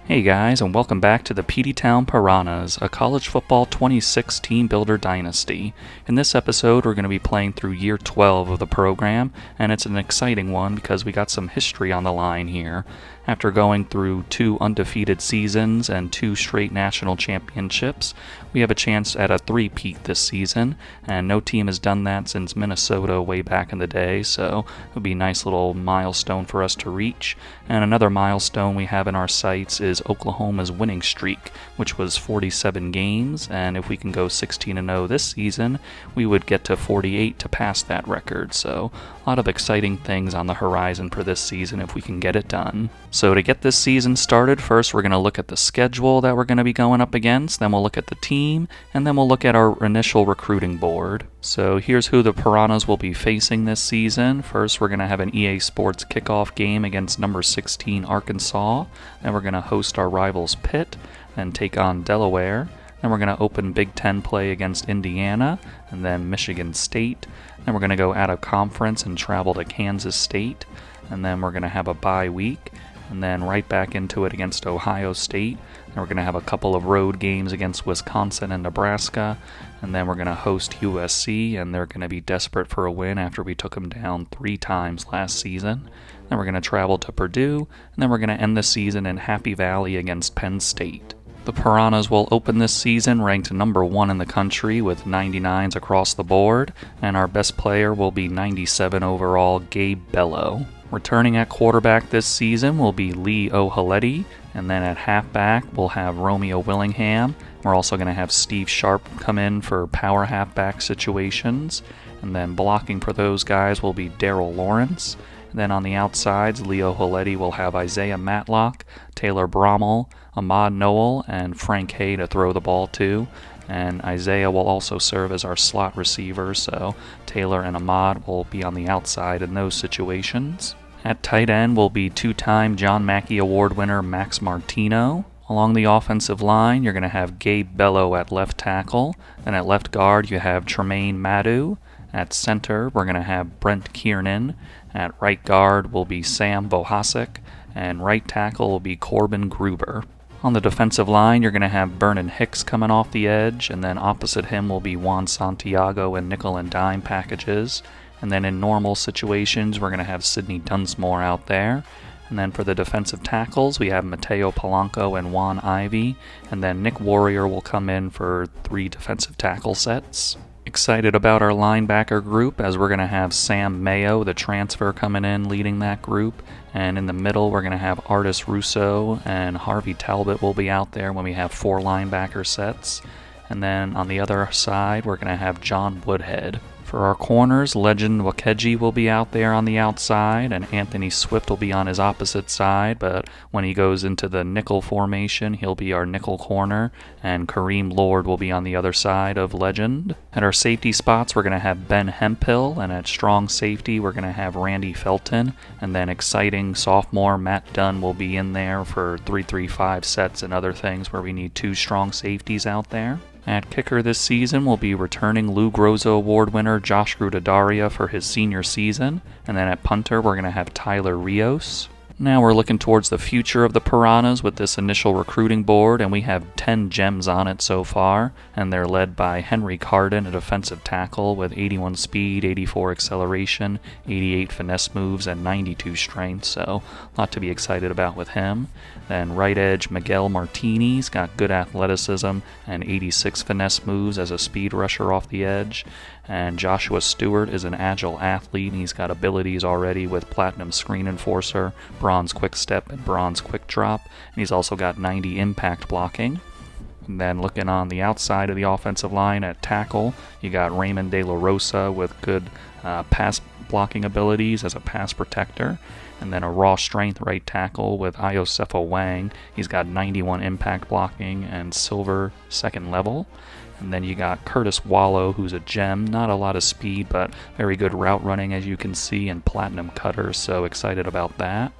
Hey guys, and welcome back to the Peteytown Piranhas, a college football 26 team builder dynasty. In this episode, we're going to be playing through year 12 of the program, and it's an exciting one because we got some history on the line here. After going through 2 undefeated seasons and 2 straight national championships, we have a chance at a three-peat this season, and no team has done that since Minnesota way back in the day, so it would be a nice little milestone for us to reach. And another milestone we have in our sights is Oklahoma's winning streak, which was 47 games, and if we can go 16-0 this season, we would get to 48 to pass that record, so a lot of exciting things on the horizon for this season if we can get it done. So to get this season started, first we're going to look at the schedule that we're going to be going up against, then we'll look at the team, and then we'll look at our initial recruiting board. So here's who the Piranhas will be facing this season. First, we're going to have an EA Sports kickoff game against number 16 Arkansas. Then we're going to host our rivals Pitt, then take on Delaware. Then we're going to open Big Ten play against Indiana, and then Michigan State. Then we're going to go out of conference and travel to Kansas State. And then we're going to have a bye week, and then right back into it against Ohio State. And we're going to have a couple of road games against Wisconsin and Nebraska. And then we're going to host USC, and they're going to be desperate for a win after we took them down 3 times last season. Then we're going to travel to Purdue, and then we're going to end the season in Happy Valley against Penn State. The Piranhas will open this season ranked number 1 in the country with 99s across the board, and our best player will be 97 overall Gabe Bello. Returning at quarterback this season will be Lee O'Haleti, and then at halfback we'll have Romeo Willingham. We're also going to have Steve Sharp come in for power halfback situations, and then blocking for those guys will be Daryl Lawrence. And then on the outsides, Lee O'Haleti will have Isaiah Matlock, Taylor Brommel, Ahmad Noel, and Frank Hay to throw the ball to. And Isaiah will also serve as our slot receiver, so Taylor and Ahmad will be on the outside in those situations. At tight end will be 2-time John Mackey Award winner Max Martino. Along the offensive line, you're going to have Gabe Bello at left tackle. Then at left guard, you have Tremaine Madu. At center, we're going to have Brent Kiernan. At right guard will be Sam Bohasic. And right tackle will be Corbin Gruber. On the defensive line, you're going to have Vernon Hicks coming off the edge, and then opposite him will be Juan Santiago in nickel and dime packages. And then in normal situations, we're going to have Sidney Dunsmore out there. And then for the defensive tackles, we have Mateo Polanco and Juan Ivey. And then Nick Warrior will come in for 3 defensive tackle sets. Excited about our linebacker group as we're going to have Sam Mayo, the transfer, coming in leading that group. And in the middle, we're going to have Artis Russo and Harvey Talbot will be out there when we have 4 linebacker sets. And then on the other side, we're going to have John Woodhead. For our corners, Legend Wakeji will be out there on the outside, and Anthony Swift will be on his opposite side, but when he goes into the nickel formation, he'll be our nickel corner, and Kareem Lord will be on the other side of Legend. At our safety spots, we're going to have Ben Hempill, and at strong safety, we're going to have Randy Felton, and then exciting sophomore Matt Dunn will be in there for 3-3-5 sets and other things where we need 2 strong safeties out there. At kicker this season will be returning Lou Groza Award winner Josh Grudadaria for his senior season. And then at punter, we're going to have Tyler Rios. Now we're looking towards the future of the Piranhas with this initial recruiting board, and we have 10 gems on it so far, and they're led by Henry Carden, a defensive tackle with 81 speed, 84 acceleration, 88 finesse moves, and 92 strength, so a lot to be excited about with him. Then right edge Miguel Martini's got good athleticism and 86 finesse moves as a speed rusher off the edge. And Joshua Stewart is an agile athlete, and he's got abilities already with Platinum Screen Enforcer, Bronze Quick Step, and Bronze Quick Drop. And he's also got 90 impact blocking. And then looking on the outside of the offensive line at tackle, you got Raymond De La Rosa with good pass blocking abilities as a pass protector. And then a raw strength right tackle with Iosefa Wang. He's got 91 impact blocking and silver second level. And then you got Curtis Wallow, who's a gem. Not a lot of speed, but very good route running, as you can see, and platinum cutter, so excited about that.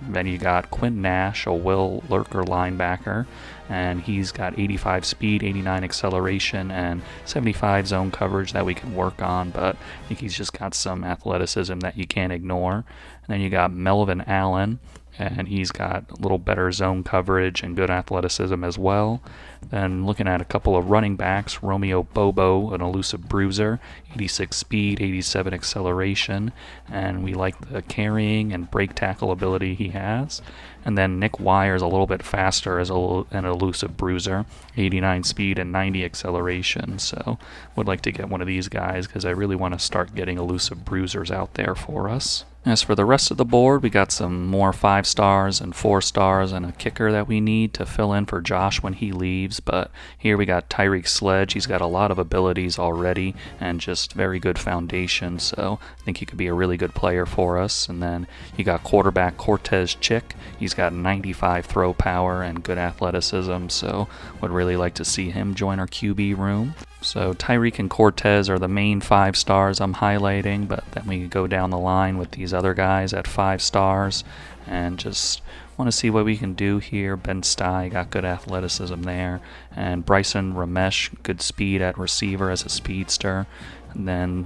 Then you got Quinn Nash, a Will Lurker linebacker, and he's got 85 speed, 89 acceleration, and 75 zone coverage that we can work on, but I think he's just got some athleticism that you can't ignore. And then you got Melvin Allen, and he's got a little better zone coverage and good athleticism as well. Then looking at a couple of running backs, Romeo Bobo, an elusive bruiser, 86 speed, 87 acceleration, and we like the carrying and break tackle ability he has. And then Nick Weyer's a little bit faster as an elusive bruiser, 89 speed and 90 acceleration. So would like to get one of these guys because I really want to start getting elusive bruisers out there for us. As for the rest of the board, we got some more 5 stars and 4 stars and a kicker that we need to fill in for Josh when he leaves. But here we got Tyreek Sledge. He's got a lot of abilities already and just very good foundation. So I think he could be a really good player for us. And then you got quarterback Cortez Chick. He's got 95 throw power and good athleticism. So would really like to see him join our QB room. So Tyreek and Cortez are the main 5 stars I'm highlighting, but then we go down the line with these other guys at 5 stars and just want to see what we can do here. Ben Stye got good athleticism there, and Bryson Ramesh, good speed at receiver as a speedster. And then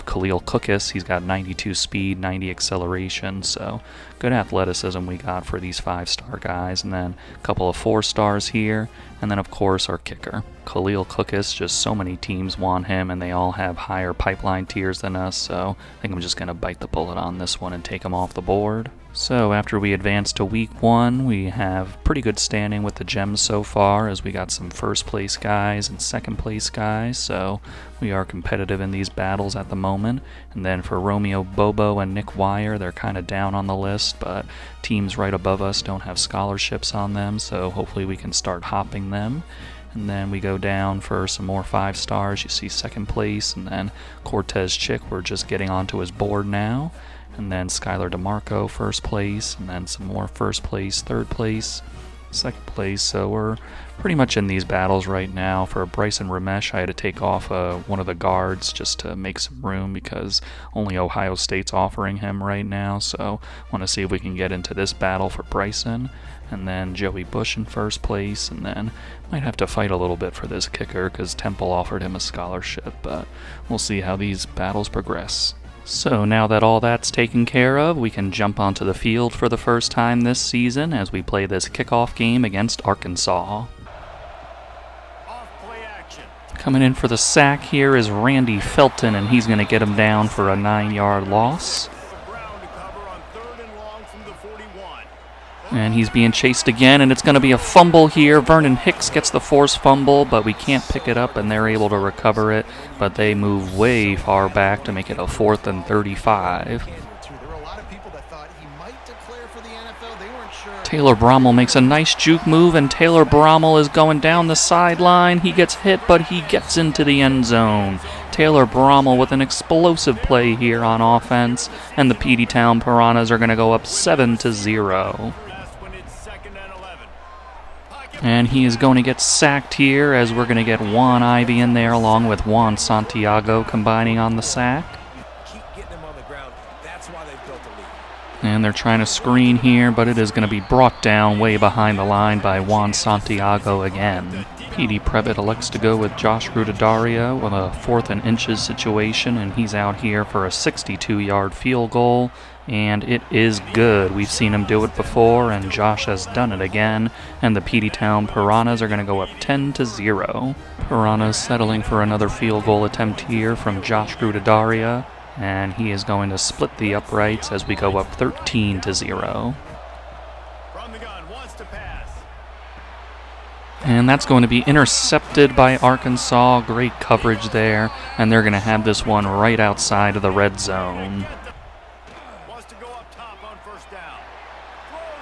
Khalil Cookus, he's got 92 speed, 90 acceleration, so good athleticism we got for these 5-star guys. And then a couple of 4 stars here, and then of course our kicker. Khalil Cookus, just so many teams want him, and they all have higher pipeline tiers than us, so I think I'm just going to bite the bullet on this one and take him off the board. So after we advance to week 1, we have pretty good standing with the gems so far, as we got some first place guys and second place guys, so we are competitive in these battles at the moment. And then for Romeo Bobo and Nick Weyer, they're kind of down on the list, but teams right above us don't have scholarships on them, so hopefully we can start hopping them. And then we go down for some more 5 stars. You see second place, and then Cortez Chick, we're just getting onto his board now. And then Skylar DeMarco, first place, and then some more first place, third place, second place. So we're pretty much in these battles right now. For Bryson Ramesh, I had to take off one of the guards just to make some room because only Ohio State's offering him right now. So want to see if we can get into this battle for Bryson. And then Joey Bush in first place, and then might have to fight a little bit for this kicker because Temple offered him a scholarship, but we'll see how these battles progress. So now that all that's taken care of, we can jump onto the field for the first time this season as we play this kickoff game against Arkansas. Coming in for the sack here is Randy Felton, and he's going to get him down for a 9-yard loss. And he's being chased again, and it's going to be a fumble here. Vernon Hicks gets the forced fumble, but we can't pick it up, and they're able to recover it. But they move way far back to make it a 4th and 35. Taylor Brommel makes a nice juke move, and Taylor Brommel is going down the sideline. He gets hit, but he gets into the end zone. Taylor Brommel with an explosive play here on offense, and the Peteytown Piranhas are going to go up 7-0. And he is going to get sacked here, as we're going to get Juan Ivey in there along with Juan Santiago combining on the sack. And they're trying to screen here, but it is going to be brought down way behind the line by Juan Santiago again. Petey Previtt elects to go with Josh Rudadario with a 4th and inches situation, and he's out here for a 62-yard field goal. And it is good. We've seen him do it before, and Josh has done it again. And the Peteytown Piranhas are going to go up 10-0. Piranhas settling for another field goal attempt here from Josh Rudadario, and he is going to split the uprights as we go up 13-0. And that's going to be intercepted by Arkansas. Great coverage there, and they're going to have this one right outside of the red zone.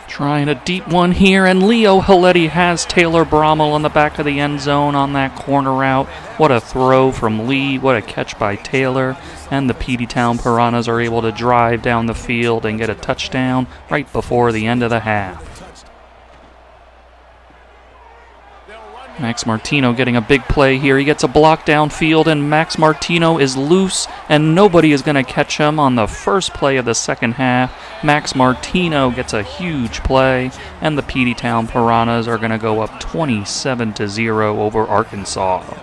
Trying a deep one here, and Leo Haletti has Taylor Brommel in the back of the end zone on that corner route. What a throw from Lee, what a catch by Taylor, and the Peteytown Piranhas are able to drive down the field and get a touchdown right before the end of the half. Max Martino getting a big play here. He gets a block downfield, and Max Martino is loose, and nobody is going to catch him on the first play of the second half. Max Martino gets a huge play, and the Peteytown Piranhas are going to go up 27-0 over Arkansas.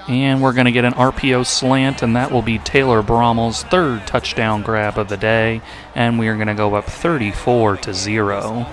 And we're going to get an RPO slant, and that will be Taylor Brommel's third touchdown grab of the day, and we are going to go up 34-0.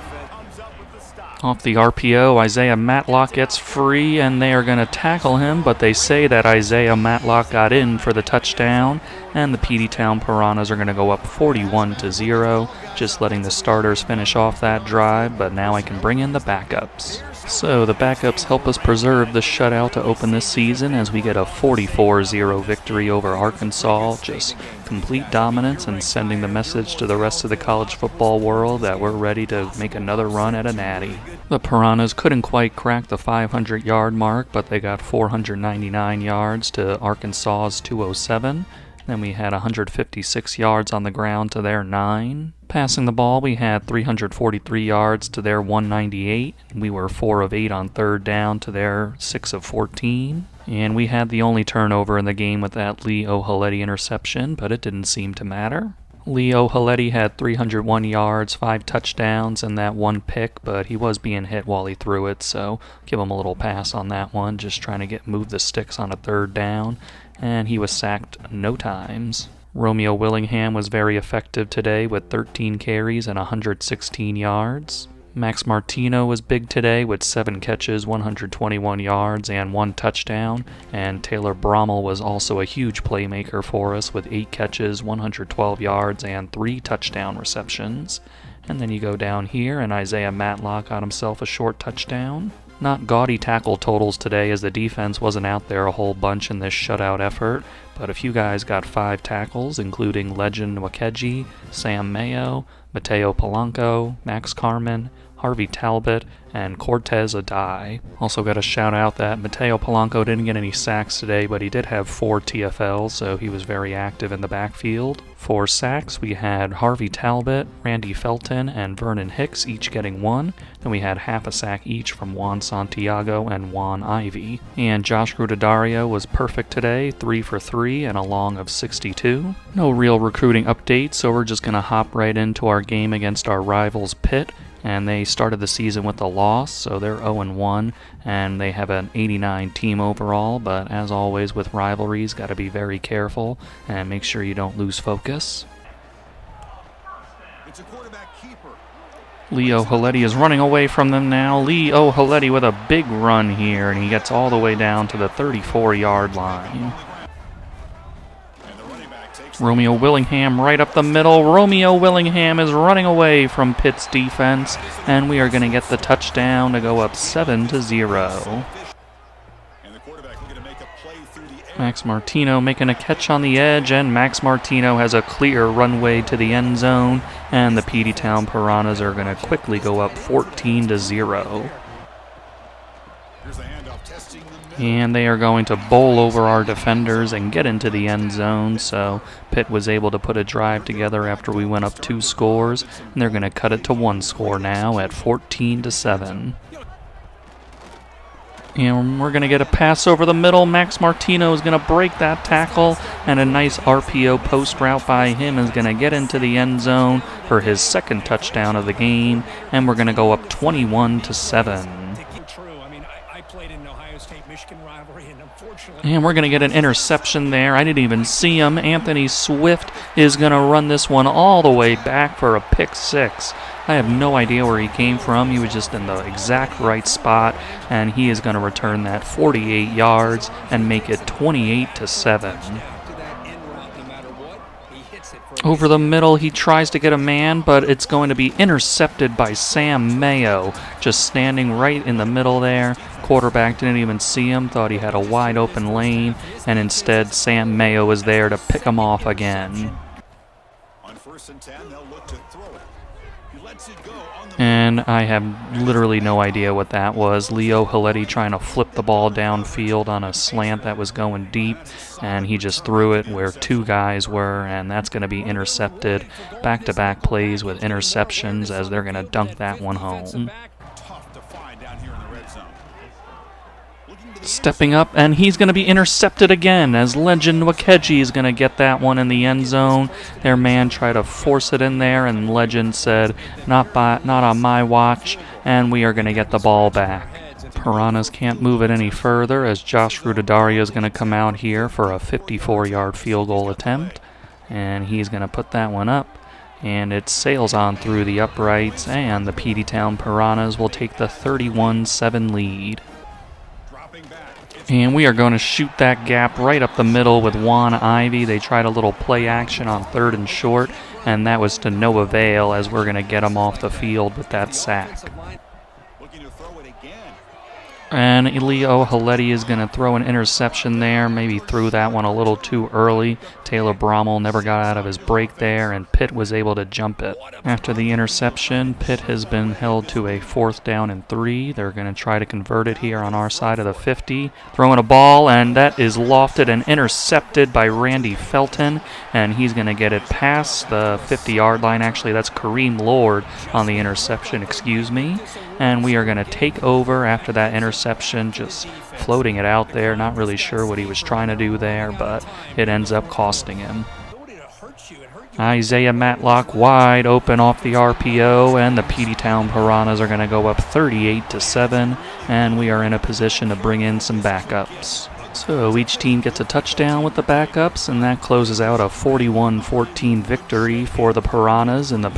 Off the RPO, Isaiah Matlock gets free, and they are going to tackle him, but they say that Isaiah Matlock got in for the touchdown, and the Peteytown Piranhas are going to go up 41-0, just letting the starters finish off that drive, but now I can bring in the backups. So the backups help us preserve the shutout to open this season as we get a 44-0 victory over Arkansas. Just complete dominance and sending the message to the rest of the college football world that we're ready to make another run at a natty. The Piranhas couldn't quite crack the 500-yard mark, but they got 499 yards to Arkansas's 207. Then we had 156 yards on the ground to their 9. Passing the ball, we had 343 yards to their 198. We were 4 of 8 on third down to their 6 of 14. And we had the only turnover in the game with that Lee O'Haleti interception, but it didn't seem to matter. Lee O'Haleti had 301 yards, 5 touchdowns, and that 1 pick, but he was being hit while he threw it, so give him a little pass on that one, just trying to move the sticks on a third down. And he was sacked no times. Romeo Willingham was very effective today with 13 carries and 116 yards. Max Martino was big today with 7 catches, 121 yards, and 1 touchdown. And Taylor Brommel was also a huge playmaker for us with 8 catches, 112 yards, and 3 touchdown receptions. And then you go down here, and Isaiah Matlock got himself a short touchdown. Not gaudy tackle totals today as the defense wasn't out there a whole bunch in this shutout effort, but a few guys got 5 tackles, including Legend Nwakeji, Sam Mayo, Mateo Polanco, Max Carmen, Harvey Talbot, and Cortez Adai. Also got to shout out that Mateo Polanco didn't get any sacks today, but he did have 4 TFLs, so he was very active in the backfield. For sacks, we had Harvey Talbot, Randy Felton, and Vernon Hicks each getting 1. Then we had half a sack each from Juan Santiago and Juan Ivey. And Josh Grudedario was perfect today, 3 for 3 and a long of 62. No real recruiting updates, so we're just going to hop right into our game against our rivals Pitt. And they started the season with a loss, so they're 0-1, and they have an 89 team overall, but as always with rivalries, got to be very careful and make sure you don't lose focus. Lee O'Haleti is running away from them now. Lee O'Haleti with a big run here, and he gets all the way down to the 34-yard line. Romeo Willingham right up the middle. Romeo Willingham is running away from Pitt's defense, and we are going to get the touchdown to go up 7-0. Max Martino making a catch on the edge, and Max Martino has a clear runway to the end zone, and the Peteytown Piranhas are going to quickly go up 14-0. And they are going to bowl over our defenders and get into the end zone, so Pitt was able to put a drive together after we went up 2 scores, and they're going to cut it to 1 score now at 14-7. And we're going to get a pass over the middle. Max Martino is going to break that tackle, and a nice RPO post route by him is going to get into the end zone for his 2nd touchdown of the game, and we're going to go up 21-7. And we're going to get an interception there. I didn't even see him. Anthony Swift is going to run this one all the way back for a pick 6. I have no idea where he came from. He was just in the exact right spot, and he is going to return that 48 yards and make it 28-7. Over the middle, he tries to get a man, but it's going to be intercepted by Sam Mayo, just standing right in the middle there. Quarterback didn't even see him, thought he had a wide open lane, and instead Sam Mayo is there to pick him off again. On 1st and 10, they'll look to throw it. He lets it go on the and I have literally no idea what that was. Lee O'Haleti trying to flip the ball downfield on a slant that was going deep, and he just threw it where 2 guys were, and that's going to be intercepted. Back-to-back plays with interceptions as they're going to dunk that one home. Stepping up, and he's going to be intercepted again as Legend Nwakeji is going to get that one in the end zone. Their man tried to force it in there, and Legend said, not on my watch, and we are going to get the ball back. Piranhas can't move it any further as Josh Rudadaria is going to come out here for a 54-yard field goal attempt. And he's going to put that one up. And it sails on through the uprights, and the Peteytown Piranhas will take the 31-7 lead. And we are going to shoot that gap right up the middle with Juan Ivy. They tried a little play action on 3rd and short, and that was to no avail as we're going to get him off the field with that sack. And Leo Haletti is going to throw an interception there. Maybe threw that one a little too early. Taylor Brommel never got out of his break there, and Pitt was able to jump it. After the interception, Pitt has been held to a 4th down and 3. They're going to try to convert it here on our side of the 50. Throwing a ball, and that is lofted and intercepted by Randy Felton, and he's going to get it past the 50-yard line. Actually, that's Kareem Lord on the interception, excuse me. And we are going to take over after that interception, just floating it out there. Not really sure what he was trying to do there, but it ends up costing him. Isaiah Matlock wide open off the RPO, and the Peteytown Piranhas are going to go up 38-7, and we are in a position to bring in some backups. So each team gets a touchdown with the backups, and that closes out a 41-14 victory for the Piranhas in the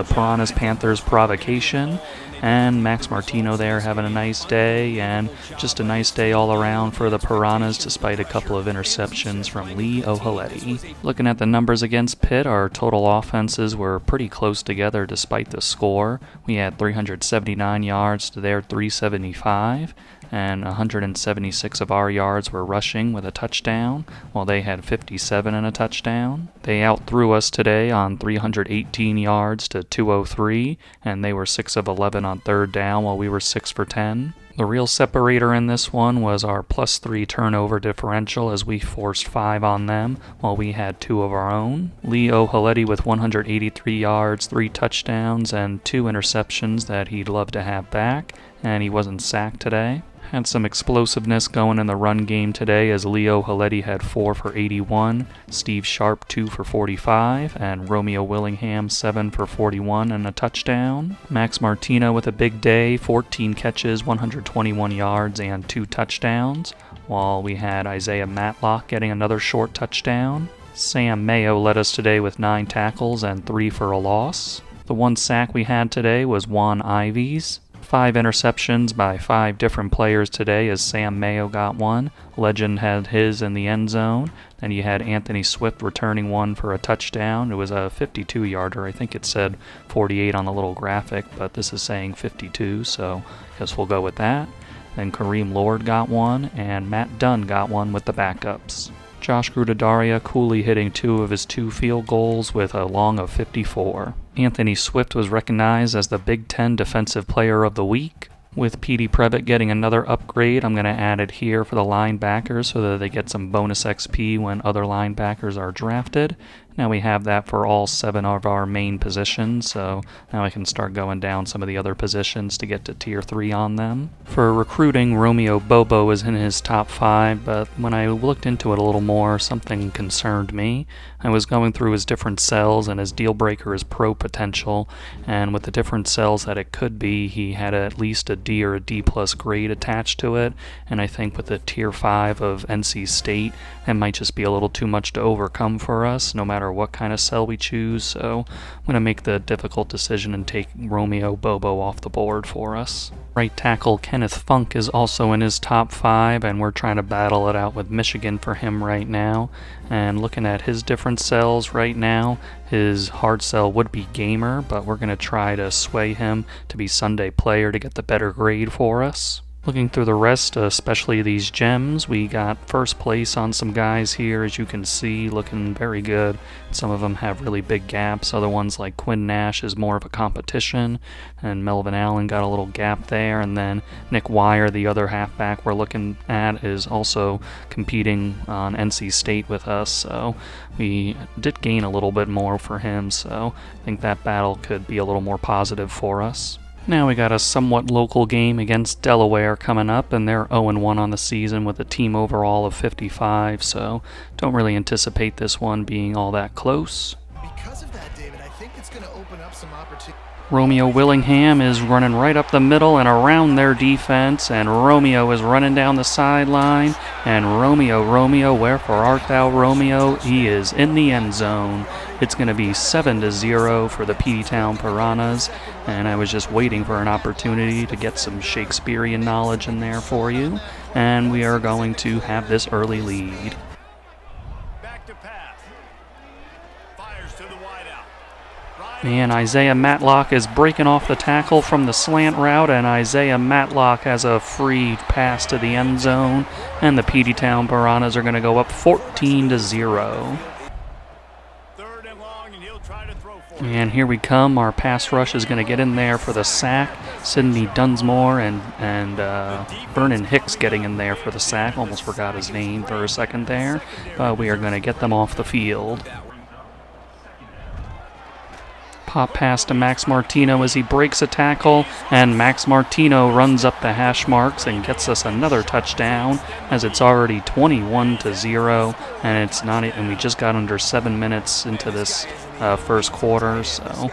Piranhas-Panthers provocation. And Max Martino there having a nice day, and just a nice day all around for the Piranhas despite a couple of interceptions from Lee O'Haletti. Looking at the numbers against Pitt, our total offenses were pretty close together despite the score. We had 379 yards to their 375, and 176 of our yards were rushing with a touchdown, while they had 57 and a touchdown. They outthrew us today on 318 yards to 203, and they were 6 of 11 on 3rd down, while we were 6 for 10. The real separator in this one was our +3 turnover differential, as we forced 5 on them, while we had 2 of our own. Lee O'Haletti with 183 yards, 3 touchdowns, and 2 interceptions that he'd love to have back, and he wasn't sacked today. Had some explosiveness going in the run game today as Leo Haletti had 4 for 81, Steve Sharp 2 for 45, and Romeo Willingham 7 for 41 and a touchdown. Max Martino with a big day, 14 catches, 121 yards, and 2 touchdowns, while we had Isaiah Matlock getting another short touchdown. Sam Mayo led us today with 9 tackles and 3 for a loss. The one sack we had today was Juan Ivy's. 5 interceptions by 5 different players today as Sam Mayo got one. Legend had his in the end zone. Then you had Anthony Swift returning one for a touchdown. It was a 52-yarder. I think it said 48 on the little graphic, but this is saying 52, so I guess we'll go with that. Then Kareem Lord got one, and Matt Dunn got one with the backups. Josh Rudadaria coolly hitting 2 of his 2 field goals with a long of 54. Anthony Swift was recognized as the Big Ten Defensive Player of the Week. With Petey Previtt getting another upgrade, I'm going to add it here for the linebackers so that they get some bonus XP when other linebackers are drafted. Now we have that for all 7 of our main positions, so now I can start going down some of the other positions to get to Tier 3 on them. For recruiting, Romeo Bobo is in his top 5, but when I looked into it a little more, something concerned me. I was going through his different cells, and his deal breaker is pro potential, and with the different cells that it could be, he had at least a D or a D plus grade attached to it, and I think with the Tier 5 of NC State, it might just be a little too much to overcome for us, no matter what kind of cell we choose, so I'm going to make the difficult decision and take Romeo Bobo off the board for us. Right tackle Kenneth Funk is also in his top 5, and we're trying to battle it out with Michigan for him right now. And looking at his different cells right now, his hard cell would be Gamer, but we're going to try to sway him to be Sunday Player to get the better grade for us. Looking through the rest, especially these gems, we got first place on some guys here, as you can see, looking very good. Some of them have really big gaps. Other ones like Quinn Nash is more of a competition, and Melvin Allen got a little gap there. And then Nick Wire, the other halfback we're looking at, is also competing on NC State with us, so we did gain a little bit more for him, so I think that battle could be a little more positive for us. Now we got a somewhat local game against Delaware coming up, and they're 0-1 on the season with a team overall of 55, so don't really anticipate this one being all that close. Because of that, David, I think it's going to open up some opportunities. Romeo Willingham is running right up the middle and around their defense, and Romeo is running down the sideline, and Romeo, wherefore art thou, Romeo? He is in the end zone. It's going to be 7-0 for the Peteytown Piranhas, and I was just waiting for an opportunity to get some Shakespearean knowledge in there for you, and we are going to have this early lead. And Isaiah Matlock is breaking off the tackle from the slant route, and Isaiah Matlock has a free pass to the end zone, and the Peteytown Piranhas are going to go up 14-0. And here we come. Our pass rush is going to get in there for the sack. Sidney Dunsmore and Vernon Hicks getting in there for the sack. Almost forgot his name for a second there, but we are going to get them off the field. Pop pass to Max Martino as he breaks a tackle, and Max Martino runs up the hash marks and gets us another touchdown, as it's already 21-0, and we just got under 7 minutes into this first quarter, so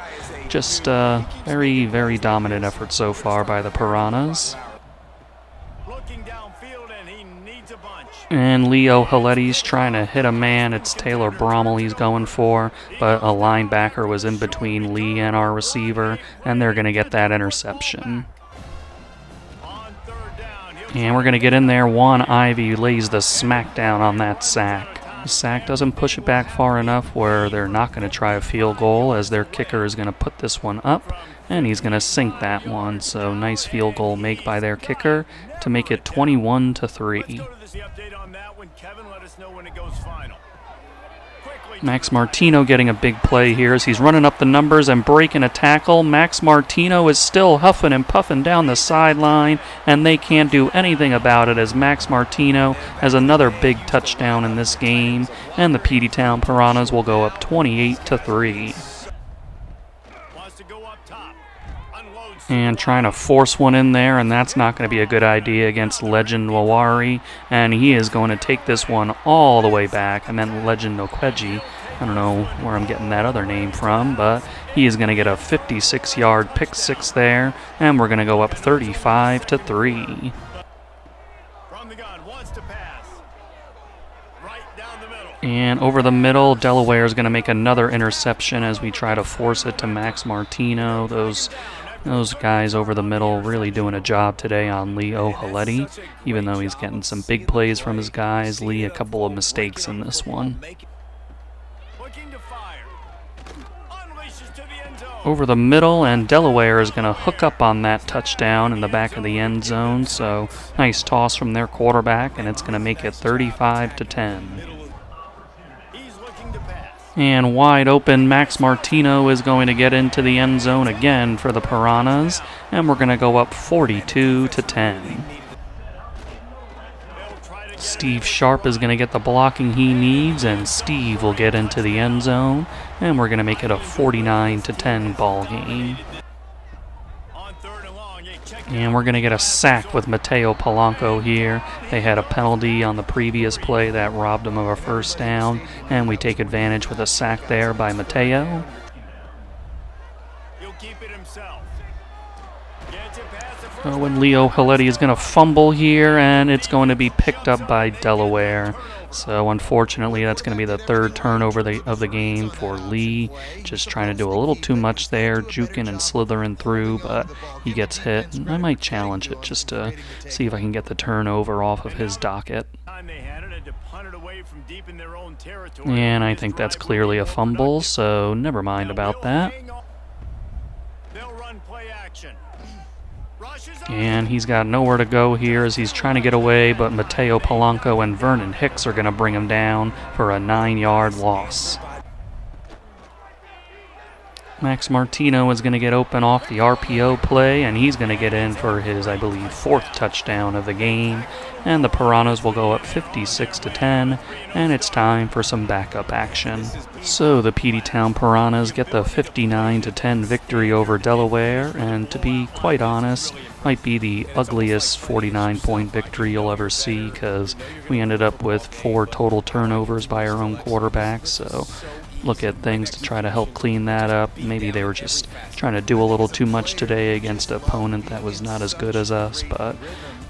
just very, very dominant effort so far by the Piranhas. And Leo Haletti's trying to hit a man. It's Taylor Brommel he's going for, but a linebacker was in between Lee and our receiver, and they're going to get that interception. And we're going to get in there. Juan Ivey lays the smackdown on that sack. The sack doesn't push it back far enough where they're not going to try a field goal, as their kicker is going to put this one up, and he's going to sink that one. So nice field goal make by their kicker to make it 21-3. Max Martino getting a big play here as he's running up the numbers and breaking a tackle. Max Martino is still huffing and puffing down the sideline, and they can't do anything about it as Max Martino has another big touchdown in this game, and the Peteytown Piranhas will go up 28-3. And trying to force one in there, and that's not going to be a good idea against Legend Wawari, and he is going to take this one all the way back. I meant Legend Okweji. I don't know where I'm getting that other name from, but he is going to get a 56-yard pick six there, and we're going to go up 35-3. And over the middle, Delaware is going to make another interception as we try to force it to Max Martino. Those guys over the middle really doing a job today on Leo Haletti, even though he's getting some big plays from his guys. Lee, a couple of mistakes in this one. Over the middle, and Delaware is going to hook up on that touchdown in the back of the end zone. So nice toss from their quarterback, and it's going to make it 35-10. And wide open, Max Martino is going to get into the end zone again for the Piranhas, and we're going to go up 42-10. Steve Sharp is going to get the blocking he needs, and Steve will get into the end zone, and we're going to make it a 49-10 ball game. And we're going to get a sack with Mateo Polanco here. They had a penalty on the previous play that robbed them of a first down, and we take advantage with a sack there by Mateo. And Leo Haletti is going to fumble here, and it's going to be picked up by Delaware. So unfortunately, that's going to be the third turnover of the game for Lee. Just trying to do a little too much there, juking and slithering through, but he gets hit. And I might challenge it just to see if I can get the turnover off of his docket. And I think that's clearly a fumble, so never mind about that. And he's got nowhere to go here as he's trying to get away, but Mateo Polanco and Vernon Hicks are going to bring him down for a 9-yard loss. Max Martino is going to get open off the RPO play, and he's going to get in for his, I believe, 4th touchdown of the game. And the Piranhas will go up 56-10, and it's time for some backup action. So the Peteytown Piranhas get the 59-10 victory over Delaware, and to be quite honest, might be the ugliest 49-point victory you'll ever see, because we ended up with 4 total turnovers by our own quarterback, so look at things to try to help clean that up. Maybe they were just trying to do a little too much today against an opponent that was not as good as us, but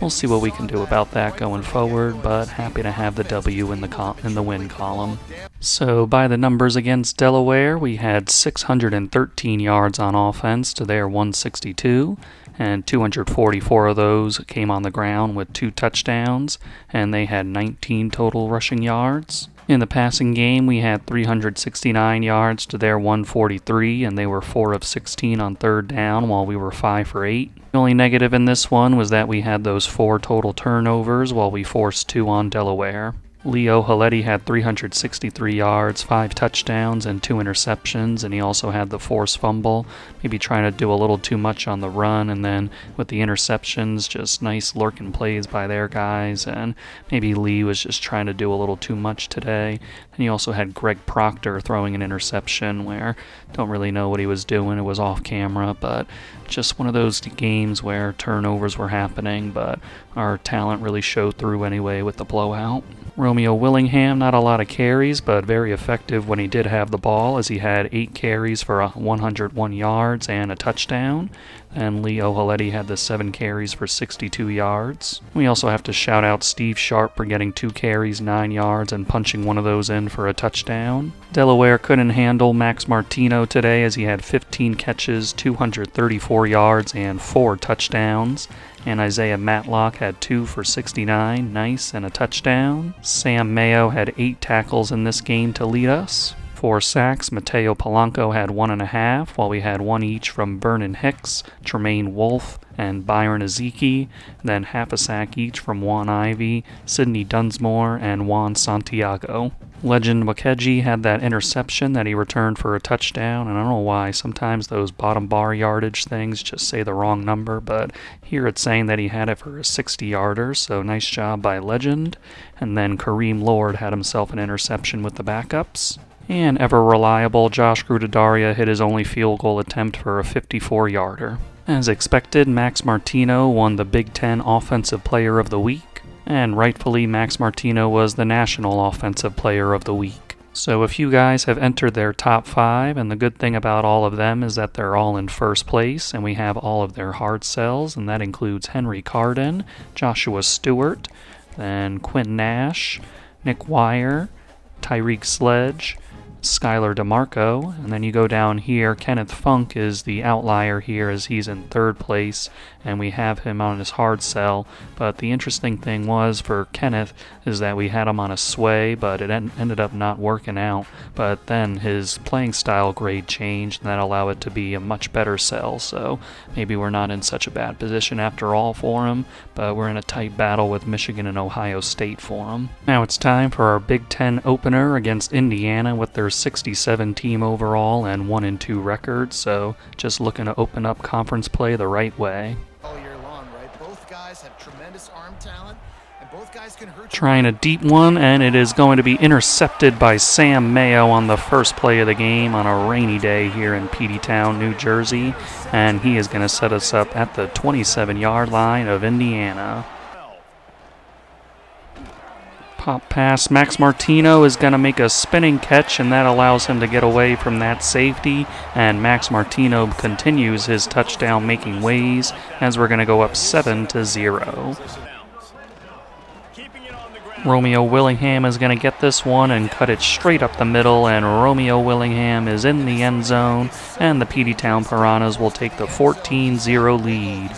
we'll see what we can do about that going forward, but happy to have the W in the win column. So by the numbers against Delaware, we had 613 yards on offense to their 162, and 244 of those came on the ground with 2 touchdowns, and they had 19 total rushing yards. In the passing game, we had 369 yards to their 143, and they were 4 of 16 on third down, while we were 5 for 8. The only negative in this one was that we had those 4 total turnovers, while we forced 2 on Delaware. Leo Haletti had 363 yards, 5 touchdowns, and 2 interceptions, and he also had the forced fumble, maybe trying to do a little too much on the run, and then with the interceptions, just nice lurking plays by their guys, and maybe Lee was just trying to do a little too much today. And he also had Greg Proctor throwing an interception where don't really know what he was doing. It was off camera, but just one of those games where turnovers were happening, but our talent really showed through anyway with the blowout. Romeo Willingham, not a lot of carries, but very effective when he did have the ball, as he had 8 carries for 101 yards and a touchdown. And Leo Haletti had the 7 carries for 62 yards. We also have to shout out Steve Sharp for getting 2 carries, 9 yards, and punching one of those in for a touchdown. Delaware couldn't handle Max Martino today, as he had 15 catches, 234 yards, and 4 touchdowns. And Isaiah Matlock had 2 for 69, nice, and a touchdown. Sam Mayo had 8 tackles in this game to lead us. 4 sacks, Mateo Polanco had 1.5, while we had 1 each from Vernon Hicks, Tremaine Wolfe, and Byron Ezeki, then half a sack each from Juan Ivey, Sidney Dunsmore, and Juan Santiago. Legend Wakeji had that interception that he returned for a touchdown, and I don't know why sometimes those bottom bar yardage things just say the wrong number, but here it's saying that he had it for a 60-yarder, so nice job by Legend. And then Kareem Lord had himself an interception with the backups. And ever-reliable Josh Grudedaria hit his only field goal attempt for a 54-yarder. As expected, Max Martino won the Big Ten Offensive Player of the Week, and rightfully Max Martino was the National Offensive Player of the Week. So a few guys have entered their top 5, and the good thing about all of them is that they're all in first place, and we have all of their hard sells, and that includes Henry Carden, Joshua Stewart, then Quinn Nash, Nick Wire, Tyreek Sledge, Skylar DeMarco, and then you go down here, Kenneth Funk is the outlier here as he's in third place, and we have him on his hard sell. But the interesting thing was for Kenneth is that we had him on a sway, but it ended up not working out. But then his playing style grade changed, and that allowed it to be a much better sell, so maybe we're not in such a bad position after all for him, but we're in a tight battle with Michigan and Ohio State for him. Now it's time for our Big Ten opener against Indiana with their 67 team overall and 1-2 record, so just looking to open up conference play the right way. All year long, right? Both guys have tremendous arm talent, and both guys can hurt. Trying a deep one, and it is going to be intercepted by Sam Mayo on the first play of the game on a rainy day here in Peteytown, New Jersey, and he is going to set us up at the 27-yard line of Indiana. Pop pass. Max Martino is going to make a spinning catch, and that allows him to get away from that safety. And Max Martino continues his touchdown-making ways as we're going to go up 7-0. Romeo Willingham is going to get this one and cut it straight up the middle, and Romeo Willingham is in the end zone, and the Peteytown Piranhas will take the 14-0 lead.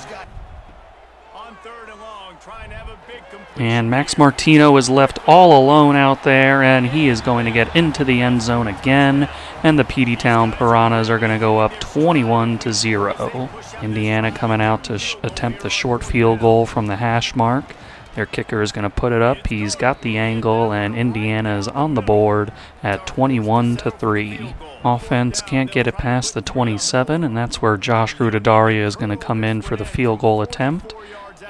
And Max Martino is left all alone out there, and he is going to get into the end zone again, and the Peteytown Piranhas are going to go up 21-0. Indiana coming out to attempt the short field goal from the hash mark. Their kicker is going to put it up. He's got the angle, and Indiana is on the board at 21-3. Offense can't get it past the 27, and that's where Josh Grudedaria is going to come in for the field goal attempt.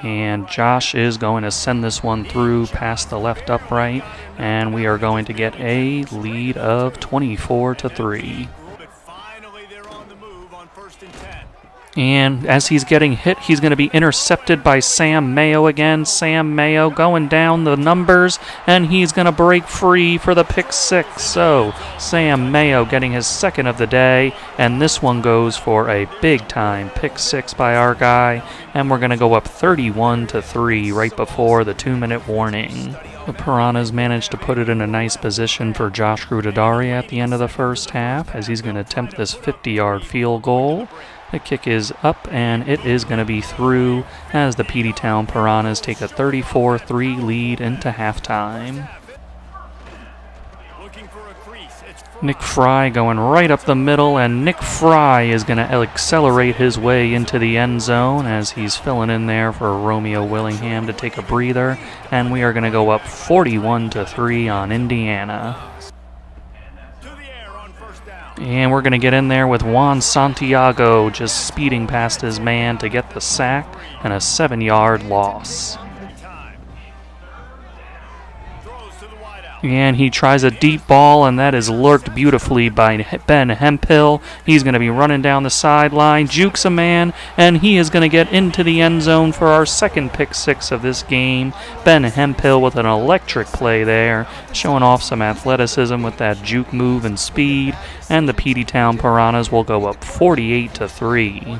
And Josh is going to send this one through past the left upright, and we are going to get a lead of 24-3. And as he's getting hit, he's going to be intercepted by Sam Mayo again. Sam Mayo going down the numbers, and he's going to break free for the pick six. So Sam Mayo getting his second of the day, and this one goes for a big-time pick six by our guy. And we're going to go up 31-3 right before the 2-minute warning. The Piranhas managed to put it in a nice position for Josh Grudadaria at the end of the first half, as he's going to attempt this 50-yard field goal. The kick is up, and it is going to be through as the Peteytown Piranhas take a 34-3 lead into halftime. Nick Fry going right up the middle, and Nick Fry is going to accelerate his way into the end zone as he's filling in there for Romeo Willingham to take a breather, and we are going to go up 41-3 on Indiana. And we're going to get in there with Juan Santiago just speeding past his man to get the sack and a 7-yard loss. And he tries a deep ball, and that is lurked beautifully by Ben Hemphill. He's going to be running down the sideline, jukes a man, and he is going to get into the end zone for our second pick six of this game. Ben Hemphill with an electric play there, showing off some athleticism with that juke move and speed, and the Peteytown Piranhas will go up 48-3.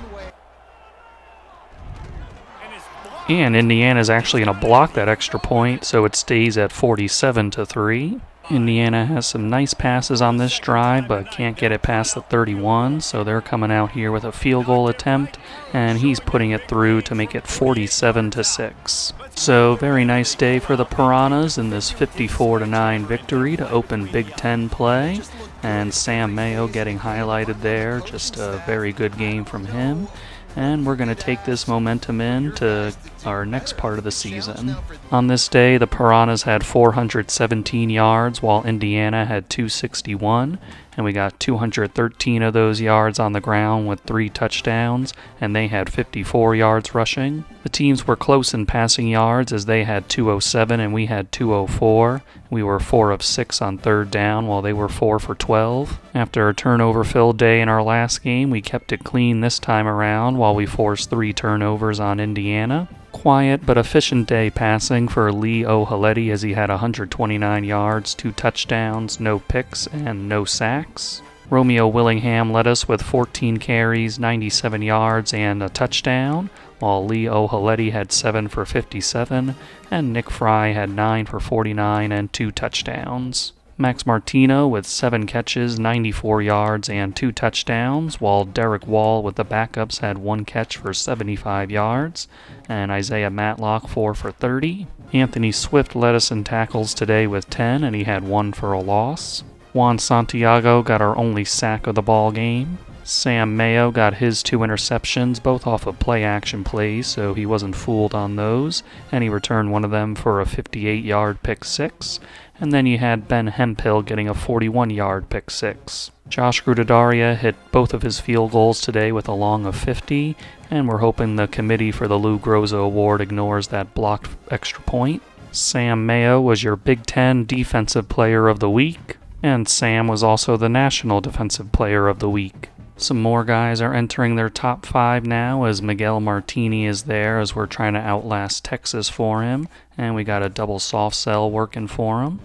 And Indiana's actually going to block that extra point, so it stays at 47-3. Indiana has some nice passes on this drive, but can't get it past the 31, so they're coming out here with a field goal attempt, and he's putting it through to make it 47-6. So very nice day for the Piranhas in this 54-9 victory to open Big Ten play, and Sam Mayo getting highlighted there. Just a very good game from him. And we're going to take this momentum into our next part of the season. On this day, the Piranhas had 417 yards, while Indiana had 261, and we got 213 of those yards on the ground with 3 touchdowns, and they had 54 yards rushing. The teams were close in passing yards, as they had 207 and we had 204. We were 4 of 6 on third down, while they were 4 for 12. After a turnover-filled day in our last game, we kept it clean this time around, while we forced 3 turnovers on Indiana. Quiet but efficient day passing for Lee O'Haleti, as he had 129 yards, 2 touchdowns, no picks, and no sacks. Romeo Willingham led us with 14 carries, 97 yards, and a touchdown, while Lee O'Haleti had 7 for 57, and Nick Fry had 9 for 49 and 2 touchdowns. Max Martino with 7 catches, 94 yards, and 2 touchdowns, while Derek Wall with the backups had 1 catch for 75 yards, and Isaiah Matlock 4 for 30. Anthony Swift led us in tackles today with 10, and he had 1 for a loss. Juan Santiago got our only sack of the ball game. Sam Mayo got his 2 interceptions, both off of play-action plays, so he wasn't fooled on those, and he returned one of them for a 58-yard pick six. And then you had Ben Hemphill getting a 41-yard pick six. Josh Grudadaria hit both of his field goals today with a long of 50, and we're hoping the committee for the Lou Groza Award ignores that blocked extra point. Sam Mayo was your Big Ten Defensive Player of the Week, and Sam was also the National Defensive Player of the Week. Some more guys are entering their top 5 now, as Miguel Martini is there, as we're trying to outlast Texas for him, and we got a double soft sell working for him.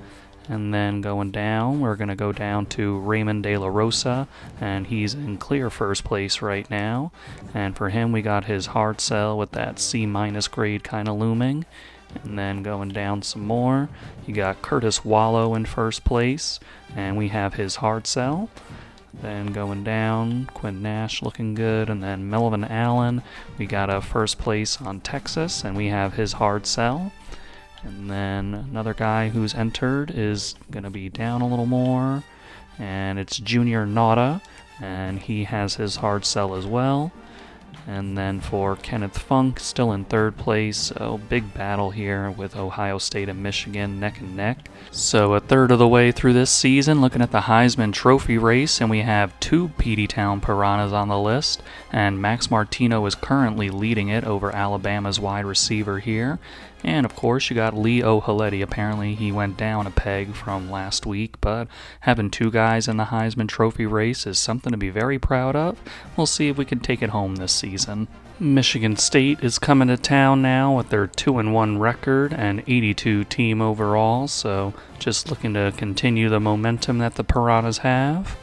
And then going down, we're going to go down to Raymond De La Rosa, and he's in clear first place right now. And for him, we got his hard sell with that C- grade kind of looming. And then going down some more, you got Curtis Wallow in first place, and we have his hard sell. Then going down, Quinn Nash looking good, and then Melvin Allen, we got a first place on Texas, and we have his hard sell. And then another guy who's entered is going to be down a little more, and it's Junior Nauta, and he has his hard sell as well. And then for Kenneth Funk, still in third place, so big battle here with Ohio State and Michigan neck and neck. So a third of the way through this season, looking at the Heisman Trophy race, and we have 2 Peteytown Piranhas on the list, and Max Martino is currently leading it over Alabama's wide receiver here. And of course you got Lee O'Halletti. Apparently he went down a peg from last week, but having 2 guys in the Heisman Trophy race is something to be very proud of. We'll see if we can take it home this season. Michigan State is coming to town now with their 2-1 record and 82 team overall, so just looking to continue the momentum that the Piranhas have.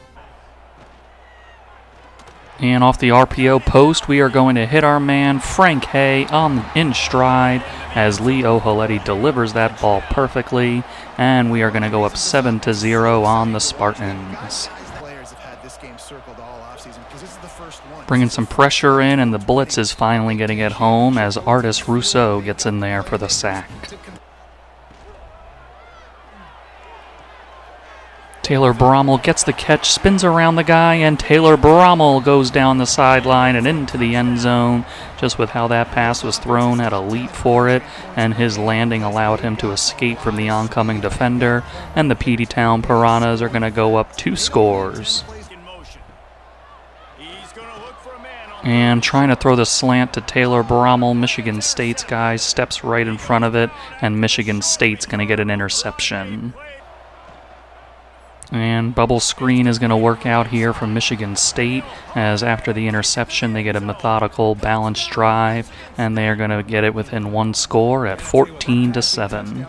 And off the RPO post, we are going to hit our man Frank Hay in stride as Lee O'Halletti delivers that ball perfectly, and we are going to go up 7-0 on the Spartans. Bringing some pressure in, and the blitz is finally going to get home as Artis Rousseau gets in there for the sack. Taylor Brommel gets the catch, spins around the guy, and Taylor Brommel goes down the sideline and into the end zone. Just with how that pass was thrown, had a leap for it, and his landing allowed him to escape from the oncoming defender, and the Peteytown Piranhas are going to go up 2 scores. And trying to throw the slant to Taylor Brommel, Michigan State's guy steps right in front of it, and Michigan State's going to get an interception. And bubble screen is going to work out here from Michigan State, as after the interception they get a methodical, balanced drive, and they are going to get it within 1 score at 14-7.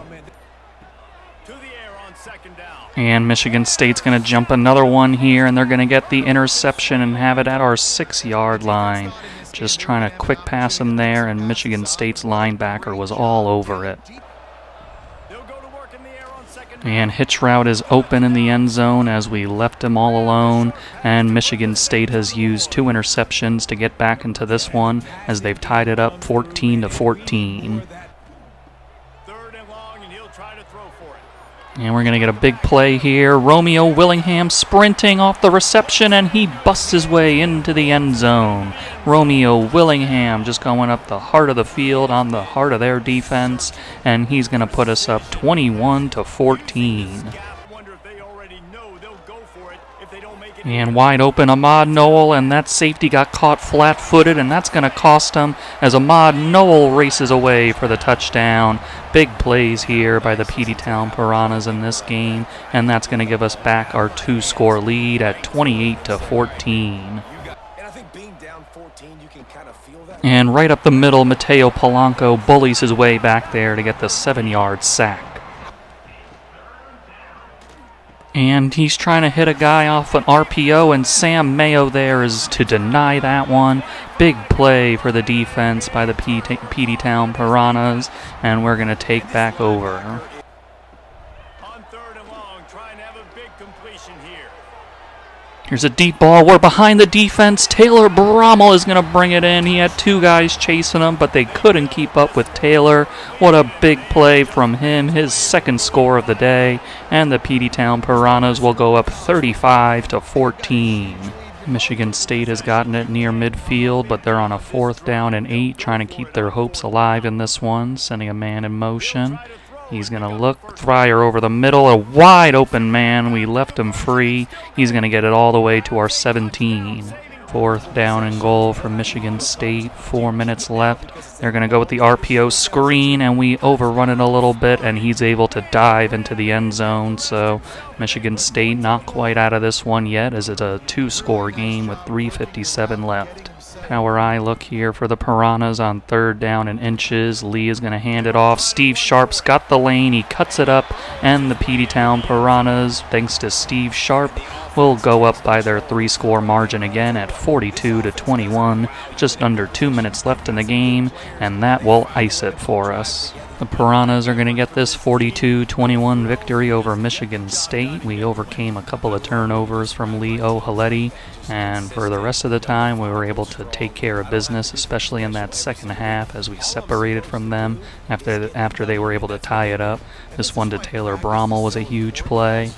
And Michigan State's going to jump another one here, and they're going to get the interception and have it at our 6-yard line. Just trying to quick pass him there, and Michigan State's linebacker was all over it. And hitch route is open in the end zone as we left him all alone, and Michigan State has used 2 interceptions to get back into this one as they've tied it up 14-14. And we're going to get a big play here. Romeo Willingham sprinting off the reception, and he busts his way into the end zone. Romeo Willingham just going up the heart of the field on the heart of their defense, and he's going to put us up 21-14. And wide open Ahmad Noel, and that safety got caught flat-footed, and that's going to cost him as Ahmad Noel races away for the touchdown. Big plays here by the Peteytown Piranhas in this game, and that's going to give us back our 2-score lead at 28-14. And right up the middle, Mateo Polanco bullies his way back there to get the 7-yard sack. And he's trying to hit a guy off an RPO, and Sam Mayo there is to deny that one. Big play for the defense by the Peteytown Piranhas, and we're going to take back over. On 3rd and long, trying to have a big completion here. Here's a deep ball. We're behind the defense. Taylor Brommel is going to bring it in. He had 2 guys chasing him, but they couldn't keep up with Taylor. What a big play from him. His 2nd score of the day. And the Peteytown Piranhas will go up 35-14. Michigan State has gotten it near midfield, but they're on a 4th down and 8, trying to keep their hopes alive in this one, sending a man in motion. He's going to look, Fryer over the middle, a wide open man. We left him free. He's going to get it all the way to our 17. 4th down and goal for Michigan State. 4 minutes left. They're going to go with the RPO screen, and we overrun it a little bit, and he's able to dive into the end zone. So Michigan State not quite out of this one yet, as it's a 2-score game with 3:57 left. Power eye look here for the Piranhas on 3rd down and inches. Lee is going to hand it off. Steve Sharp's got the lane. He cuts it up, and the Peteytown Piranhas, thanks to Steve Sharp, will go up by their 3-score margin again at 42-21. Just under 2 minutes left in the game, and that will ice it for us. The Piranhas are going to get this 42-21 victory over Michigan State. We overcame a couple of turnovers from Lee O'Halletti, and for the rest of the time we were able to take care of business, especially in that second half as we separated from them after they were able to tie it up. This one to Taylor Brommel was a huge play,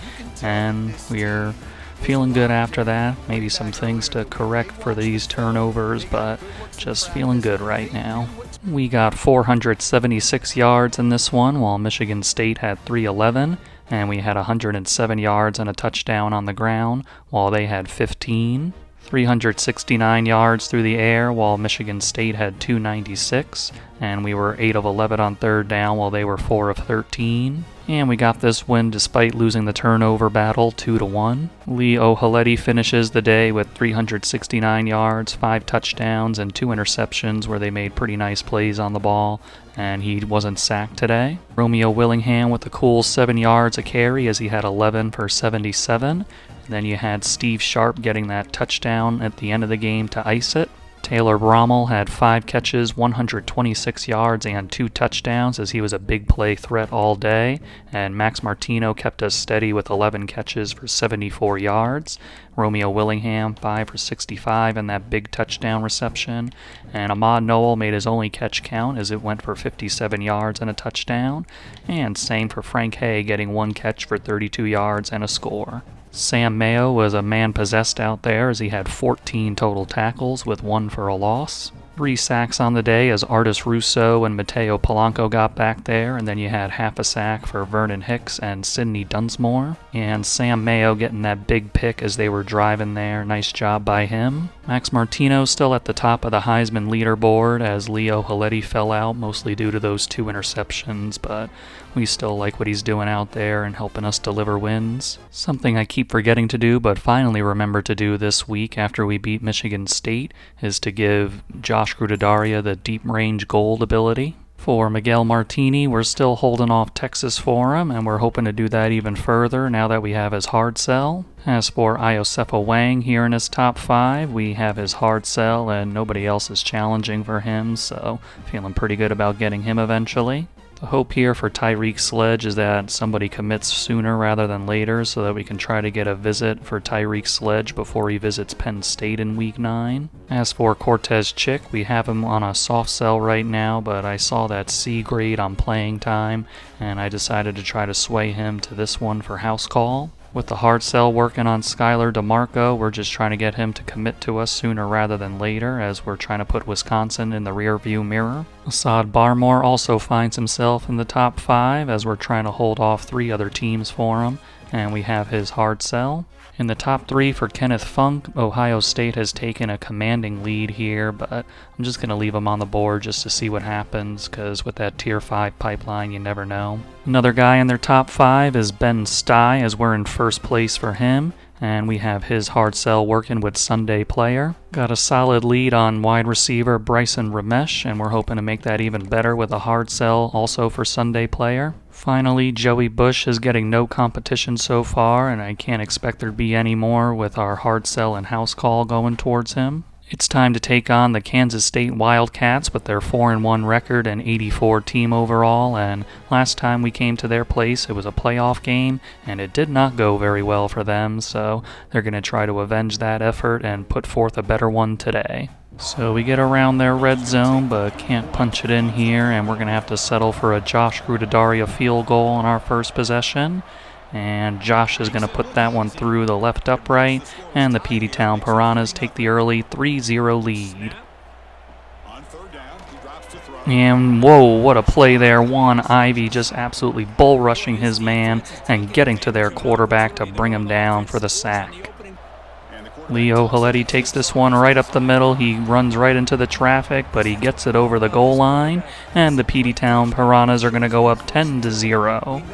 and we're feeling good after that. Maybe some things to correct for these turnovers, but just feeling good right now. We got 476 yards in this one, while Michigan State had 311, and we had 107 yards and a touchdown on the ground, while they had 15. 369 yards through the air, while Michigan State had 296, and we were 8 of 11 on third down while they were 4 of 13. And we got this win despite losing the turnover battle 2-1. Lee O'Haleti finishes the day with 369 yards, 5 touchdowns, and 2 interceptions where they made pretty nice plays on the ball, and he wasn't sacked today. Romeo Willingham with a cool 7 yards a carry as he had 11 for 77. Then you had Steve Sharp getting that touchdown at the end of the game to ice it. Taylor Brommel had 5 catches, 126 yards, and 2 touchdowns as he was a big play threat all day. And Max Martino kept us steady with 11 catches for 74 yards. Romeo Willingham, 5 for 65 and that big touchdown reception. And Ahmad Noel made his only catch count as it went for 57 yards and a touchdown. And same for Frank Hay, getting 1 catch for 32 yards and a score. Sam Mayo was a man possessed out there as he had 14 total tackles with 1 for a loss. 3 sacks on the day as Artis Russo and Mateo Polanco got back there, and then you had half a sack for Vernon Hicks and Sidney Dunsmore. And Sam Mayo getting that big pick as they were driving there. Nice job by him. Max Martino still at the top of the Heisman leaderboard as Leo Haleti fell out, mostly due to those 2 interceptions, but we still like what he's doing out there and helping us deliver wins. Something I keep forgetting to do, but finally remember to do this week after we beat Michigan State, is to give Josh Grudedaria the deep range gold ability. For Miguel Martini, we're still holding off Texas for him, and we're hoping to do that even further now that we have his hard sell. As for Iosefa Wang here in his top 5, we have his hard sell and nobody else is challenging for him, so feeling pretty good about getting him eventually. The hope here for Tyreek Sledge is that somebody commits sooner rather than later so that we can try to get a visit for Tyreek Sledge before he visits Penn State in Week 9. As for Cortez Chick, we have him on a soft sell right now, but I saw that C grade on playing time, and I decided to try to sway him to this one for house call. With the hard sell working on Skylar DeMarco, we're just trying to get him to commit to us sooner rather than later, as we're trying to put Wisconsin in the rearview mirror. Assad Barmore also finds himself in the top 5, as we're trying to hold off 3 other teams for him, and we have his hard sell. In the top 3 for Kenneth Funk, Ohio State has taken a commanding lead here, but I'm just going to leave him on the board just to see what happens, because with that Tier 5 pipeline, you never know. Another guy in their top 5 is Ben Stye, as we're in first place for him, and we have his hard sell working with Sunday Player. Got a solid lead on wide receiver Bryson Ramesh, and we're hoping to make that even better with a hard sell also for Sunday Player. Finally, Joey Bush is getting no competition so far, and I can't expect there to be any more with our hard sell and house call going towards him. It's time to take on the Kansas State Wildcats with their 4-1 record and 84 team overall, and last time we came to their place it was a playoff game, and it did not go very well for them, so they're going to try to avenge that effort and put forth a better one today. So we get around their red zone, but can't punch it in here, and we're going to have to settle for a Josh Grudedaria field goal on our first possession. And Josh is going to put that one through the left upright, and the Peteytown Piranhas take the early 3-0 lead. And whoa, what a play there. Juan Ivey just absolutely bull rushing his man and getting to their quarterback to bring him down for the sack. Leo Haleti takes this one right up the middle. He runs right into the traffic, but he gets it over the goal line, and the Peteytown Piranhas are going to go up 10-0.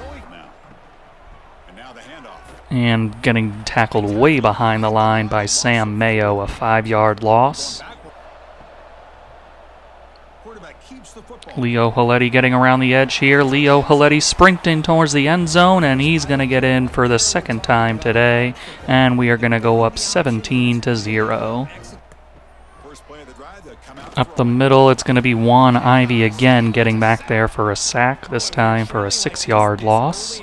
And getting tackled way behind the line by Sam Mayo, a 5-yard loss. Leo Haleti getting around the edge here. Leo Haleti sprinting towards the end zone, and he's going to get in for the second time today, and we are going to go up 17-0. Up the middle, it's going to be Juan Ivey again getting back there for a sack, this time for a 6-yard loss.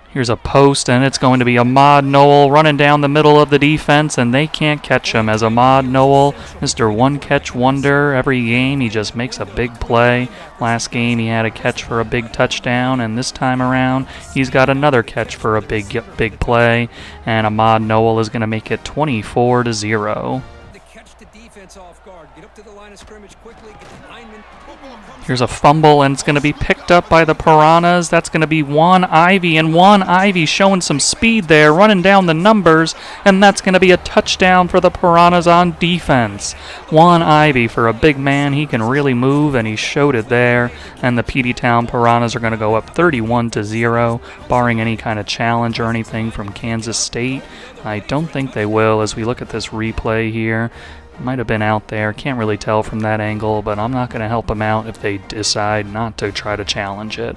Here's a post, and it's going to be Ahmad Noel running down the middle of the defense, and they can't catch him as Ahmad Noel, Mr. One-Catch Wonder. Every game he just makes a big play. Last game he had a catch for a big touchdown, and this time around he's got another catch for a big play, and Ahmad Noel is going to make it 24-0. Here's a fumble, and it's going to be picked up by the Piranhas. That's going to be Juan Ivy, and Juan Ivy showing some speed there, running down the numbers, and that's going to be a touchdown for the Piranhas on defense. Juan Ivy, for a big man, he can really move, and he showed it there, and the Peteytown Piranhas are going to go up 31-0, barring any kind of challenge or anything from Kansas State. I don't think they will as we look at this replay here. Might have been out there, can't really tell from that angle, but I'm not going to help them out if they decide not to try to challenge it.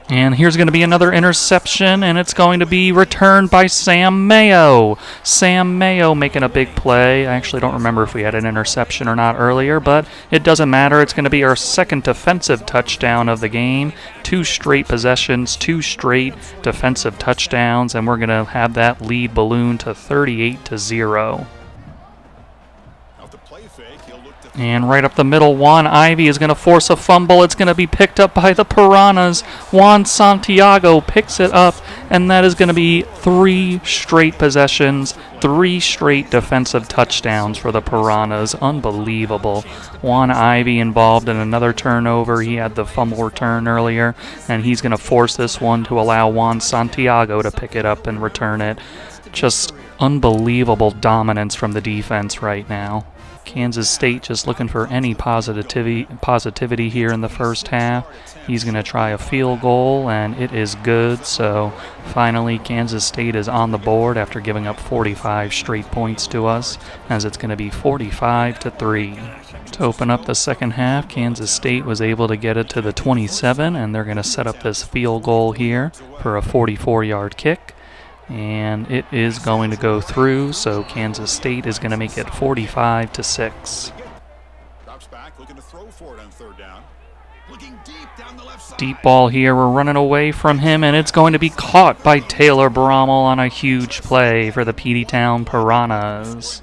And here's going to be another interception, and it's going to be returned by Sam Mayo. Sam Mayo making a big play. I actually don't remember if we had an interception or not earlier, but it doesn't matter. It's going to be our second defensive touchdown of the game. 2 straight possessions, 2 straight defensive touchdowns, and we're going to have that lead balloon to 38-0. And right up the middle, Juan Ivy is going to force a fumble. It's going to be picked up by the Piranhas. Juan Santiago picks it up, and that is going to be 3 straight possessions, 3 straight defensive touchdowns for the Piranhas. Unbelievable. Juan Ivy involved in another turnover. He had the fumble return earlier, and he's going to force this one to allow Juan Santiago to pick it up and return it. Just unbelievable dominance from the defense right now. Kansas State just looking for any positivity here in the first half. He's going to try a field goal, and it is good. So finally, Kansas State is on the board after giving up 45 straight points to us, as it's going to be 45-3. To open up the second half, Kansas State was able to get it to the 27, and they're going to set up this field goal here for a 44-yard kick. And it is going to go through, so Kansas State is going to make it 45-6. Deep ball here, we're running away from him, and it's going to be caught by Taylor Brommel on a huge play for the Peteytown Piranhas.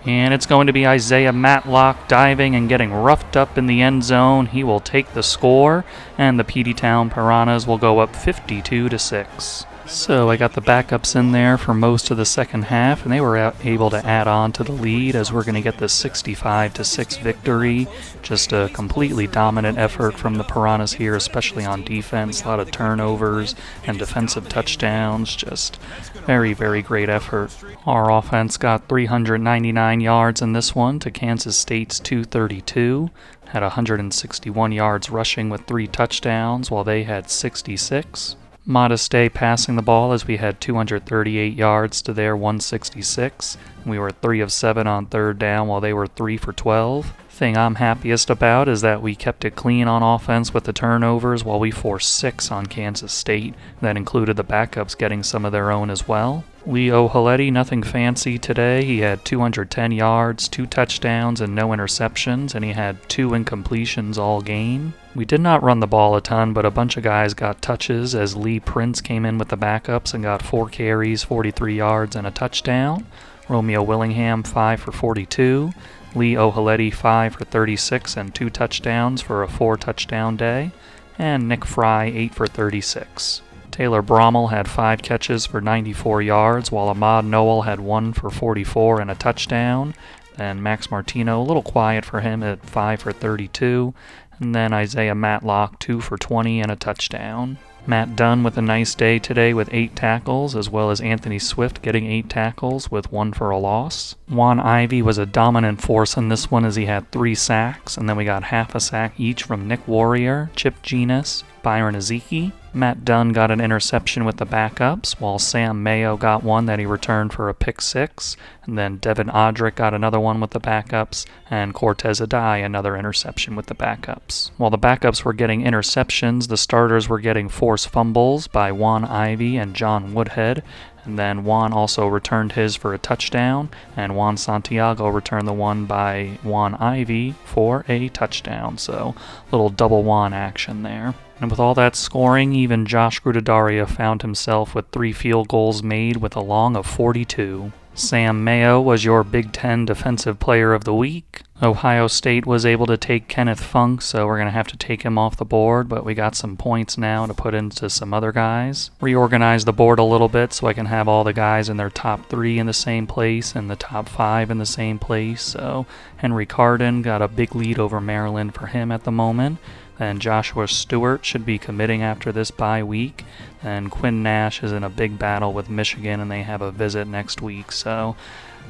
And it's going to be Isaiah Matlock diving and getting roughed up in the end zone. He will take the score, and the Peteytown Piranhas will go up 52-6. So I got the backups in there for most of the second half, and they were able to add on to the lead as we're going to get the 65-6 victory. Just a completely dominant effort from the Piranhas here, especially on defense. A lot of turnovers and defensive touchdowns. Just very, very great effort. Our offense got 399 yards in this one to Kansas State's 232. Had 161 yards rushing with 3 touchdowns, while they had 66. Modest day passing the ball as we had 238 yards to their 166. We were 3 of 7 on third down while they were 3 for 12. Thing I'm happiest about is that we kept it clean on offense with the turnovers while we forced 6 on Kansas State. That included the backups getting some of their own as well. Leo Haletti, nothing fancy today. He had 210 yards, 2 touchdowns, and no interceptions, and he had 2 incompletions all game. We did not run the ball a ton, but a bunch of guys got touches as Lee Prince came in with the backups and got 4 carries, 43 yards, and a touchdown. Romeo Willingham, 5 for 42. Lee O'Haletti, 5 for 36 and 2 touchdowns for a 4-touchdown day. And Nick Fry, 8 for 36. Taylor Brommel had 5 catches for 94 yards, while Ahmad Noel had 1 for 44 and a touchdown. Then Max Martino, a little quiet for him at 5 for 32. And then Isaiah Matlock, 2 for 20 and a touchdown. Matt Dunn with a nice day today with 8 tackles, as well as Anthony Swift getting 8 tackles with 1 for a loss. Juan Ivy was a dominant force in this one as he had 3 sacks, and then we got half a sack each from Nick Warrior, Chip Genis, Byron Ezeki. Matt Dunn got an interception with the backups, while Sam Mayo got one that he returned for a pick 6, and then Devin Odrick got another one with the backups, and Cortez Adai another interception with the backups. While the backups were getting interceptions, the starters were getting forced fumbles by Juan Ivy and John Woodhead, and then Juan also returned his for a touchdown, and Juan Santiago returned the one by Juan Ivy for a touchdown. So little double Juan action there. And with all that scoring, even Josh Gruttadaria found himself with 3 field goals made with a long of 42. Sam Mayo was your Big Ten Defensive Player of the Week. Ohio State was able to take Kenneth Funk, so we're going to have to take him off the board, but we got some points now to put into some other guys. Reorganize the board a little bit so I can have all the guys in their top 3 in the same place and the top 5 in the same place. So Henry Cardin got a big lead over Maryland for him at the moment. Then Joshua Stewart should be committing after this bye week. And Quinn Nash is in a big battle with Michigan, and they have a visit next week. So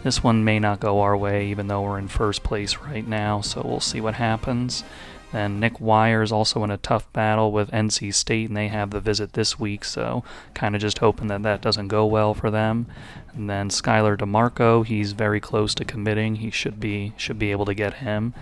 this one may not go our way, even though we're in first place right now. So we'll see what happens. Then Nick Wyers also in a tough battle with NC State, and they have the visit this week. So kind of just hoping that that doesn't go well for them. And then Skylar DeMarco, he's very close to committing. He should be able to get him.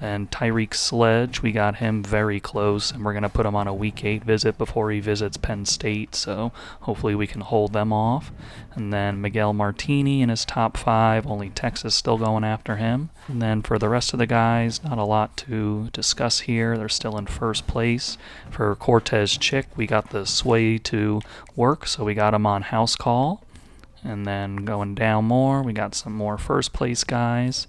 And Tyreek Sledge, we got him very close, and we're going to put him on a Week 8 visit before he visits Penn State, so hopefully we can hold them off. And then Miguel Martini in his top 5, only Texas still going after him. And then for the rest of the guys, not a lot to discuss here. They're still in first place. For Cortez Chick, we got the sway to work, so we got him on house call. And then going down more, we got some more first place guys.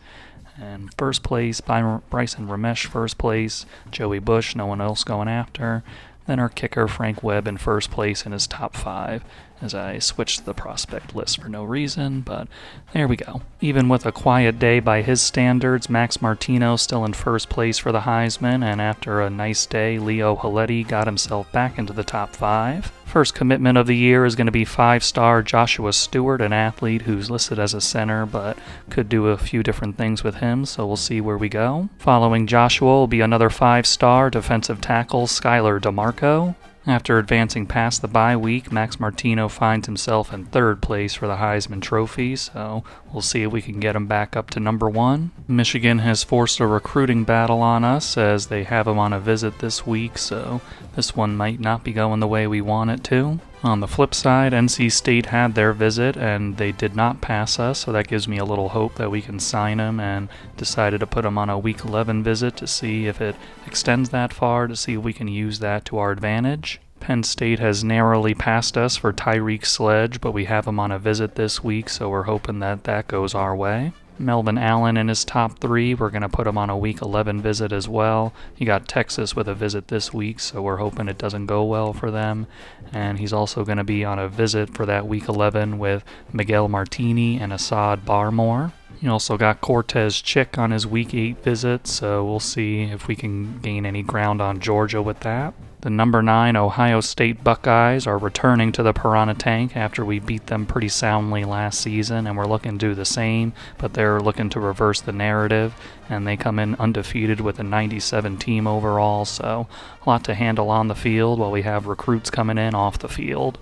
And first place, Bryson Ramesh first place, Joey Bush, no one else going after. Then our kicker, Frank Webb, in first place in his top 5, as I switched the prospect list for no reason, but there we go. Even with a quiet day by his standards, Max Martino still in first place for the Heisman, and after a nice day, Leo Haletti got himself back into the top 5. First commitment of the year is going to be 5-star Joshua Stewart, an athlete who's listed as a center, but could do a few different things with him, so we'll see where we go. Following Joshua will be another 5-star defensive tackle, Skylar DeMarco. After advancing past the bye week, Max Martino finds himself in third place for the Heisman Trophy, so we'll see if we can get him back up to number 1. Michigan has forced a recruiting battle on us as they have him on a visit this week, so this one might not be going the way we want it to. On the flip side, NC State had their visit and they did not pass us, so that gives me a little hope that we can sign him, and decided to put him on a Week 11 visit to see if it extends that far, to see if we can use that to our advantage. Penn State has narrowly passed us for Tyreek Sledge, but we have him on a visit this week, so we're hoping that that goes our way. Melvin Allen in his top 3, we're going to put him on a Week 11 visit as well. He got Texas with a visit this week, so we're hoping it doesn't go well for them. And he's also going to be on a visit for that Week 11 with Miguel Martini and Assad Barmore. He also got Cortez Chick on his Week 8 visit, so we'll see if we can gain any ground on Georgia with that. The number 9 Ohio State Buckeyes are returning to the Piranha Tank after we beat them pretty soundly last season, and we're looking to do the same, but they're looking to reverse the narrative, and they come in undefeated with a 97 team overall, so a lot to handle on the field while we have recruits coming in off the field.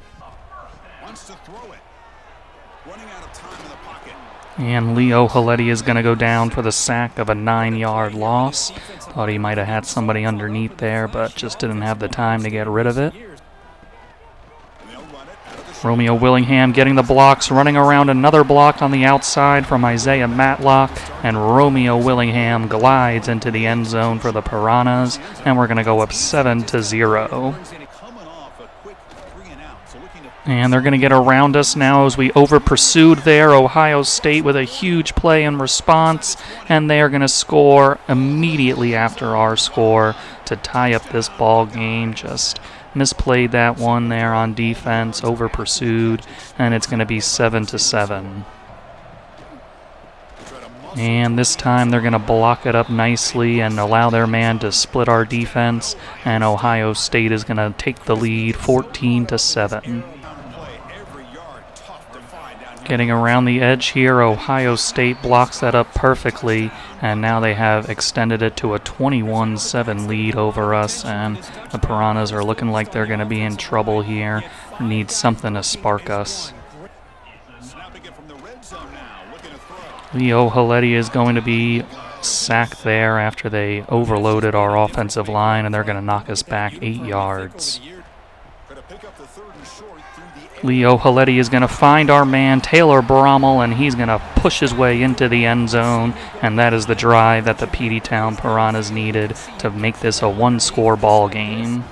Wants to throw it. Running out of time in the pocket. And Leo Haletti is going to go down for the sack of a 9-yard loss. Thought he might have had somebody underneath there, but just didn't have the time to get rid of it. Romeo Willingham getting the blocks, running around another block on the outside from Isaiah Matlock, and Romeo Willingham glides into the end zone for the Piranhas, and we're going to go up 7-0. And they're going to get around us now as we over-pursued there. Ohio State with a huge play in response, and they are going to score immediately after our score to tie up this ball game. Just misplayed that one there on defense, over-pursued, and it's going to be 7-7. And this time they're going to block it up nicely and allow their man to split our defense, and Ohio State is going to take the lead 14-7. Getting around the edge here, Ohio State blocks that up perfectly, and now they have extended it to a 21-7 lead over us, and the Piranhas are looking like they're going to be in trouble here. Need something to spark us. Leo Haletti is going to be sacked there after they overloaded our offensive line, and they're going to knock us back 8 yards. Leo Haletti is going to find our man, Taylor Brommel, and he's going to push his way into the end zone, and that is the drive that the Peteytown Piranhas needed to make this a one-score ball game.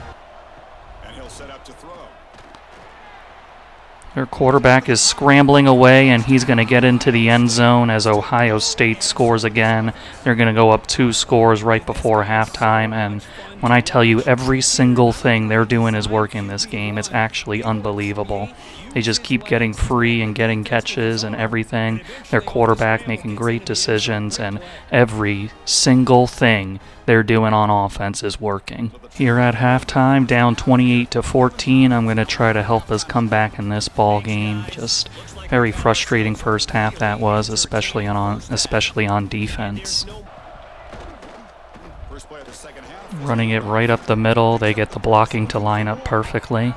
Their quarterback is scrambling away, and he's going to get into the end zone as Ohio State scores again. They're going to go up 2 scores right before halftime, and when I tell you every single thing they're doing is working this game, it's actually unbelievable. They just keep getting free and getting catches and everything. Their quarterback making great decisions, and every single thing they're doing on offense is working. Here at halftime, down 28-14, I'm going to try to help us come back in this ball game. Just very frustrating first half that was, especially on defense. Running it right up the middle, they get the blocking to line up perfectly.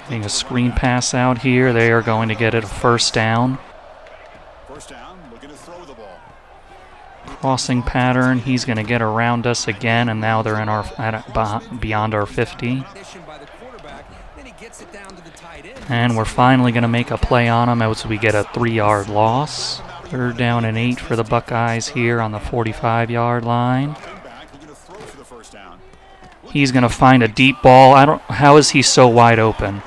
Getting a screen pass out here, they are going to get it a first down. Crossing pattern, he's going to get around us again, and now they're in beyond our 50. And we're finally going to make a play on him as we get a 3-yard loss. 3rd down and 8 for the Buckeyes here on the 45-yard line. He's going to find a deep ball. How is he so wide open?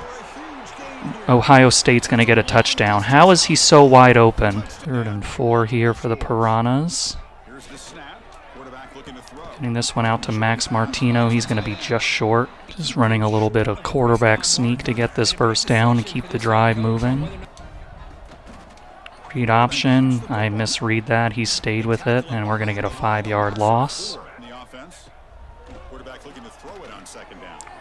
Ohio State's going to get a touchdown. How is he so wide open? 3rd and 4 here for the Piranhas. Getting this one out to Max Martino. He's going to be just short. Just running a little bit of quarterback sneak to get this first down and keep the drive moving. Read option. I misread that. He stayed with it, and we're going to get a 5-yard loss.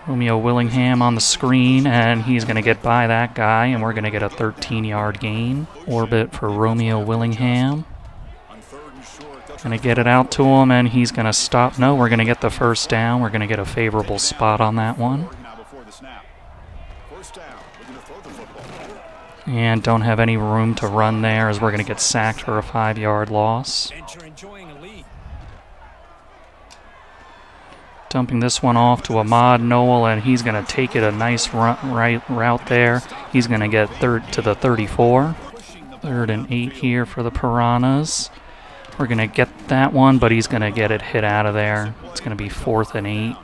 Romeo Willingham on the screen, and he's going to get by that guy, and we're going to get a 13-yard gain. Orbit for Romeo Willingham. Going to get it out to him, and he's going to stop. No, we're going to get the first down. We're going to get a favorable spot on that one. And don't have any room to run there as we're going to get sacked for a 5-yard loss. Dumping this one off to Ahmad Noel, and he's going to take it a nice route there. He's going to get to the 34. 3rd and 8 here for the Piranhas. We're going to get that one, but he's going to get it hit out of there. It's going to be 4th and 8.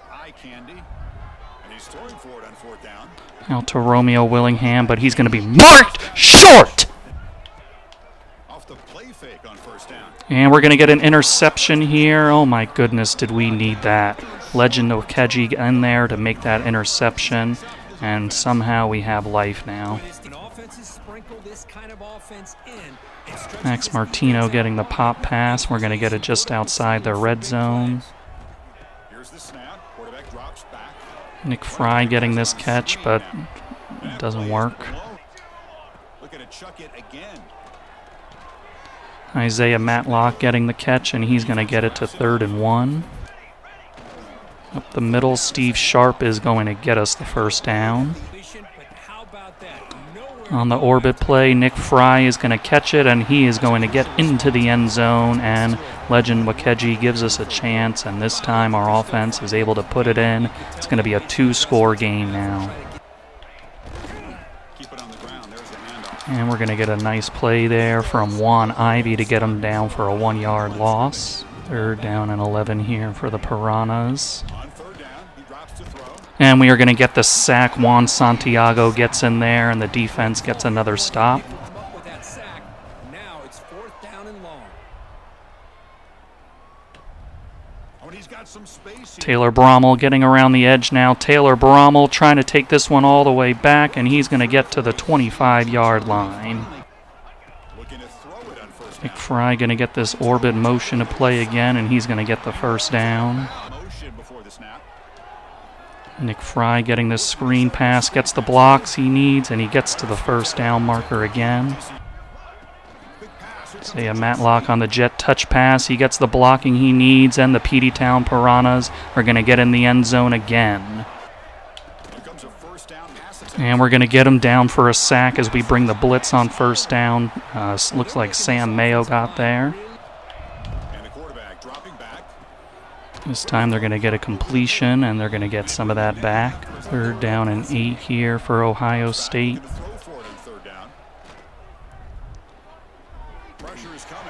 Out to Romeo Willingham, but he's going to be marked short! And we're going to get an interception here. Oh my goodness, did we need that. Legend Okeji in there to make that interception, and somehow we have life now. Max Martino getting the pop pass. We're going to get it just outside the red zone. Nick Fry getting this catch, but it doesn't work. Isaiah Matlock getting the catch, and he's going to get it to 3rd and 1. Up the middle, Steve Sharp is going to get us the first down. On the orbit play, Nick Fry is going to catch it, and he is going to get into the end zone, and Legend Wakeji gives us a chance, and this time our offense is able to put it in. It's going to be a 2-score game now. And we're going to get a nice play there from Juan Ivy to get him down for a 1-yard loss. 3rd down and 11 here for the Piranhas. And we are going to get the sack. Juan Santiago gets in there, and the defense gets another stop. Taylor Brommel getting around the edge now. Taylor Brommel trying to take this one all the way back, and he's going to get to the 25-yard line. Nick Fry going to get this orbit motion to play again, and he's going to get the first down. Nick Fry getting this screen pass, gets the blocks he needs, and he gets to the first down marker again. Say a Matlock on the jet touch pass. He gets the blocking he needs, and the Peteytown Piranhas are going to get in the end zone again. And we're going to get him down for a sack as we bring the blitz on first down. Looks like Sam Mayo got there. This time they're going to get a completion, and they're going to get some of that back. 3rd down and 8 here for Ohio State.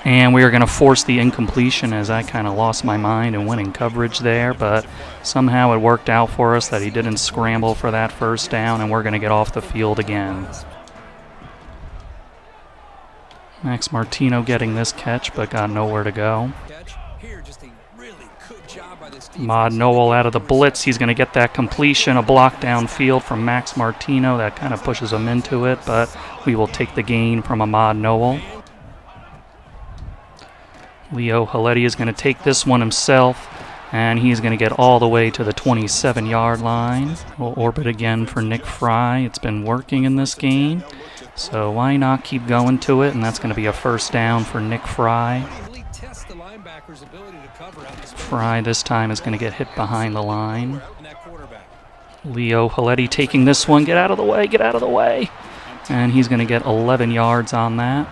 And we are going to force the incompletion, as I kind of lost my mind in winning coverage there, but somehow it worked out for us that he didn't scramble for that first down, and we're going to get off the field again. Max Martino getting this catch, but got nowhere to go. Mod Noel out of the blitz. He's going to get that completion, a block downfield from Max Martino. That kind of pushes him into it, but we will take the gain from Ahmad Noel. Leo Haletti is going to take this one himself, and he's going to get all the way to the 27-yard line. We'll orbit again for Nick Fry. It's been working in this game, so why not keep going to it? And that's going to be a first down for Nick Fry. Fry this time is going to get hit behind the line. Leo Haletti taking this one. Get out of the way, get out of the way. And he's going to get 11 yards on that.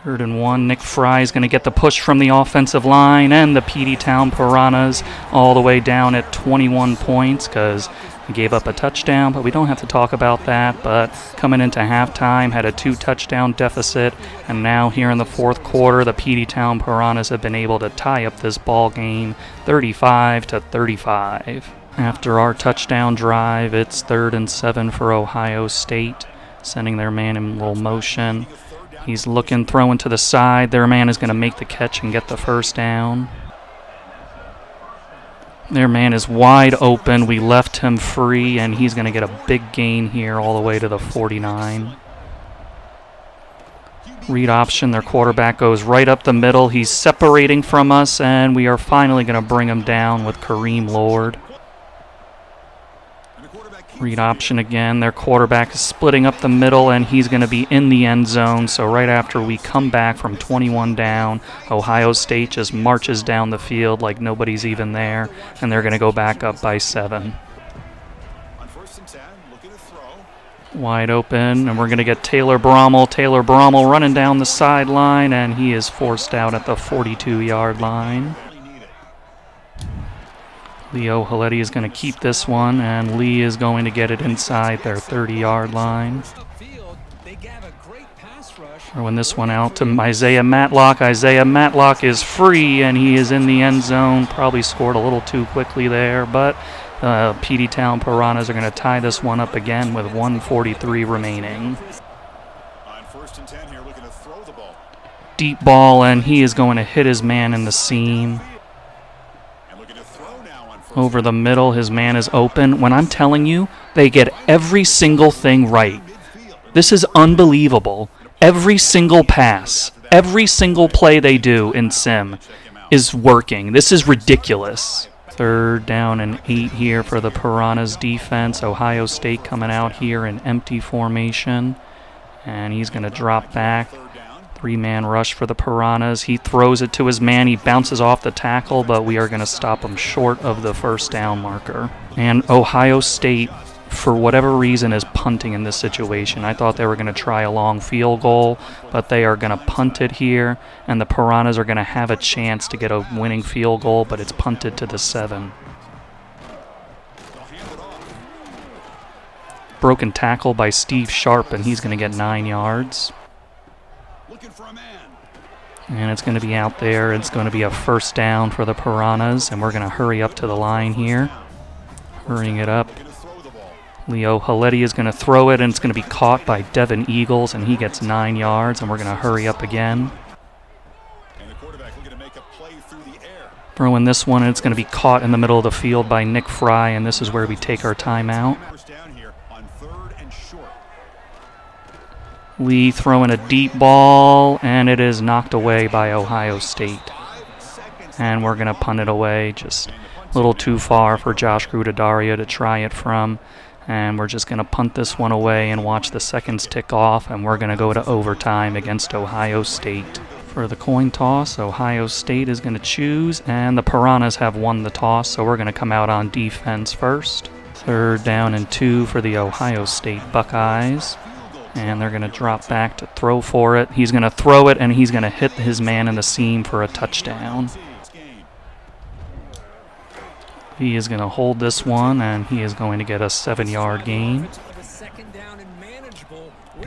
3rd and 1. Nick Fry is going to get the push from the offensive line, and the Peteytown Piranhas all the way down at 21 points because he gave up a touchdown, but we don't have to talk about that. But coming into halftime, had a 2-touchdown deficit, and now here in the 4th quarter, the Peteytown Piranhas have been able to tie up this ball game 35-35. After our touchdown drive, it's 3rd and 7 for Ohio State, sending their man in little motion. He's looking, throwing to the side. Their man is going to make the catch and get the first down. Their man is wide open. We left him free, and he's going to get a big gain here all the way to the 49. Read option. Their quarterback goes right up the middle. He's separating from us, and we are finally going to bring him down with Kareem Lord. Read option again. Their quarterback is splitting up the middle, and he's going to be in the end zone. So right after we come back from 21 down, Ohio State just marches down the field like nobody's even there, and they're going to go back up by 7. Wide open, and we're going to get Taylor Brommel. Taylor Brommel running down the sideline, and he is forced out at the 42-yard line. Leo Haletti is going to keep this one, and Lee is going to get it inside their 30-yard line. Throwing this one out to Isaiah Matlock. Isaiah Matlock is free, and he is in the end zone. Probably scored a little too quickly there, but Peteytown Piranhas are going to tie this one up again with 1:43 remaining. Deep ball, and he is going to hit his man in the seam. Over the middle, his man is open. When I'm telling you, they get every single thing right. This is unbelievable. Every single pass, every single play they do in Sim is working. This is ridiculous. 3rd down and 8 here for the Piranhas defense. Ohio State coming out here in empty formation. And he's going to drop back. 3-man rush for the Piranhas. He throws it to his man. He bounces off the tackle, but we are going to stop him short of the first down marker. And Ohio State, for whatever reason, is punting in this situation. I thought they were going to try a long field goal, but they are going to punt it here, and the Piranhas are going to have a chance to get a winning field goal, but it's punted to the 7. Broken tackle by Steve Sharp, and he's going to get 9 yards. And it's going to be out there. It's going to be a first down for the Piranhas, and we're going to hurry up to the line here. Hurrying it up. Leo Haletti is going to throw it, and it's going to be caught by Devin Eagles, and he gets 9 yards, and we're going to hurry up again. Throwing this one, and it's going to be caught in the middle of the field by Nick Fry, and this is where we take our timeout. Lee throwing a deep ball, and it is knocked away by Ohio State. And we're going to punt it away, just a little too far for Josh Grudadario to try it from. And we're just going to punt this one away and watch the seconds tick off, and we're going to go to overtime against Ohio State. For the coin toss, Ohio State is going to choose, and the Piranhas have won the toss, so we're going to come out on defense first. 3rd down and 2 for the Ohio State Buckeyes. And they're going to drop back to throw for it. He's going to throw it, and he's going to hit his man in the seam for a touchdown. He is going to hold this one, and he is going to get a 7-yard gain.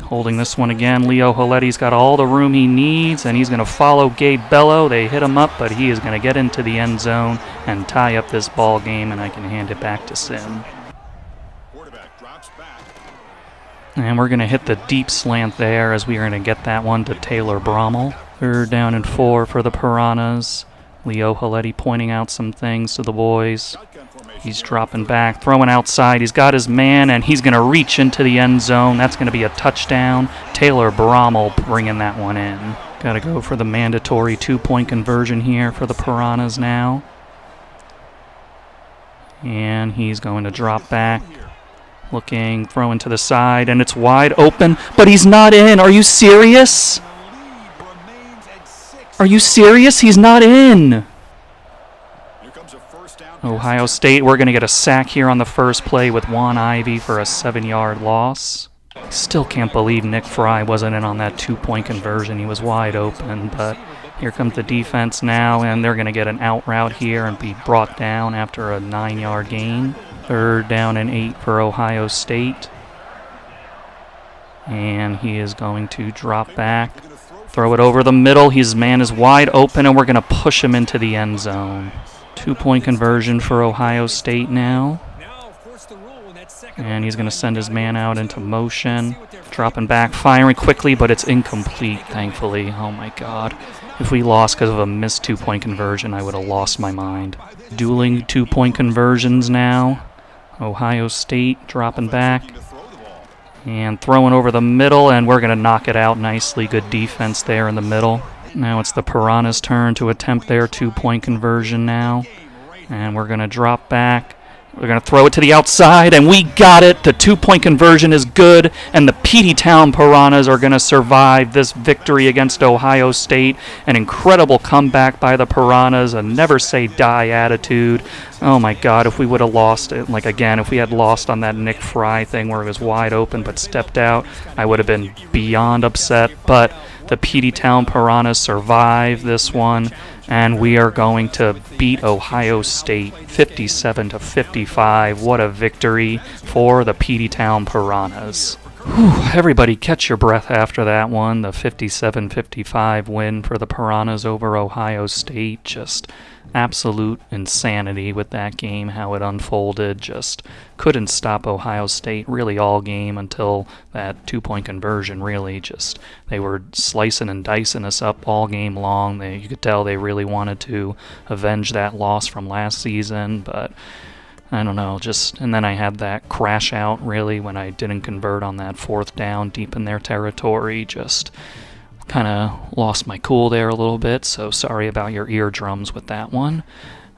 Holding this one again, Leo Haletti's got all the room he needs, and he's going to follow Gabe Bello. They hit him up, but he is going to get into the end zone and tie up this ball game, and I can hand it back to Sim. And we're going to hit the deep slant there as we are going to get that one to Taylor Brommel. 3rd down and 4 for the Piranhas. Leo Haletti pointing out some things to the boys. He's dropping back, throwing outside. He's got his man, and he's going to reach into the end zone. That's going to be a touchdown. Taylor Brommel bringing that one in. Got to go for the mandatory 2-point conversion here for the Piranhas now. And he's going to drop back. Looking, throwing to the side, and it's wide open, but he's not in. Are you serious? Are you serious? He's not in. Ohio State, we're going to get a sack here on the first play with Juan Ivey for a 7-yard loss. Still can't believe Nick Fry wasn't in on that 2-point conversion. He was wide open, but here comes the defense now, and they're going to get an out route here and be brought down after a 9-yard gain. 3rd down and 8 for Ohio State. And he is going to drop back, throw it over the middle. His man is wide open, and we're going to push him into the end zone. 2-point conversion for Ohio State now. And he's going to send his man out into motion. Dropping back, firing quickly, but it's incomplete, thankfully. Oh my God. If we lost because of a missed 2-point conversion, I would have lost my mind. Dueling 2-point conversions now. Ohio State dropping back. And throwing over the middle, and we're going to knock it out nicely. Good defense there in the middle. Now it's the Piranhas' turn to attempt their 2-point conversion now. And we're going to drop back. We're going to throw it to the outside, and we got it. The 2-point conversion is good, and the Peteytown Piranhas are going to survive this victory against Ohio State. An incredible comeback by the Piranhas, a never-say-die attitude. Oh, my God, if we would have lost it, like, again, if we had lost on that Nick Fry thing where it was wide open but stepped out, I would have been beyond upset. But the Peteytown Piranhas survive this one, and we are going to beat Ohio State 57-55. What a victory for the Peteytown Piranhas. Whew, everybody catch your breath after that one. The 57-55 win for the Piranhas over Ohio State. Just absolute insanity with that game, how it unfolded. Just couldn't stop Ohio State really all game until that 2-point conversion, really. Just they were slicing and dicing us up all game long. You could tell they really wanted to avenge that loss from last season, but I don't know, and then I had that crash out, really, when I didn't convert on that 4th down deep in their territory. Just kind of lost my cool there a little bit, so sorry about your eardrums with that one.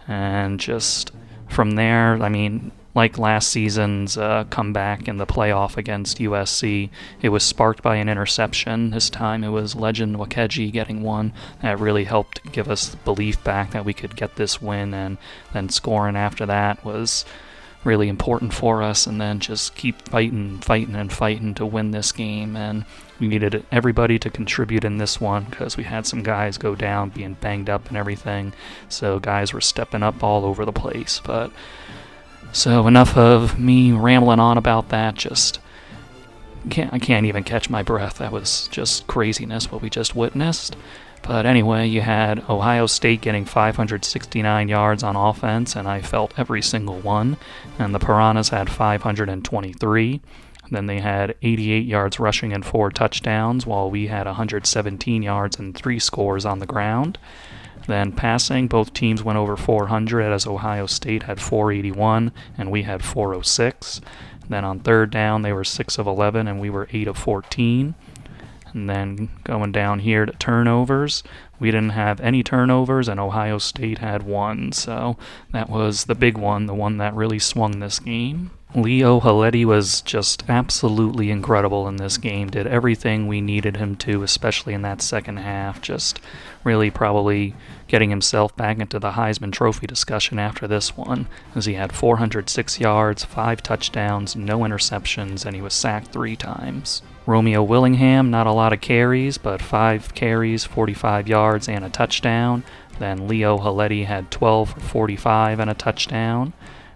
And just from there, I mean, like last season's comeback in the playoff against USC, it was sparked by an interception. This time it was Legend Wakeji getting one. That really helped give us belief back that we could get this win, and then scoring after that was really important for us, and then just keep fighting to win this game. And we needed everybody to contribute in this one because we had some guys go down being banged up and everything, so guys were stepping up all over the place. But so enough of me rambling on about that. I can't even catch my breath. That was just craziness what we just witnessed. But anyway, you had Ohio State getting 569 yards on offense, and I felt every single one. And the Piranhas had 523. Then they had 88 yards rushing and 4 touchdowns, while we had 117 yards and 3 scores on the ground. Then passing, both teams went over 400, as Ohio State had 481 and we had 406. Then on 3rd down, they were 6 of 11 and we were 8 of 14. And then going down here to turnovers, we didn't have any turnovers, and Ohio State had 1. So that was the big one, the one that really swung this game. Leo Haletti was just absolutely incredible in this game, did everything we needed him to, especially in that second half, just really probably getting himself back into the Heisman Trophy discussion after this one, as he had 406 yards, 5 touchdowns, no interceptions, and he was sacked 3 times. Romeo Willingham, not a lot of carries, but 5 carries, 45 yards, and a touchdown. Then Leo Haletti had 12 for 45 and a touchdown.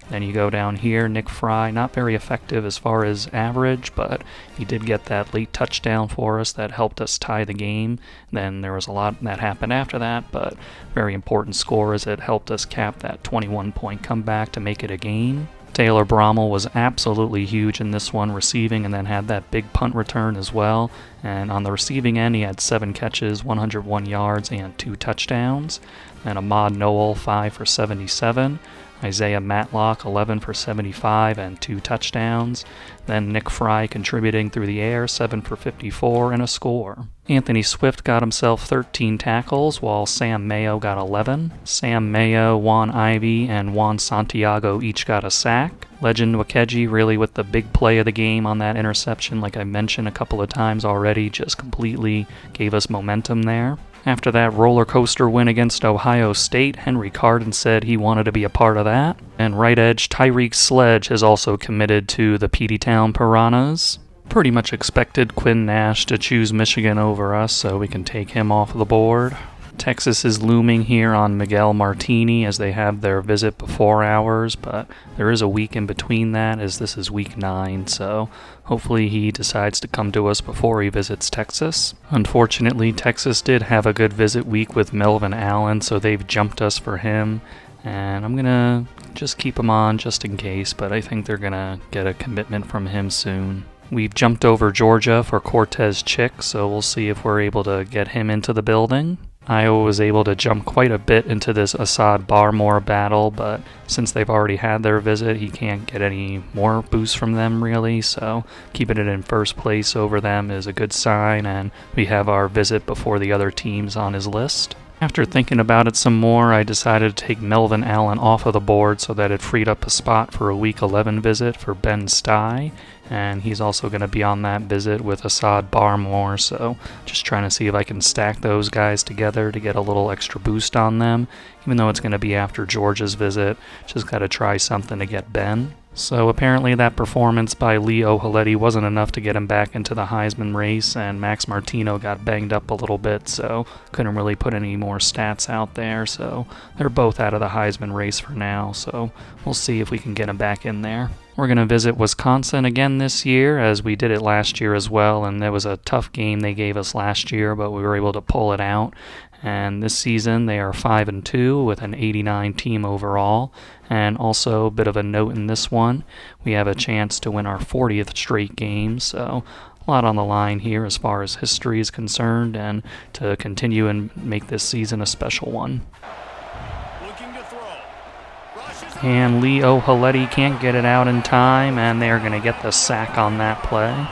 Then you go down here, Nick Fry, not very effective as far as average, but he did get that late touchdown for us that helped us tie the game. Then there was a lot that happened after that, but very important score as it helped us cap that 21-point comeback to make it a game. Taylor Brommel was absolutely huge in this one, receiving, and then had that big punt return as well. And on the receiving end, he had 7 catches, 101 yards, and 2 touchdowns. And Ahmad Noel, 5 for 77. Isaiah Matlock, 11 for 75 and 2 touchdowns. Then Nick Fry contributing through the air, 7 for 54 and a score. Anthony Swift got himself 13 tackles, while Sam Mayo got 11. Sam Mayo, Juan Ivey, and Juan Santiago each got a sack. Legend Wakeji really with the big play of the game on that interception, like I mentioned a couple of times already, just completely gave us momentum there. After that roller coaster win against Ohio State, Henry Carden said he wanted to be a part of that. And right edge Tyreek Sledge has also committed to the Peteytown Piranhas. Pretty much expected Quinn Nash to choose Michigan over us, so we can take him off the board. Texas is looming here on Miguel Martini as they have their visit before ours, but there is a week in between that as this is week 9, so hopefully he decides to come to us before he visits Texas. Unfortunately, Texas did have a good visit week with Melvin Allen, so they've jumped us for him, and I'm gonna just keep him on just in case, but I think they're gonna get a commitment from him soon. We've jumped over Georgia for Cortez Chick, so we'll see if we're able to get him into the building. Iowa was able to jump quite a bit into this Assad Barmore battle, but since they've already had their visit, he can't get any more boosts from them really, so keeping it in first place over them is a good sign, and we have our visit before the other teams on his list. After thinking about it some more, I decided to take Melvin Allen off of the board so that it freed up a spot for a Week 11 visit for Ben Stye, and he's also going to be on that visit with Assad Barmore, so just trying to see if I can stack those guys together to get a little extra boost on them, even though it's going to be after Georgia's visit. Just got to try something to get Ben. So apparently that performance by Lee O'Haleti wasn't enough to get him back into the Heisman race, and Max Martino got banged up a little bit, so couldn't really put any more stats out there, so they're both out of the Heisman race for now, so we'll see if we can get him back in there. We're going to visit Wisconsin again this year, as we did it last year as well, and there was a tough game they gave us last year, but we were able to pull it out. And this season they are 5-2 with an 89 team overall. And also a bit of a note in this one, we have a chance to win our 40th straight game, so a lot on the line here as far as history is concerned, and to continue and make this season a special one. And Lee O'Haleti can't get it out in time, and they're going to get the sack on that play.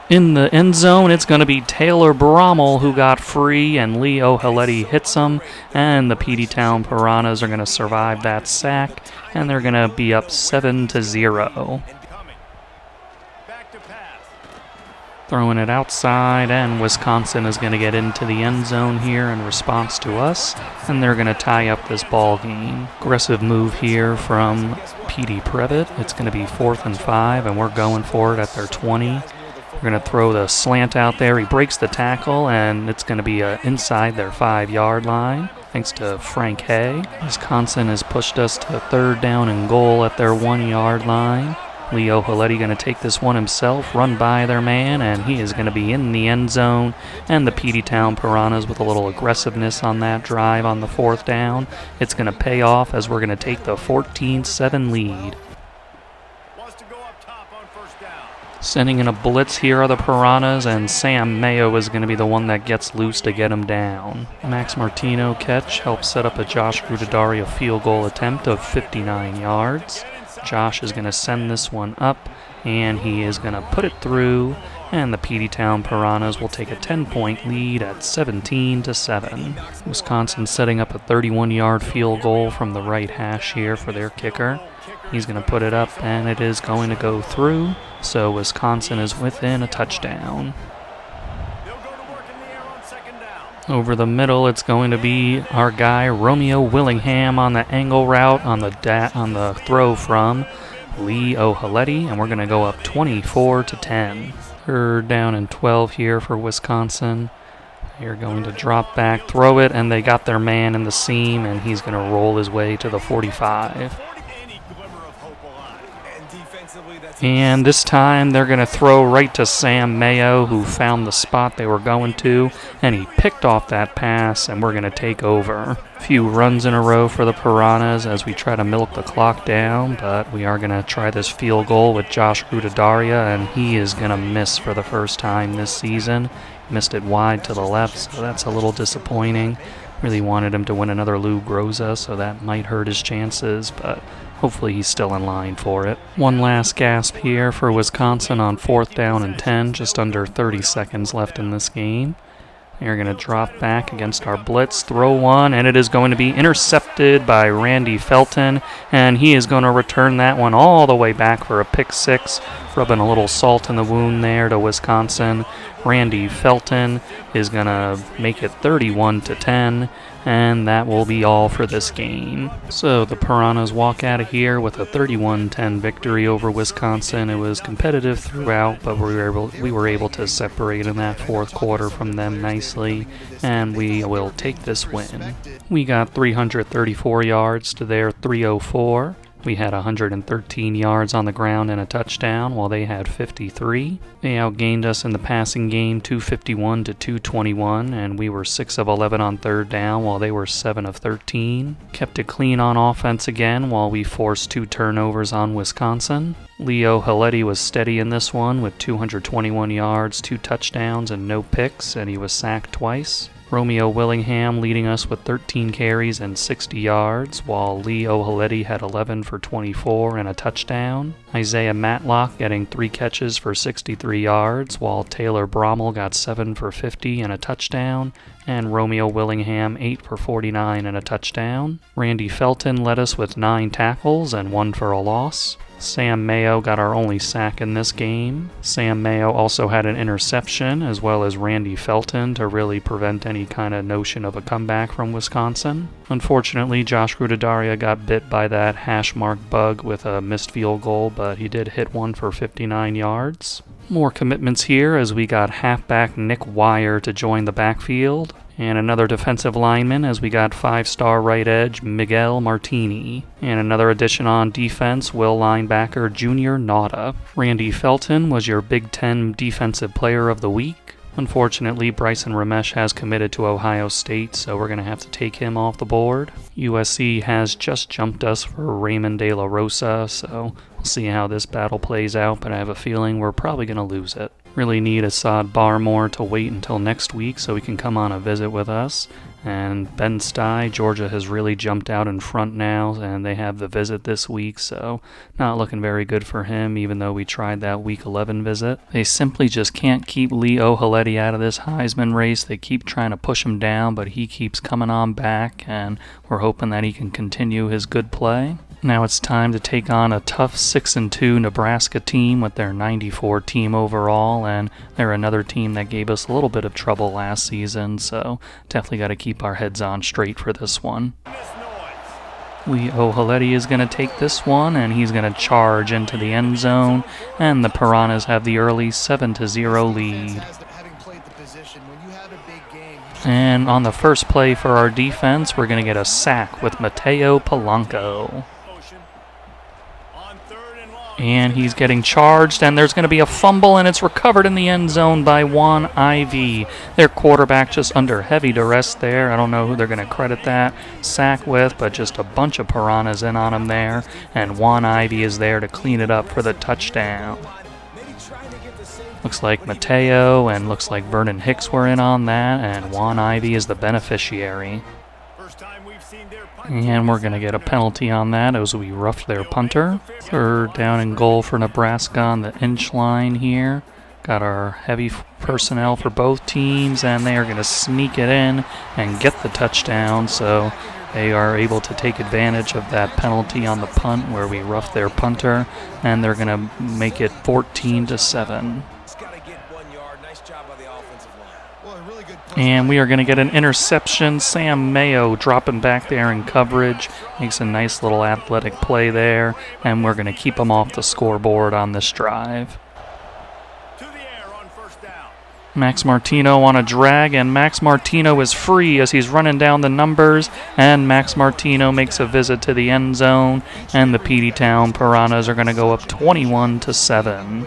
In the end zone, it's going to be Taylor Brommel who got free, and Lee O'Haleti hits him, and the Peteytown Piranhas are going to survive that sack, and they're going to be up 7-0. Throwing it outside, and Wisconsin is going to get into the end zone here in response to us, and they're going to tie up this ball game. Aggressive move here from Petey Previtt. It's going to be 4th and 5, and we're going for it at their 20. We're going to throw the slant out there. He breaks the tackle, and it's going to be inside their 5-yard line, thanks to Frank Hay. Wisconsin has pushed us to 3rd down and goal at their 1-yard line. Lee O'Haleti going to take this one himself, run by their man, and he is going to be in the end zone. And the Peteytown Piranhas with a little aggressiveness on that drive on the 4th down. It's going to pay off as we're going to take the 14-7 lead. Sending in a blitz here are the Piranhas, and Sam Mayo is going to be the one that gets loose to get him down. Max Martino catch helps set up a Josh Grudadaria field goal attempt of 59 yards. Josh is going to send this one up, and he is going to put it through, and the Peteytown Piranhas will take a 10-point lead at 17-7. Wisconsin setting up a 31-yard field goal from the right hash here for their kicker. He's going to put it up, and it is going to go through, so Wisconsin is within a touchdown. Over the middle, it's going to be our guy Romeo Willingham on the angle route on the throw from Lee O'Haleti, and we're going to go up 24-10. 3rd down and 12 here for Wisconsin, They're going to drop back, throw it, and they got their man in the seam, and he's going to roll his way to the 45. And this time they're going to throw right to Sam Mayo, who found the spot they were going to, and he picked off that pass, and we're going to take over. A few runs in a row for the Piranhas as we try to milk the clock down, but we are going to try this field goal with Josh Grudadaria, and he is going to miss for the first time this season. Missed it wide to the left, so that's a little disappointing. Really wanted him to win another Lou Groza, so that might hurt his chances, but hopefully he's still in line for it. One last gasp here for Wisconsin on 4th down and 10, just under 30 seconds left in this game. They're going to drop back against our blitz, throw one, and it is going to be intercepted by Randy Felton, and he is going to return that one all the way back for a pick six, rubbing a little salt in the wound there to Wisconsin. Randy Felton is going to make it 31-10, and that will be all for this game. So the Piranhas walk out of here with a 31-10 victory over Wisconsin. It was competitive throughout, but we were able to separate in that fourth quarter from them nicely, and we will take this win. We got 334 yards to their 304. We had 113 yards on the ground and a touchdown, while they had 53. They outgained us in the passing game 251 to 221, and we were 6 of 11 on 3rd down, while they were 7 of 13. Kept it clean on offense again, while we forced 2 turnovers on Wisconsin. Leo Haletti was steady in this one with 221 yards, 2 touchdowns, and no picks, and he was sacked twice. Romeo Willingham leading us with 13 carries and 60 yards, while Lee O'Haletti had 11 for 24 and a touchdown. Isaiah Matlock getting 3 catches for 63 yards, while Taylor Brommel got 7 for 50 and a touchdown, and Romeo Willingham 8 for 49 and a touchdown. Randy Felton led us with 9 tackles and 1 for a loss. Sam Mayo got our only sack in this game. Sam Mayo also had an interception, as well as Randy Felton, to really prevent any kind of notion of a comeback from Wisconsin. Unfortunately, Josh Grudadaria got bit by that hash mark bug with a missed field goal, but he did hit one for 59 yards. More commitments here as we got halfback Nick Wire to join the backfield, and another defensive lineman as we got 5-star right edge Miguel Martini, and another addition on defense, will linebacker Junior Nauta. Randy Felton was your Big Ten Defensive Player of the Week. Unfortunately, Bryson Ramesh has committed to Ohio State, so we're going to have to take him off the board. USC has just jumped us for Raymond De La Rosa, so we'll see how this battle plays out, but I have a feeling we're probably going to lose it. Really need Assad Barmore to wait until next week so he can come on a visit with us. And Ben Stye, Georgia has really jumped out in front now, and they have the visit this week, so not looking very good for him, even though we tried that Week 11 visit. They simply just can't keep Lee O'Haletti out of this Heisman race. They keep trying to push him down, but he keeps coming on back, and we're hoping that he can continue his good play. Now it's time to take on a tough 6-2 Nebraska team with their 94 team overall, and they're another team that gave us a little bit of trouble last season, so definitely got to keep our heads on straight for this one. Lee O'Haletti is going to take this one, and he's going to charge into the end zone, and the Piranhas have the early 7-0 lead. And on the first play for our defense, we're going to get a sack with Mateo Polanco. And he's getting charged, and there's going to be a fumble, and it's recovered in the end zone by Juan Ivey. Their quarterback just under heavy duress there. I don't know who they're going to credit that sack with, but just a bunch of Piranhas in on him there, and Juan Ivey is there to clean it up for the touchdown. Looks like Mateo and looks like Vernon Hicks were in on that, and Juan Ivey is the beneficiary. And we're going to get a penalty on that as we roughed their punter. 3rd down and goal for Nebraska on the inch line here. Got our heavy personnel for both teams, and they are going to sneak it in and get the touchdown. So they are able to take advantage of that penalty on the punt where we roughed their punter, and they're going to make it 14-7. And we are going to get an interception. Sam Mayo dropping back there in coverage. Makes a nice little athletic play there. And we're going to keep him off the scoreboard on this drive. Max Martino on a drag, and Max Martino is free as he's running down the numbers, and Max Martino makes a visit to the end zone, and the Peteytown Piranhas are going to go up 21-7.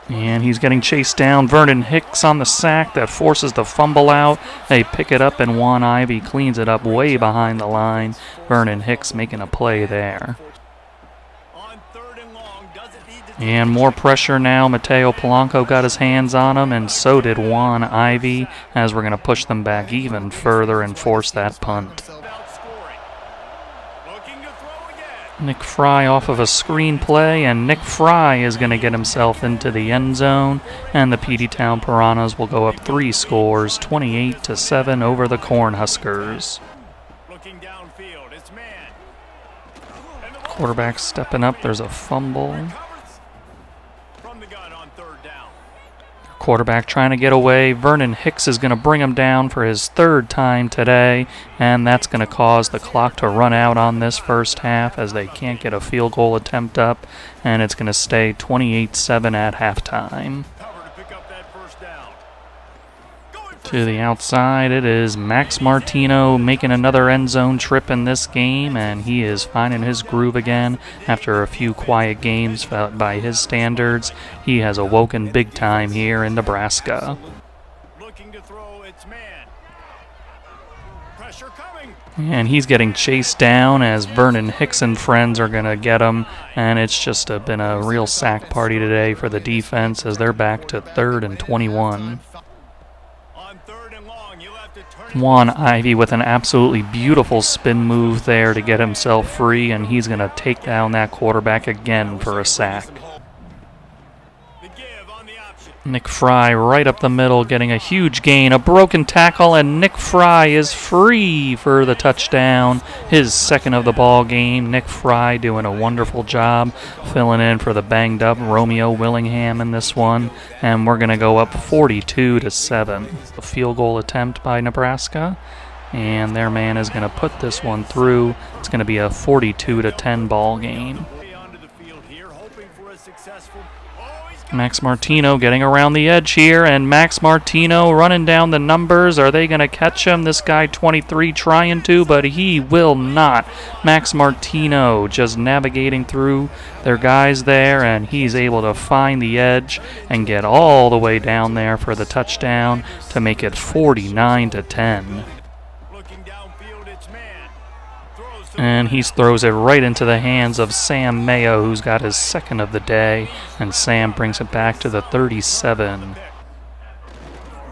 And he's getting chased down. Vernon Hicks on the sack that forces the fumble out. They pick it up, and Juan Ivy cleans it up way behind the line. Vernon Hicks making a play there. And more pressure now. Mateo Polanco got his hands on him, and so did Juan Ivy, as we're going to push them back even further and force that punt. Nick Fry off of a screen play, and Nick Fry is going to get himself into the end zone, and the Peteytown Piranhas will go up 3 scores, 28-7 over the Cornhuskers. Quarterback stepping up. There's a fumble. Quarterback trying to get away. Vernon Hicks is going to bring him down for his 3rd time today, and that's going to cause the clock to run out on this first half as they can't get a field goal attempt up, and it's going to stay 28-7 at halftime. To the outside, it is Max Martino making another end zone trip in this game, and he is finding his groove again after a few quiet games by his standards. He has awoken big time here in Nebraska. Looking to throw its man. Pressure coming. And he's getting chased down as Vernon Hicks and friends are going to get him, and it's just been a real sack party today for the defense as they're back to 3rd and 21. Juan Ivy with an absolutely beautiful spin move there to get himself free, and he's going to take down that quarterback again for a sack. Nick Fry right up the middle getting a huge gain, a broken tackle, and Nick Fry is free for the touchdown, his 2nd of the ball game. Nick Fry doing a wonderful job filling in for the banged up Romeo Willingham in this one, and we're going to go up 42-7. A field goal attempt by Nebraska, and their man is going to put this one through. It's going to be a 42-10 ball game. Max Martino getting around the edge here, and Max Martino running down the numbers. Are they going to catch him? This guy 23 trying to, but he will not. Max Martino just navigating through their guys there, and he's able to find the edge and get all the way down there for the touchdown to make it 49-10. And he throws it right into the hands of Sam Mayo, who's got his 2nd of the day, and Sam brings it back to the 37.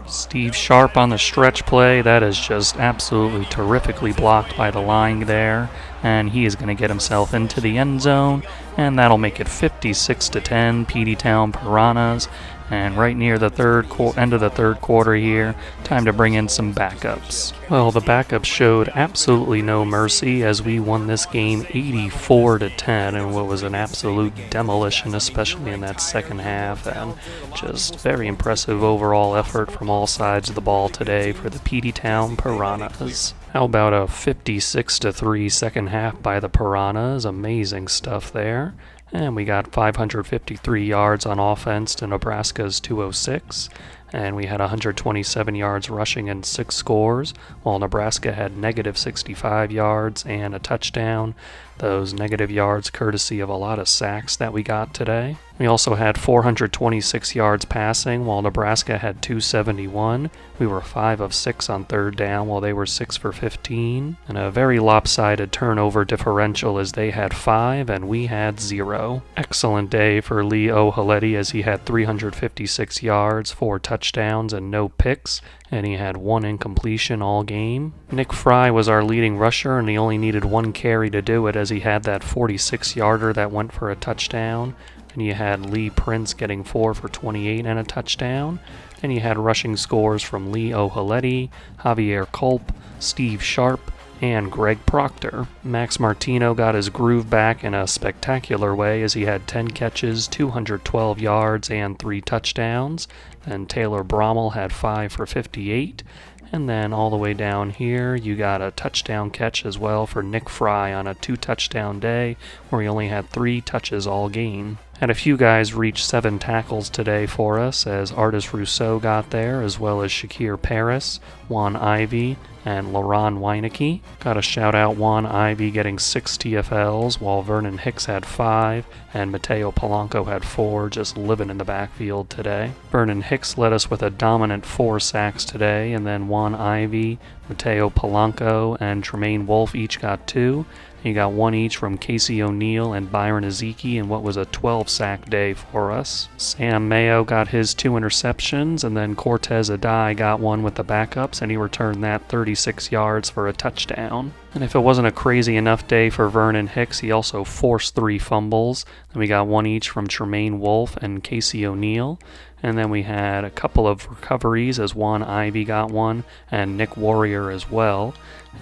Steve Sharp on the stretch play. That is just absolutely terrifically blocked by the line there, and he is going to get himself into the end zone, and that'll make it 56-10 Peteytown Piranhas. And right near the end of the third quarter here, time to bring in some backups. Well, the backups showed absolutely no mercy as we won this game 84-10 in what was an absolute demolition, especially in that second half, and just very impressive overall effort from all sides of the ball today for the Peteytown Piranhas. How about a 56-3 second half by the Piranhas? Amazing stuff there. And we got 553 yards on offense to Nebraska's 206. And we had 127 yards rushing and 6 scores, while Nebraska had negative 65 yards and a touchdown. Those negative yards courtesy of a lot of sacks that we got today. We also had 426 yards passing, while Nebraska had 271. We were 5 of 6 on 3rd down, while they were 6 for 15. And a very lopsided turnover differential as they had 5 and we had 0. Excellent day for Lee O'Haleti as he had 356 yards, 4 touchdowns, and no picks. And he had 1 incompletion all game. Nick Fry was our leading rusher, and he only needed 1 carry to do it as he had that 46-yarder that went for a touchdown. And you had Lee Prince getting 4 for 28 and a touchdown. And you had rushing scores from Lee O'Haleti, Javier Culp, Steve Sharp, and Greg Proctor. Max Martino got his groove back in a spectacular way as he had 10 catches, 212 yards, and 3 touchdowns. And Taylor Brommel had 5 for 58. And then all the way down here, you got a touchdown catch as well for Nick Fry on a 2-touchdown day, where he only had 3 touches all game. Had a few guys reach 7 tackles today for us, as Artis Rousseau got there, as well as Shakir Paris, Juan Ivy, and Laron Weineke. Got to shout out Juan Ivy getting 6 TFLs, while Vernon Hicks had 5, and Mateo Polanco had 4, just living in the backfield today. Vernon Hicks led us with a dominant 4 sacks today, and then Juan Ivy, Mateo Polanco, and Tremaine Wolfe each got 2. You got 1 each from Casey O'Neill and Byron Ezeki in what was a 12-sack day for us. Sam Mayo got his 2 interceptions, and then Cortez Adai got 1 with the backups, and he returned that 36 yards for a touchdown. And if it wasn't a crazy enough day for Vernon Hicks, he also forced 3 fumbles. Then we got 1 each from Tremaine Wolfe and Casey O'Neill. And then we had a couple of recoveries, as Juan Ivy got 1 and Nick Warrior as well.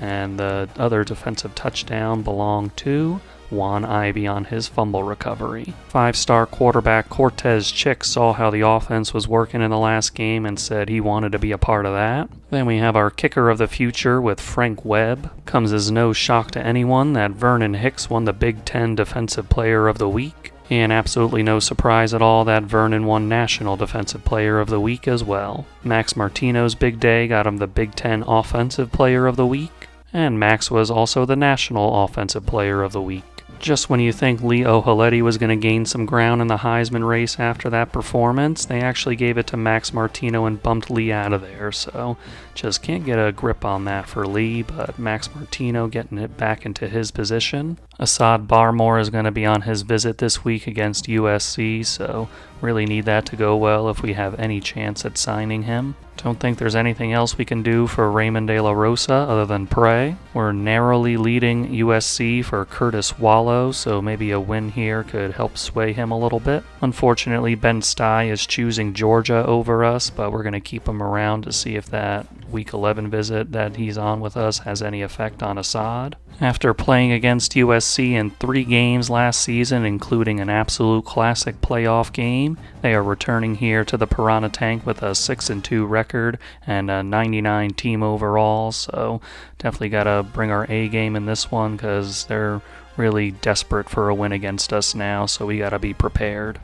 And the other defensive touchdown belonged to Juan Ivy on his fumble recovery. 5-star quarterback Cortez Chick saw how the offense was working in the last game and said he wanted to be a part of that. Then we have our kicker of the future with Frank Webb. Comes as no shock to anyone that Vernon Hicks won the Big Ten Defensive Player of the Week. And absolutely no surprise at all that Vernon won National Defensive Player of the Week as well. Max Martino's big day got him the Big Ten Offensive Player of the Week, and Max was also the National Offensive Player of the Week. Just when you think Lee O'Haleti was going to gain some ground in the Heisman race after that performance, they actually gave it to Max Martino and bumped Lee out of there, so just can't get a grip on that for Lee, but Max Martino getting it back into his position. Assad Barmore is going to be on his visit this week against USC, so really need that to go well if we have any chance at signing him. Don't think there's anything else we can do for Raymond De La Rosa other than pray. We're narrowly leading USC for Curtis Wallow, so maybe a win here could help sway him a little bit. Unfortunately, Ben Stye is choosing Georgia over us, but we're going to keep him around to see if that Week 11 visit that he's on with us has any effect on Assad. After playing against USC in 3 games last season, including an absolute classic playoff game, they are returning here to the Piranha Tank with a 6-2 record and a 99 team overall, so definitely got to bring our A game in this one because they're really desperate for a win against us now, so we got to be prepared.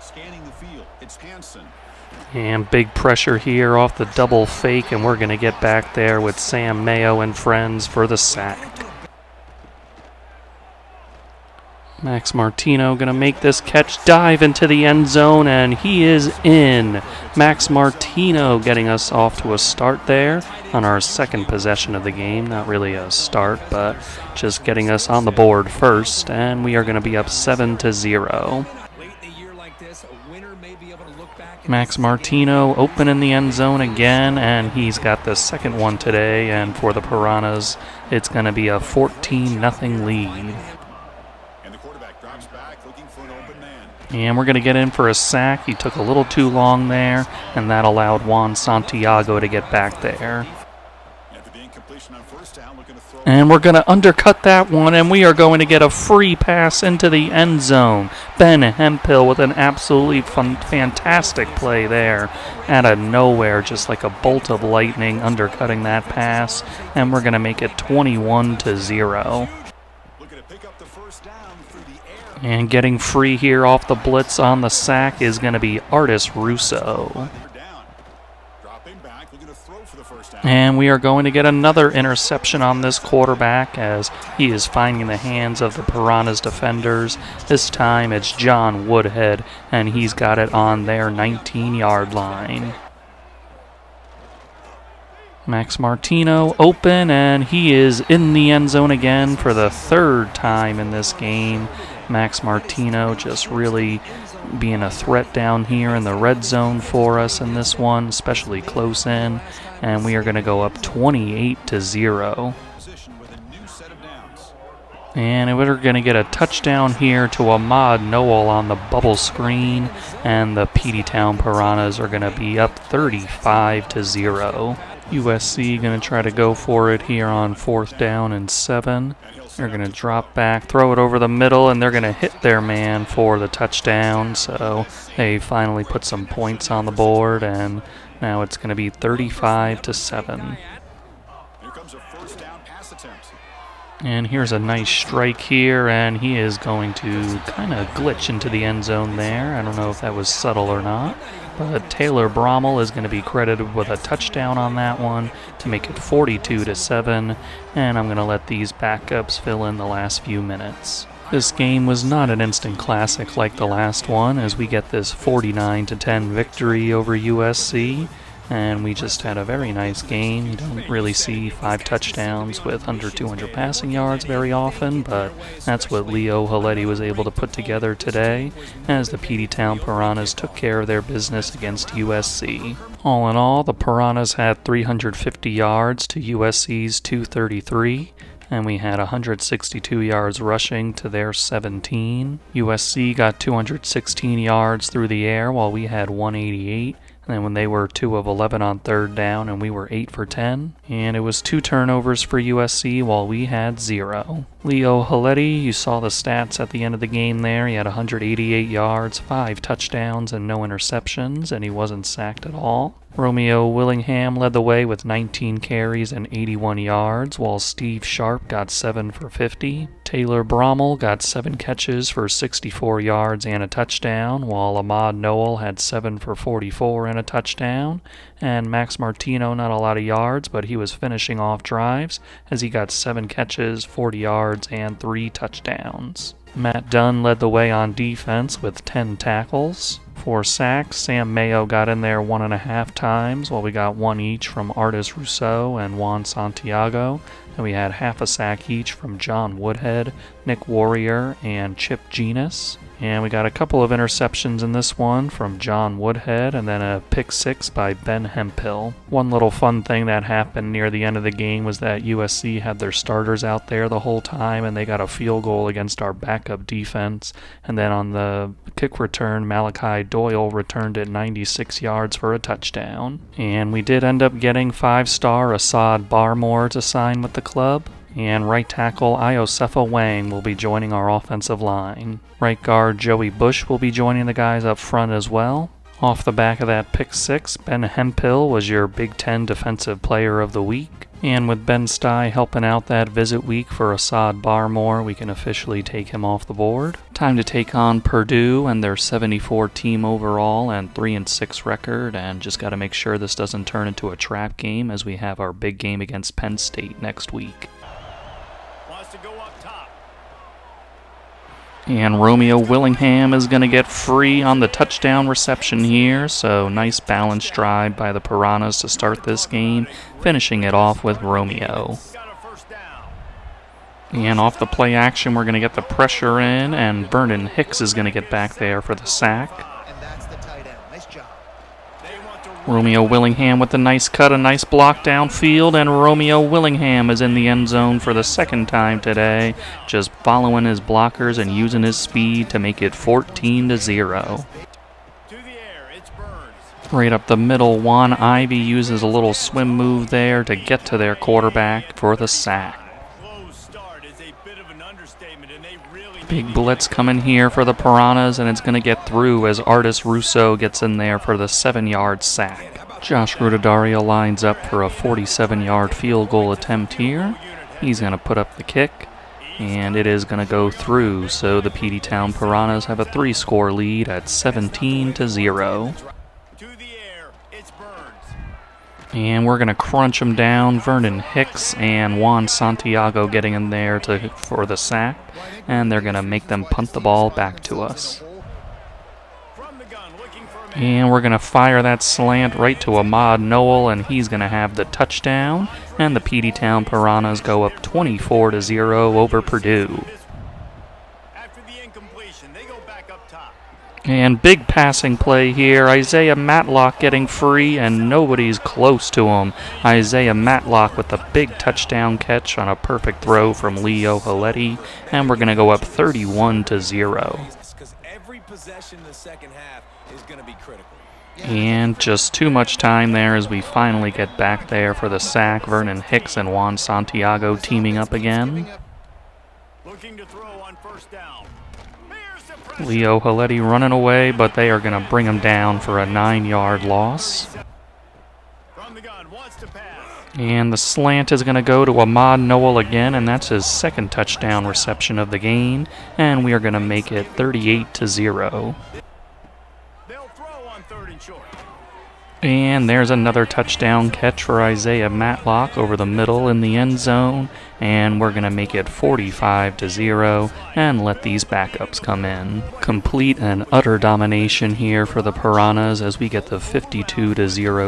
Scanning the field, it's Hansen. And big pressure here off the double fake, and we're going to get back there with Sam Mayo and friends for the sack. Max Martino going to make this catch, dive into the end zone, and he is in. Max Martino getting us off to a start there on our second possession of the game. Not really a start, but just getting us on the board first, and we are going to be up 7-0. Max Martino open in the end zone again, and he's got the second one today, and for the Piranhas, it's going to be a 14-0 lead. And we're going to get in for a sack. He took a little too long there, and that allowed Juan Santiago to get back there. And we're going to undercut that one, and we are going to get a free pass into the end zone. Ben Hemphill with an absolutely fantastic play there. Out of nowhere, just like a bolt of lightning, undercutting that pass, and we're going to make it 21-0. And getting free here off the blitz on the sack is going to be Artis Rousseau. And we are going to get another interception on this quarterback as he is finding the hands of the Piranhas defenders. This time it's John Woodhead, and he's got it on their 19-yard line. Max Martino open, and he is in the end zone again for the 3rd time in this game. Max Martino just really being a threat down here in the red zone for us in this one, especially close in, and we are going to go up 28-0. And we're going to get a touchdown here to Ahmad Noel on the bubble screen, and the Peteytown Piranhas are going to be up 35-0. USC going to try to go for it here on 4th down and 7. They're going to drop back, throw it over the middle, and they're going to hit their man for the touchdown. So they finally put some points on the board, and now it's going to be 35-7. And here's a nice strike here, and he is going to kind of glitch into the end zone there. I don't know if that was subtle or not, but Taylor Brommel is going to be credited with a touchdown on that one to make it 42-7, and I'm going to let these backups fill in the last few minutes. This game was not an instant classic like the last one, as we get this 49-10 victory over USC. And we just had a very nice game. You don't really see 5 touchdowns with under 200 passing yards very often, but that's what Leo Haletti was able to put together today, as the Peteytown Piranhas took care of their business against USC. All in all, the Piranhas had 350 yards to USC's 233. And we had 162 yards rushing to their 17. USC got 216 yards through the air while we had 188. And when they were 2 of 11 on third down, and we were 8 for 10. And it was 2 turnovers for USC while we had 0. Leo Haletti, you saw the stats at the end of the game there. He had 188 yards, 5 touchdowns, and no interceptions, and he wasn't sacked at all. Romeo Willingham led the way with 19 carries and 81 yards, while Steve Sharp got 7 for 50. Taylor Brommel got 7 catches for 64 yards and a touchdown, while Ahmad Noel had 7 for 44 and a touchdown. And Max Martino, not a lot of yards, but he was finishing off drives as he got 7 catches, 40 yards, and 3 touchdowns. Matt Dunn led the way on defense with 10 tackles. 4 sacks. Sam Mayo got in there 1.5 times, while we got 1 each from Artis Rousseau and Juan Santiago. And we had half a sack each from John Woodhead, Nick Warrior, and Chip Genus. And we got a couple of interceptions in this one from John Woodhead, and then a pick 6 by Ben Hemphill. One little fun thing that happened near the end of the game was that USC had their starters out there the whole time, and they got a field goal against our backup defense. And then on the kick return, Malachi Doyle returned it 96 yards for a touchdown. And we did end up getting 5-star Assad Barmore to sign with the club. And right tackle Iosefa Wang will be joining our offensive line. Right guard Joey Bush will be joining the guys up front as well. Off the back of that pick 6, Ben Hemphill was your Big Ten Defensive Player of the Week. And with Ben Stye helping out that visit week for Assad Barmore, we can officially take him off the board. Time to take on Purdue and their 74 team overall and 3-6 record, and just got to make sure this doesn't turn into a trap game as we have our big game against Penn State next week. To go up top. And Romeo Willingham is going to get free on the touchdown reception here, so nice balanced drive by the Piranhas to start this game, finishing it off with Romeo. And off the play action, we're going to get the pressure in, and Vernon Hicks is going to get back there for the sack. And that's the tight end. Nice job. Romeo Willingham with a nice cut, a nice block downfield, and Romeo Willingham is in the end zone for the second time today, just following his blockers and using his speed to make it 14-0. Right up the middle, Juan Ivey uses a little swim move there to get to their quarterback for the sack. Big blitz coming here for the Piranhas, and it's going to get through as Artis Rousseau gets in there for the 7-yard sack. Josh Rudidaria lines up for a 47-yard field goal attempt here. He's going to put up the kick, and it is going to go through, so the Peteytown Piranhas have a 3-score lead at 17-0. And we're going to crunch them down. Vernon Hicks and Juan Santiago getting in there for the sack. And they're going to make them punt the ball back to us. And we're going to fire that slant right to Ahmad Noel, and he's going to have the touchdown. And the Peteytown Piranhas go up 24-0 over Purdue. And big passing play here. Isaiah Matlock getting free, and nobody's close to him. Isaiah Matlock with a big touchdown catch on a perfect throw from Leo Haletti. And we're going to go up 31-0. Every possession in the second half is going to be critical. And just too much time there as we finally get back there for the sack. Vernon Hicks and Juan Santiago teaming up again. Looking to throw on first down. Leo Haletti running away, but they are going to bring him down for a 9-yard loss. From the gun, wants to pass. And the slant is going to go to Ahmad Noel again, and that's his second touchdown reception of the game. And we are going to make it 38-0. They'll throw on 3rd and short. And there's another touchdown catch for Isaiah Matlock over the middle in the end zone. And we're going to make it 45-0 and let these backups come in. Complete and utter domination here for the Piranhas as we get the 52-0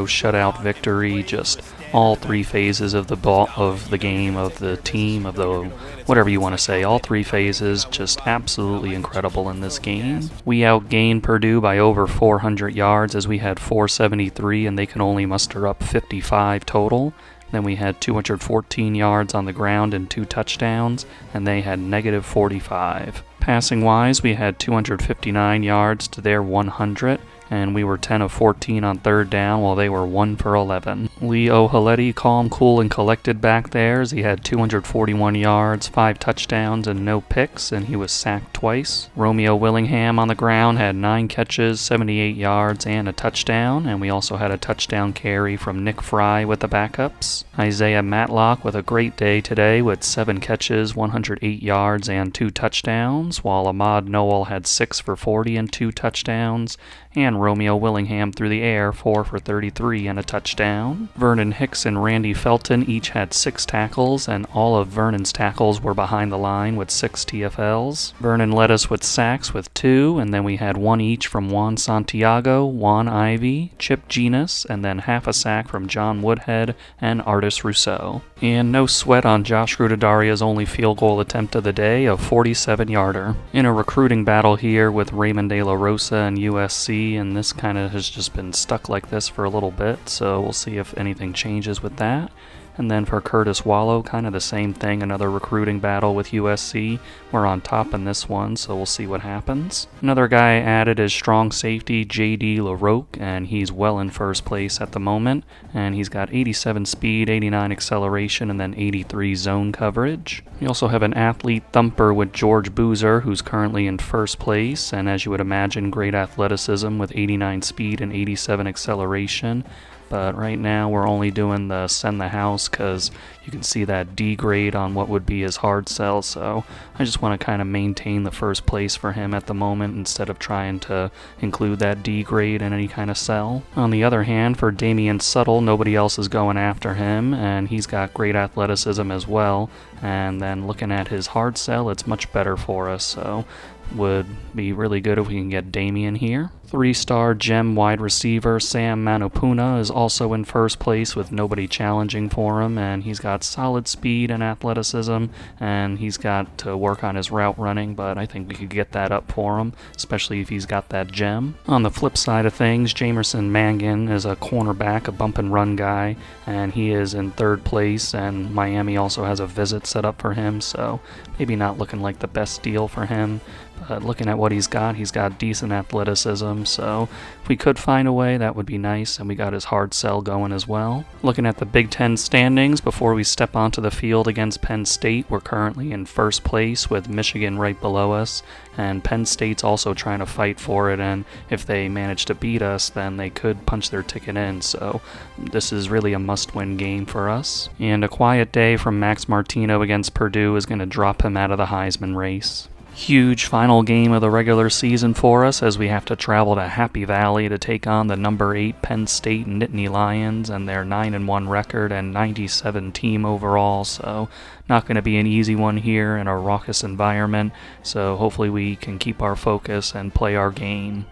shutout victory. Just all three phases of the game, of the team, of the whatever you want to say. All three phases just absolutely incredible in this game. We outgained Purdue by over 400 yards as we had 473 and they can only muster up 55 total. Then we had 214 yards on the ground and 2 touchdowns, and they had negative 45. Passing-wise, we had 259 yards to their 100, and we were 10 of 14 on 3rd down while they were 1 for 11. Lee O'Haleti, calm, cool, and collected back there as he had 241 yards, 5 touchdowns, and no picks, and he was sacked twice. Romeo Willingham on the ground had 9 catches, 78 yards, and a touchdown, and we also had a touchdown carry from Nick Fry with the backups. Isaiah Matlock with a great day today with 7 catches, 108 yards, and 2 touchdowns, while Ahmad Noel had 6 for 40 and 2 touchdowns, and Romeo Willingham through the air, 4 for 33 and a touchdown. Vernon Hicks and Randy Felton each had 6 tackles, and all of Vernon's tackles were behind the line with 6 TFLs. Vernon led us with sacks with 2, and then we had 1 each from Juan Santiago, Juan Ivy, Chip Genus, and then half a sack from John Woodhead and Artis Rousseau. And no sweat on Josh Rudadaria's only field goal attempt of the day, a 47-yarder. In a recruiting battle here with Raymond De La Rosa and USC, and this kind of has just been stuck like this for a little bit, so we'll see if anything changes with that. And then for Curtis Wallow, kind of the same thing, another recruiting battle with USC. We're on top in this one, so we'll see what happens. Another guy added is strong safety J.D. LaRoque, and he's well in first place at the moment. And he's got 87 speed, 89 acceleration, and then 83 zone coverage. We also have an athlete thumper with George Boozer, who's currently in first place, and as you would imagine, great athleticism with 89 speed and 87 acceleration. But right now we're only doing the send the house because you can see that D grade on what would be his hard sell, so I just want to kind of maintain the first place for him at the moment instead of trying to include that D grade in any kind of sell. On the other hand, for Damian Suttle, nobody else is going after him, and he's got great athleticism as well, and then looking at his hard sell, it's much better for us, so would be really good if we can get Damian here. 3-star gem wide receiver Sam Manopuna is also in first place with nobody challenging for him, and he's got solid speed and athleticism, and he's got to work on his route running, but I think we could get that up for him, especially if he's got that gem. On the flip side of things, Jamerson Mangan is a cornerback, a bump and run guy, and he is in 3rd place, and Miami also has a visit set up for him, so maybe not looking like the best deal for him. But looking at what he's got decent athleticism, so if we could find a way, that would be nice, and we got his hard sell going as well. Looking at the Big Ten standings, before we step onto the field against Penn State, we're currently in first place with Michigan right below us, and Penn State's also trying to fight for it, and if they manage to beat us, then they could punch their ticket in, so this is really a must-win game for us. And a quiet day from Max Martino against Purdue is going to drop him out of the Heisman race. Huge final game of the regular season for us as we have to travel to Happy Valley to take on the number 8 Penn State Nittany Lions and their 9-1 record and 97 team overall, so not going to be an easy one here in a raucous environment, so hopefully we can keep our focus and play our game.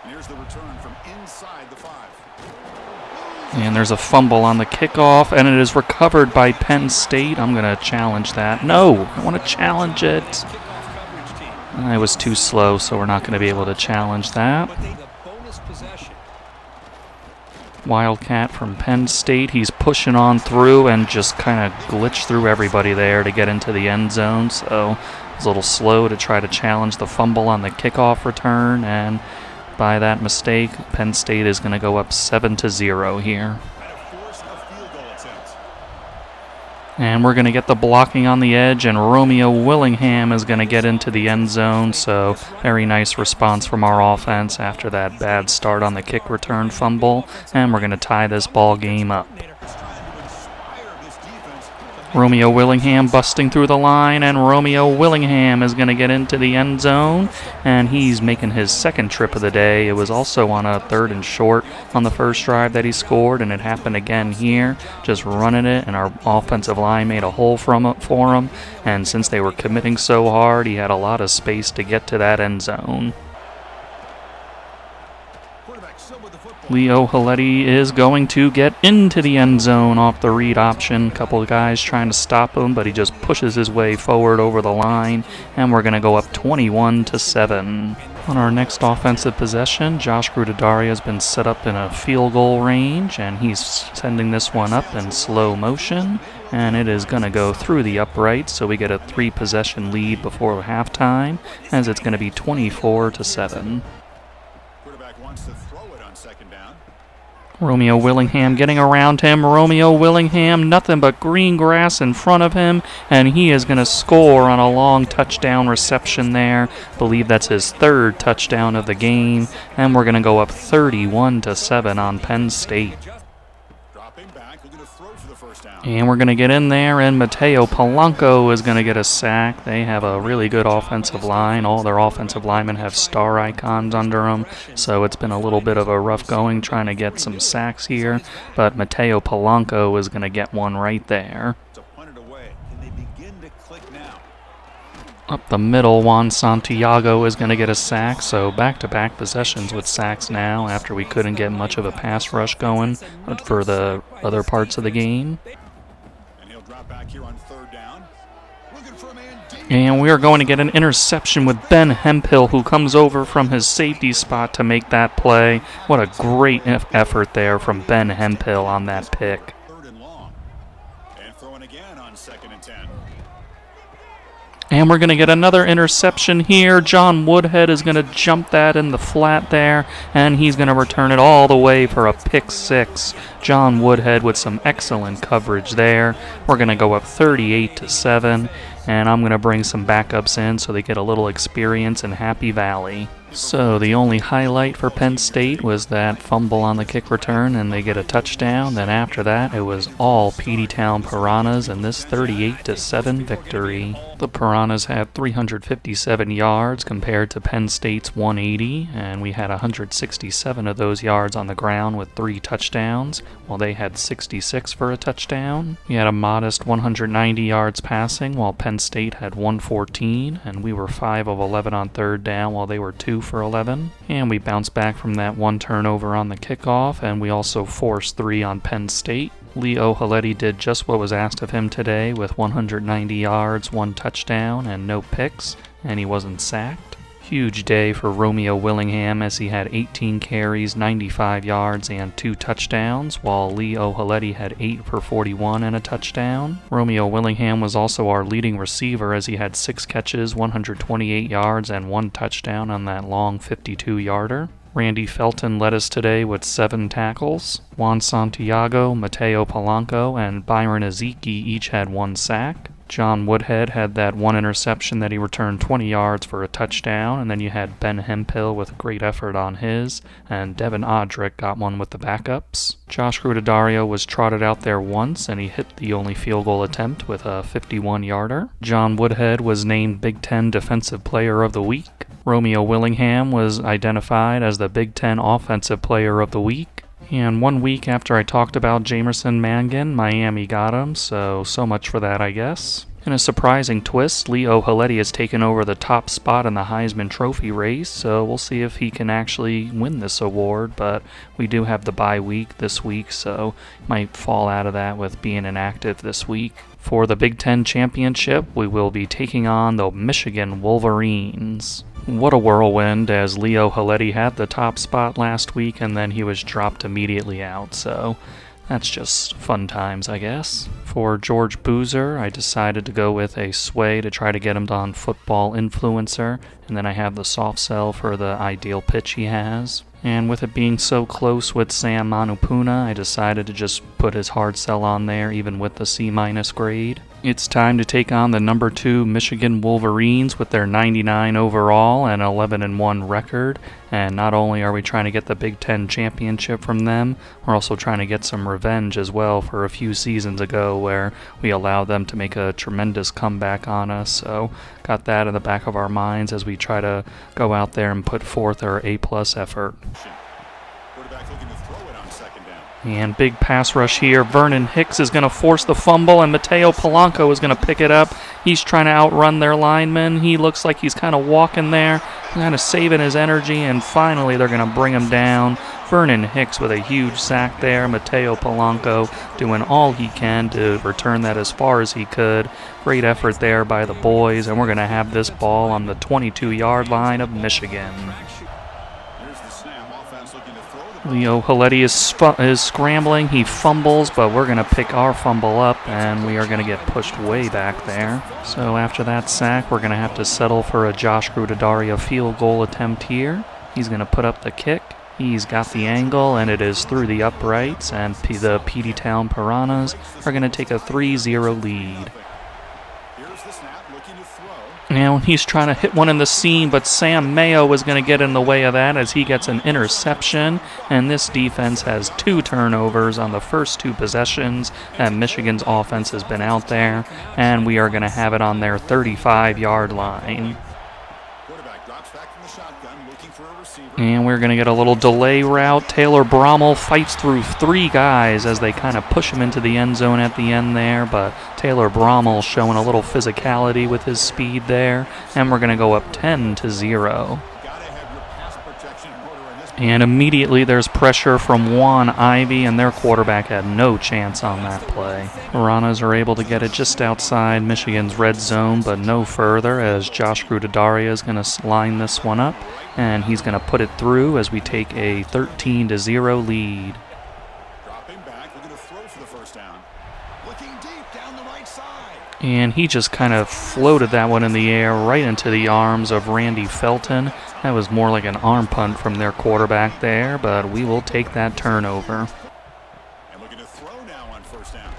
Here's the return from inside the 5. And there's a fumble on the kickoff, and it is recovered by Penn State. I'm going to challenge that. No, I want to challenge it. I was too slow, so we're not going to be able to challenge that. Wildcat from Penn State. He's pushing on through and just kind of glitched through everybody there to get into the end zone. So it was a little slow to try to challenge the fumble on the kickoff return. And by that mistake, Penn State is going to go up 7-0 here. And we're going to get the blocking on the edge, and Romeo Willingham is going to get into the end zone, so very nice response from our offense after that bad start on the kick return fumble, and we're going to tie this ball game up. Romeo Willingham busting through the line, and Romeo Willingham is going to get into the end zone, and he's making his second trip of the day. It was also on a 3rd and short on the first drive that he scored, and it happened again here, just running it, and our offensive line made a hole for him, and since they were committing so hard, he had a lot of space to get to that end zone. Leo Haletti is going to get into the end zone off the read option. Couple of guys trying to stop him, but he just pushes his way forward over the line, and we're going to go up 21-7. On our next offensive possession, Josh Gruttadaria has been set up in a field goal range, and he's sending this one up in slow motion, and it is going to go through the uprights, so we get a 3-possession lead before halftime, as it's going to be 24-7. Romeo Willingham getting around him. Romeo Willingham, nothing but green grass in front of him, and he is going to score on a long touchdown reception there. Believe that's his 3rd touchdown of the game, and we're going to go up 31-7 on Penn State. And we're going to get in there, and Mateo Polanco is going to get a sack. They have a really good offensive line. All their offensive linemen have star icons under them, so it's been a little bit of a rough going trying to get some sacks here, but Mateo Polanco is going to get one right there. Up the middle, Juan Santiago is going to get a sack, so back-to-back possessions with sacks now after we couldn't get much of a pass rush going for the other parts of the game. And we are going to get an interception with Ben Hemphill, who comes over from his safety spot to make that play. What a great effort there from Ben Hemphill on that pick. And we're going to get another interception here. John Woodhead is going to jump that in the flat there, and he's going to return it all the way for a pick 6. John Woodhead with some excellent coverage there. We're going to go up 38-7, and I'm going to bring some backups in so they get a little experience in Happy Valley. So the only highlight for Penn State was that fumble on the kick return, and they get a touchdown. Then after that, it was all Peteytown Piranhas in this 38-7 victory. The Piranhas had 357 yards compared to Penn State's 180, and we had 167 of those yards on the ground with 3 touchdowns, while they had 66 for a touchdown. We had a modest 190 yards passing, while Penn State had 114, and we were 5 of 11 on 3rd down, while they were 2 for 11. And we bounced back from that 1 turnover on the kickoff, and we also forced 3 on Penn State. Leo Haletti did just what was asked of him today with 190 yards, 1 touchdown, and no picks, and he wasn't sacked. Huge day for Romeo Willingham as he had 18 carries, 95 yards, and 2 touchdowns, while Leo Haletti had 8 for 41 and a touchdown. Romeo Willingham was also our leading receiver as he had 6 catches, 128 yards, and 1 touchdown on that long 52-yarder. Randy Felton led us today with 7 tackles. Juan Santiago, Mateo Polanco, and Byron Ezeki each had 1 sack. John Woodhead had that 1 interception that he returned 20 yards for a touchdown, and then you had Ben Hemphill with a great effort on his, and Devin Odrick got 1 with the backups. Josh Gruttadaria was trotted out there once, and he hit the only field goal attempt with a 51-yarder. John Woodhead was named Big Ten Defensive Player of the Week. Romeo Willingham was identified as the Big Ten Offensive Player of the Week. And 1 week after I talked about Jamerson Mangan, Miami got him, so much for that, I guess. In a surprising twist, Leo Haletti has taken over the top spot in the Heisman Trophy race, so we'll see if he can actually win this award, but we do have the bye week this week, so might fall out of that with being inactive this week. For the Big Ten Championship, we will be taking on the Michigan Wolverines. What a whirlwind, as Leo Haletti had the top spot last week and then he was dropped immediately out, so that's just fun times, I guess. For George Boozer, I decided to go with a sway to try to get him on Football Influencer, and then I have the soft sell for the ideal pitch he has. And with it being so close with Sam Manupuna, I decided to just put his hard sell on there even with the C- grade. It's time to take on the number 2 Michigan Wolverines with their 99 overall and 11-1 record. And not only are we trying to get the Big Ten championship from them, we're also trying to get some revenge as well for a few seasons ago where we allowed them to make a tremendous comeback on us. So got that in the back of our minds as we try to go out there and put forth our A-plus effort. Quarterback looking to throw it on second down. And big pass rush here. Vernon Hicks is going to force the fumble, and Mateo Polanco is going to pick it up. He's trying to outrun their lineman. He looks like he's kind of walking there, kind of saving his energy, and finally they're going to bring him down. Vernon Hicks with a huge sack there. Mateo Polanco doing all he can to return that as far as he could. Great effort there by the boys, and we're going to have this ball on the 22-yard line of Michigan. Here's the snap. Offense looking to throw the Leo Haletti is scrambling. He fumbles, but we're going to pick our fumble up, and we are going to get pushed way back there. So after that sack, we're going to have to settle for a Josh Grudedaria field goal attempt here. He's going to put up the kick. He's got the angle, and it is through the uprights, and the Peteytown Piranhas are going to take a 3-0 lead. Here's the snap. Looking to throw. Now he's trying to hit one in the seam, but Sam Mayo is going to get in the way of that as he gets an interception, and this defense has 2 turnovers on the first 2 possessions, and Michigan's offense has been out there, and we are going to have it on their 35-yard line. Quarterback drops back from the shotgun, looking for a receiver. And we're going to get a little delay route. Taylor Brommel fights through 3 guys as they kind of push him into the end zone at the end there, but Taylor Brommel showing a little physicality with his speed there, and we're going to go up 10-0. Gotta have your pass protection in order in this. And immediately there's pressure from Juan Ivy, and their quarterback had no chance on that play. Piranhas are able to get it just outside Michigan's red zone, but no further as Josh Grudedaria is going to line this one up, and he's going to put it through as we take a 13-0 lead. Dropping back, looking to throw for the first down. Looking deep down the right side. And he just kind of floated that one in the air right into the arms of Randy Felton. That was more like an arm punt from their quarterback there, but we will take that turnover. And looking to throw now on first down.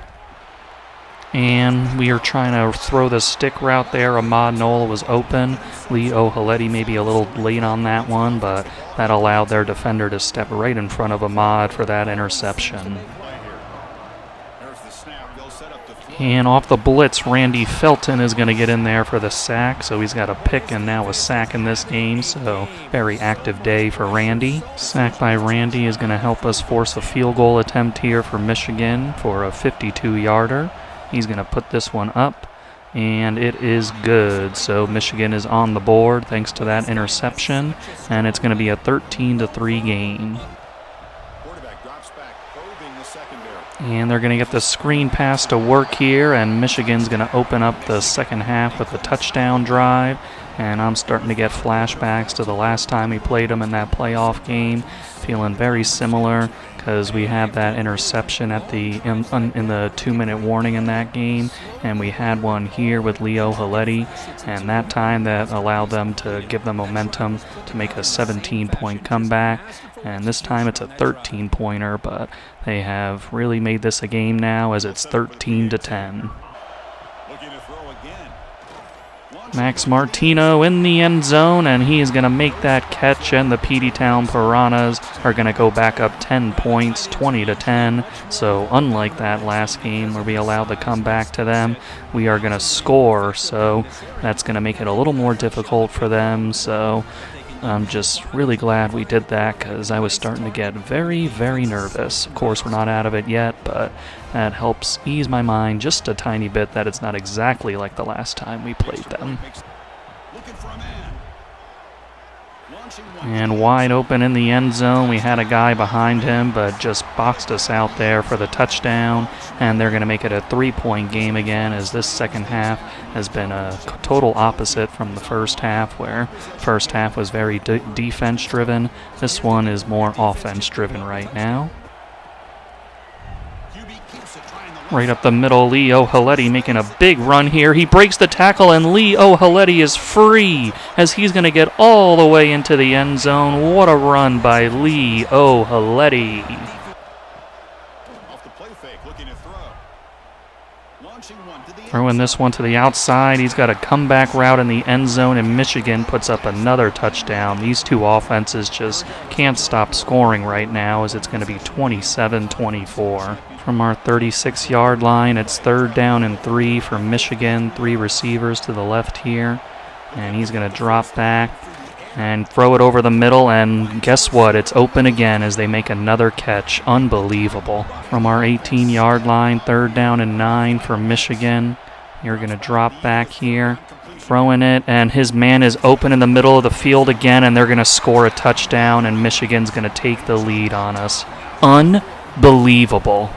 And we are trying to throw the stick route there. Ahmad Nola was open. Leo Haletti maybe a little late on that one, but that allowed their defender to step right in front of Ahmad for that interception. Play here. There's the snap. They'll set up the throw. And off the blitz, Randy Felton is going to get in there for the sack. So he's got a pick and now a sack in this game. So very active day for Randy. Sack by Randy is going to help us force a field goal attempt here for Michigan for a 52-yarder. He's going to put this one up, and it is good. So Michigan is on the board thanks to that interception, and it's going to be a 13-3 game. Quarterback drops back, probing the secondary. And they're going to get the screen pass to work here, and Michigan's going to open up the second half with a touchdown drive. And I'm starting to get flashbacks to the last time we played them in that playoff game, feeling very similar because we had that interception at the in the 2-minute warning in that game, and we had one here with Leo Haletti, and that time that allowed them to give them momentum to make a 17-point comeback. And this time it's a 13-pointer, but they have really made this a game now as it's 13-10. Looking to throw again. Max Martino in the end zone, and he is going to make that catch, and the Peteytown Piranhas are going to go back up 10 points, 20-10. So unlike that last game where we allowed the comeback to them, we are going to score, so that's going to make it a little more difficult for them. So I'm just really glad we did that because I was starting to get very, very nervous. Of course, we're not out of it yet, but that helps ease my mind just a tiny bit that it's not exactly like the last time we played them. Looking for a man. Launching one. And wide open in the end zone, we had a guy behind him, but just boxed us out there for the touchdown. And they're going to make it a 3-point game again, as this second half has been a total opposite from the first half, where first half was very defense-driven. This one is more offense-driven right now. QB keeps it trying the Right up the middle, Leo Haletti making a big run here. He breaks the tackle, and Leo Haletti is free as he's going to get all the way into the end zone. What a run by Leo Haletti. Off the play fake, looking to throw. Launching one to the Throwing this one to the outside. He's got a comeback route in the end zone, and Michigan puts up another touchdown. These two offenses just can't stop scoring right now, as it's going to be 27-24. From our 36-yard line, it's 3rd down and 3 for Michigan. 3 receivers to the left here. And he's going to drop back and throw it over the middle, and guess what? It's open again as they make another catch. Unbelievable. From our 18-yard line, 3rd down and 9 for Michigan. You're going to drop back here, throwing it, and his man is open in the middle of the field again, and they're going to score a touchdown, and Michigan's going to take the lead on us. Unbelievable.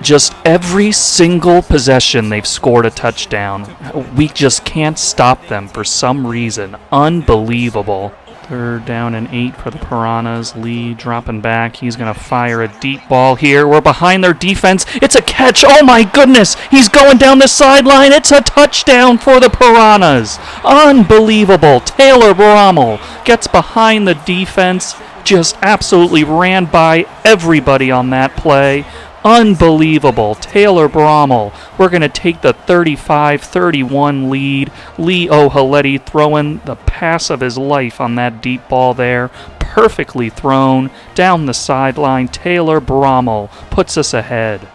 Just every single possession they've scored a touchdown. We just can't stop them for some reason. Unbelievable. 3rd down and 8 for the Piranhas. Lee dropping back. He's going to fire a deep ball here. We're behind their defense. It's a catch. Oh my goodness. He's going down the sideline. It's a touchdown for the Piranhas. Unbelievable. Taylor Brommel gets behind the defense. Just absolutely ran by everybody on that play. Unbelievable. Taylor Brommel. We're going to take the 35-31 lead. Lee O'Haleti throwing the pass of his life on that deep ball there. Perfectly thrown down the sideline. Taylor Brommel puts us ahead.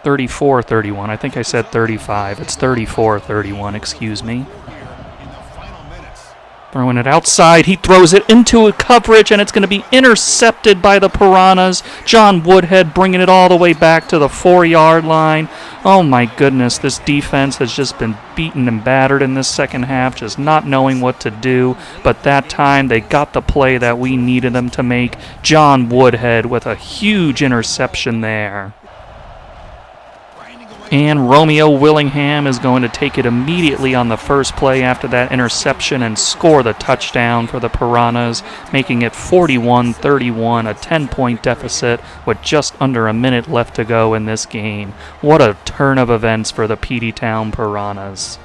34-31. I think I said 35. It's 34-31, excuse me. Throwing it outside, he throws it into a coverage, and it's going to be intercepted by the Piranhas. John Woodhead bringing it all the way back to the 4-yard line. Oh my goodness, this defense has just been beaten and battered in this second half, just not knowing what to do. But that time, they got the play that we needed them to make. John Woodhead with a huge interception there. And Romeo Willingham is going to take it immediately on the first play after that interception and score the touchdown for the Piranhas, making it 41-31, a 10-point deficit with just under a minute left to go in this game. What a turn of events for the Peteytown Piranhas.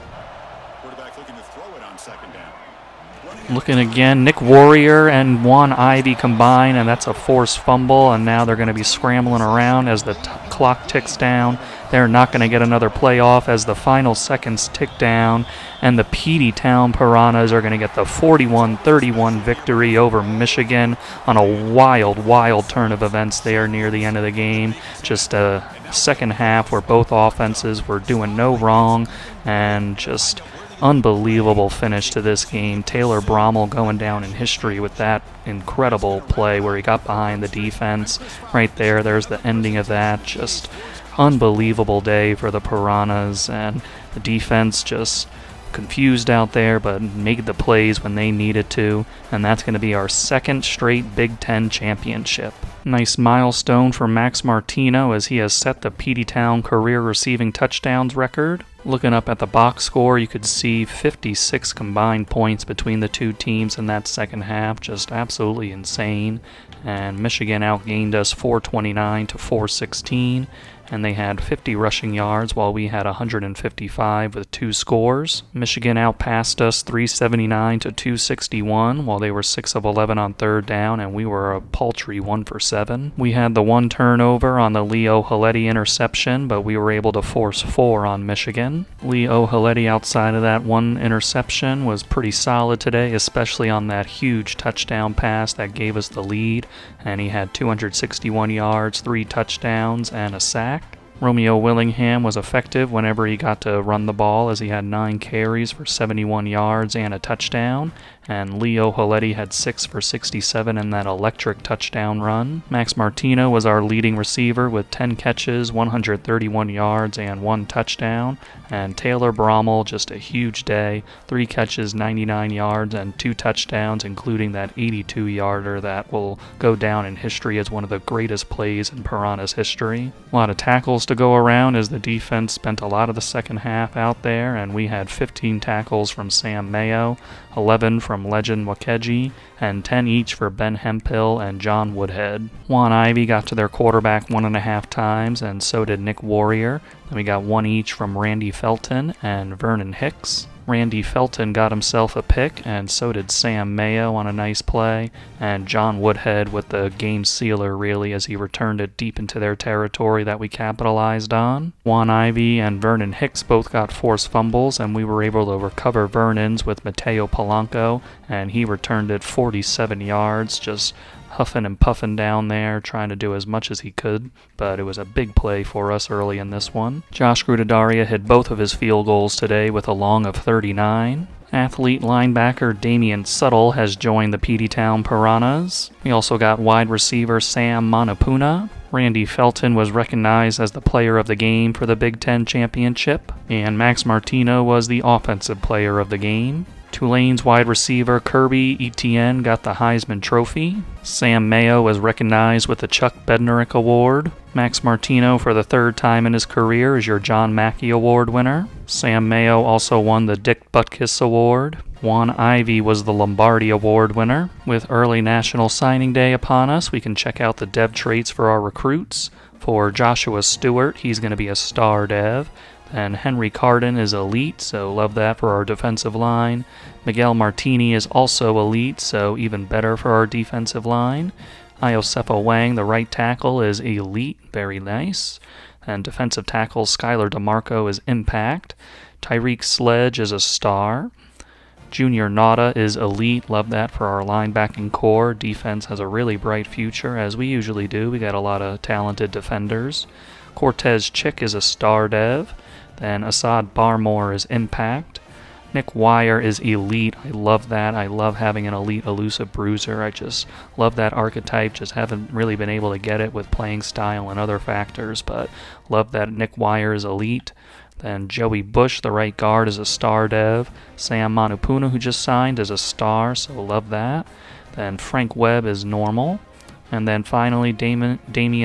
Looking again, Nick Warrior and Juan Ivey combine, and that's a forced fumble, and now they're going to be scrambling around as the clock ticks down. They're not going to get another play off as the final seconds tick down, and the Peteytown Piranhas are going to get the 41-31 victory over Michigan on a wild, wild turn of events there near the end of the game. Just a second half where both offenses were doing no wrong, and just unbelievable finish to this game. Taylor Brommel going down in history with that incredible play where he got behind the defense. Right there, there's the ending of that. Just unbelievable day for the Piranhas, and the defense just confused out there but made the plays when they needed to, and that's going to be our second straight Big Ten championship. Nice milestone for Max Martino as he has set the Peteytown career receiving touchdowns record. Looking up at the box score, you could see 56 combined points between the two teams in that second half. Just absolutely insane. And Michigan outgained us 429-416. And they had 50 rushing yards while we had 155 with 2 scores. Michigan outpassed us 379-261 while they were 6 of 11 on 3rd down, and we were a paltry 1 for 7. We had the 1 turnover on the Lee O'Haleti interception, but we were able to force 4 on Michigan. Lee O'Haleti, outside of that 1 interception, was pretty solid today, especially on that huge touchdown pass that gave us the lead, and he had 261 yards, 3 touchdowns, and a sack. Romeo Willingham was effective whenever he got to run the ball, as he had 9 carries for 71 yards and a touchdown. And Lee O'Haleti had 6 for 67 in that electric touchdown run. Max Martino was our leading receiver with 10 catches, 131 yards, and 1 touchdown. And Taylor Brommel, just a huge day, 3 catches, 99 yards, and 2 touchdowns, including that 82-yarder that will go down in history as one of the greatest plays in Piranha's history. A lot of tackles to go around as the defense spent a lot of the second half out there, and we had 15 tackles from Sam Mayo, 11 from Legend Wakeji, and 10 each for Ben Hemphill and John Woodhead. Juan Ivey got to their quarterback 1.5 times, and so did Nick Warrior. Then we got 1 each from Randy Felton and Vernon Hicks. Randy Felton got himself a pick, and so did Sam Mayo on a nice play, and John Woodhead with the game sealer really as he returned it deep into their territory that we capitalized on. Juan Ivey and Vernon Hicks both got forced fumbles, and we were able to recover Vernon's with Mateo Polanco, and he returned it 47 yards, just huffing and puffing down there, trying to do as much as he could, but it was a big play for us early in this one. Josh Grudedaria hit both of his field goals today with a long of 39. Athlete linebacker Damian Suttle has joined the Peteytown Piranhas. We also got wide receiver Sam Manapuna. Randy Felton was recognized as the player of the game for the Big Ten Championship, and Max Martino was the offensive player of the game. Tulane's wide receiver Kirby Etienne got the Heisman Trophy. Sam Mayo was recognized with the Chuck Bednarik Award. Max Martino, for the third time in his career, is your John Mackey Award winner. Sam Mayo also won the Dick Butkus Award. Juan Ivey was the Lombardi Award winner. With early National Signing Day upon us, we can check out the dev traits for our recruits. For Joshua Stewart, he's going to be a star dev. And Henry Carden is elite, so love that for our defensive line. Miguel Martini is also elite, so even better for our defensive line. Iosefa Wang, the right tackle, is elite, very nice. And defensive tackle Skylar DeMarco is impact. Tyreek Sledge is a star. Junior Nauta is elite, love that for our linebacking core. Defense has a really bright future, as we usually do. We got a lot of talented defenders. Cortez Chick is a star dev. Then Assad Barmore is impact. Nick Wire is elite. I love that. I love having an elite elusive bruiser. I just love that archetype. Just haven't really been able to get it with playing style and other factors, but love that Nick Wire is elite. Then Joey Bush, the right guard, is a star dev. Sam Manapuna, who just signed, is a star, so love that. Then Frank Webb is normal. And then finally, Damian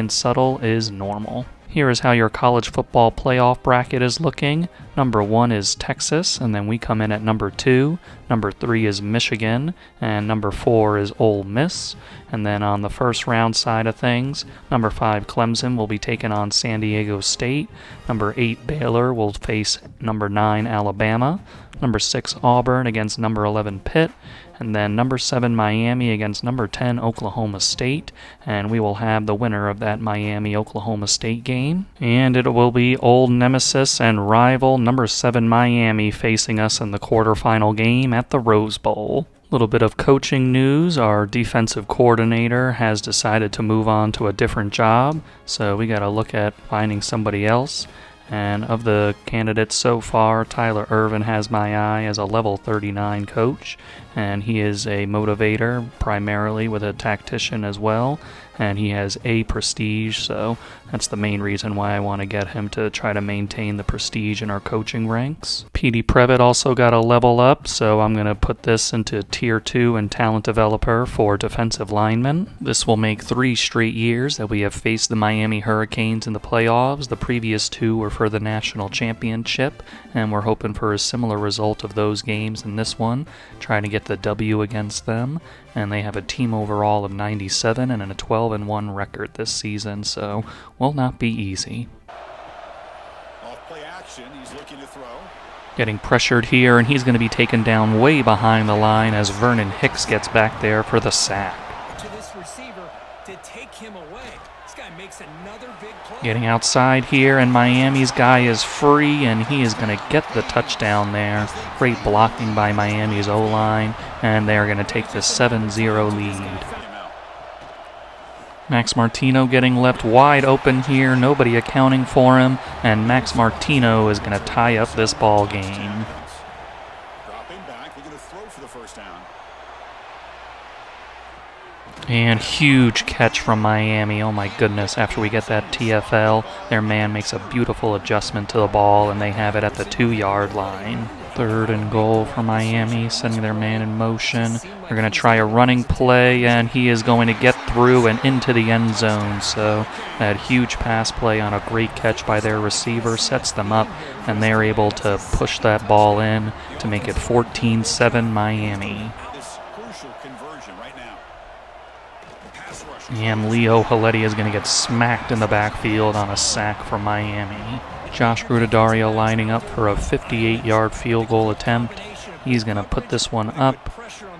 Suttle is normal. Here is how your college football playoff bracket is looking. Number 1 is Texas, and then we come in at number 2. Number 3 is Michigan, and number 4 is Ole Miss. And then on the first round side of things, number 5 Clemson will be taking on San Diego State. Number 8 Baylor will face number 9 Alabama. Number 6 Auburn against number 11 Pitt. And then number 7 Miami against number 10 Oklahoma State, and we will have the winner of that Miami-Oklahoma State game. And it will be old nemesis and rival number 7 Miami facing us in the quarterfinal game at the Rose Bowl. Little bit of coaching news. Our defensive coordinator has decided to move on to a different job, so we got to look at finding somebody else. And of the candidates so far, Tyler Irvin has my eye as a level 39 coach, and he is a motivator primarily with a tactician as well, and he has A prestige, so that's the main reason why I want to get him to try to maintain the prestige in our coaching ranks. Petey Previtt also got a level up, so I'm going to put this into Tier 2 and Talent Developer for defensive linemen. This will make 3 straight years that we have faced the Miami Hurricanes in the playoffs. The previous 2 were for the national championship, and we're hoping for a similar result of those games in this one, trying to get the W against them. And they have a team overall of 97 and a 12-1 record this season, so will not be easy. Off play action, he's looking to throw. Getting pressured here, and he's going to be taken down way behind the line as Vernon Hicks gets back there for the sack. To this receiver to take him away. This guy makes another big play. Getting outside here, and Miami's guy is free, and he is going to get the touchdown there. Great blocking by Miami's O-line, and they're going to take the 7-0 lead. Max Martino getting left wide open here, nobody accounting for him, and Max Martino is going to tie up this ball game. Dropping back, they're going to throw for the first down. And huge catch from Miami. Oh my goodness, after we get that TFL, their man makes a beautiful adjustment to the ball, and they have it at the 2-yard line. 3rd and goal for Miami, sending their man in motion. They're going to try a running play, and he is going to get through and into the end zone. So that huge pass play on a great catch by their receiver sets them up, and they're able to push that ball in to make it 14-7 Miami. This crucial conversion right now. Pass rush. And Leo Haletti is going to get smacked in the backfield on a sack from Miami. Josh Grudedario lining up for a 58-yard field goal attempt. He's going to put this one up,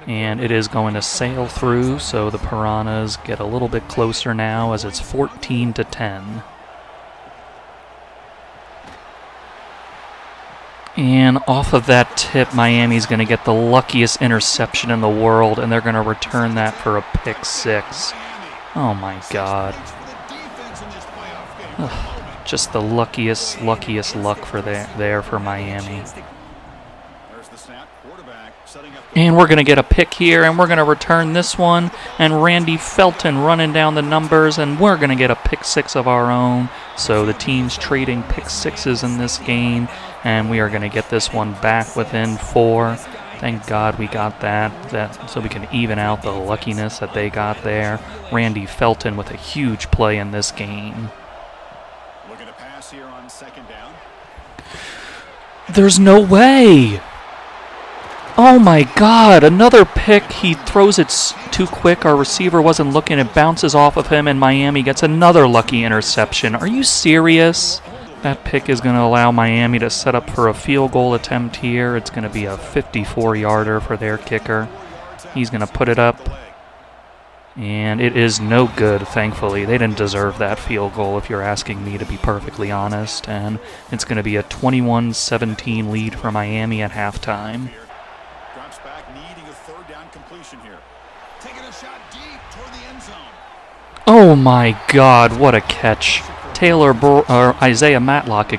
and it is going to sail through, so the Piranhas get a little bit closer now as it's 14-10. And off of that tip, Miami's going to get the luckiest interception in the world, and they're going to return that for a pick six. Oh my God. Just the luckiest luck for there for Miami. And we're going to get a pick here, and we're going to return this one. And Randy Felton running down the numbers, and we're going to get a pick six of our own. So the team's trading pick sixes in this game, and we are going to get this one back within 4. Thank God we got that so we can even out the luckiness that they got there. Randy Felton with a huge play in this game. Looking to pass here on second down. There's no way! Oh my God, another pick. He throws it too quick. Our receiver wasn't looking. It bounces off of him, and Miami gets another lucky interception. Are you serious? That pick is going to allow Miami to set up for a field goal attempt here. It's going to be a 54-yarder for their kicker. He's going to put it up, and it is no good, thankfully. They didn't deserve that field goal, if you're asking me to be perfectly honest. And it's going to be a 21-17 lead for Miami at halftime. Drops back, needing a third down completion here. Taking a shot deep toward the end zone. Oh my God, what a catch. Isaiah Matlock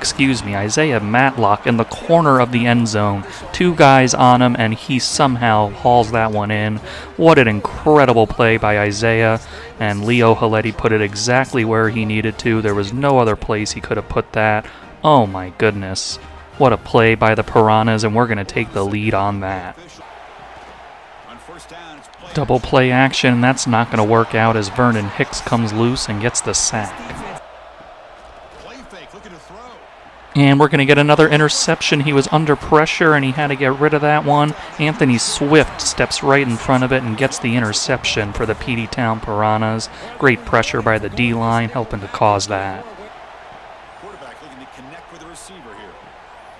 in the corner of the end zone. 2 guys on him, and he somehow hauls that one in. What an incredible play by Isaiah, and Leo Haletti put it exactly where he needed to. There was no other place he could have put that. Oh my goodness. What a play by the Piranhas, and we're going to take the lead on that. Double play action, and that's not going to work out as Vernon Hicks comes loose and gets the sack. And we're going to get another interception. He was under pressure, and he had to get rid of that one. Anthony Swift steps right in front of it and gets the interception for the Peteytown Piranhas. Great pressure by the D-line, helping to cause that.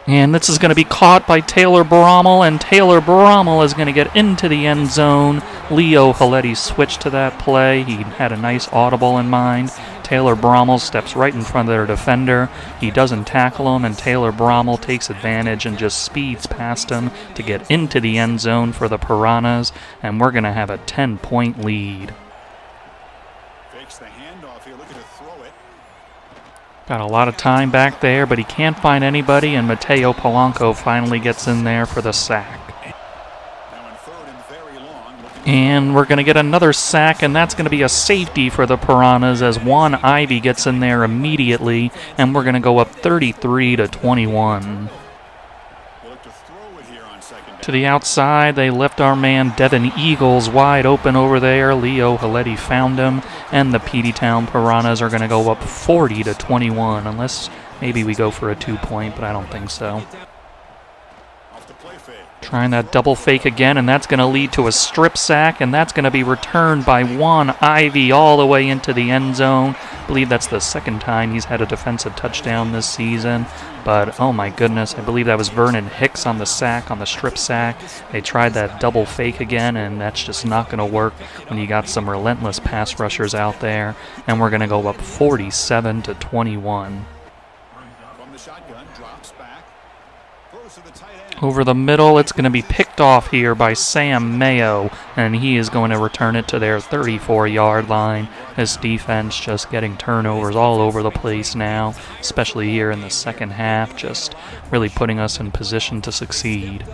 And this is going to be caught by Taylor Brommel, and Taylor Brommel is going to get into the end zone. Leo Haletti switched to that play. He had a nice audible in mind. Taylor Brommel steps right in front of their defender. He doesn't tackle him, and Taylor Brommel takes advantage and just speeds past him to get into the end zone for the Piranhas, and we're going to have a 10-point lead. Fakes the handoff here, looking to throw it. Got a lot of time back there, but he can't find anybody, and Mateo Polanco finally gets in there for the sack. And we're going to get another sack, and that's going to be a safety for the Piranhas as Juan Ivey gets in there immediately, and we're going to go up 33-21. To the outside, they left our man Devin Eagles wide open over there. Leo Haletti found him, and the Peteytown Piranhas are going to go up 40-21, unless maybe we go for a 2-point, but I don't think so. Trying that double fake again, and that's going to lead to a strip sack, and that's going to be returned by Juan Ivey all the way into the end zone. I believe that's the second time he's had a defensive touchdown this season. But, oh my goodness, I believe that was Vernon Hicks on the sack, on the strip sack. They tried that double fake again, and that's just not going to work when you got some relentless pass rushers out there. And we're going to go up 47-21. Over the middle, it's going to be picked off here by Sam Mayo, and he is going to return it to their 34-yard line. This defense just getting turnovers all over the place now, especially here in the second half, just really putting us in position to succeed.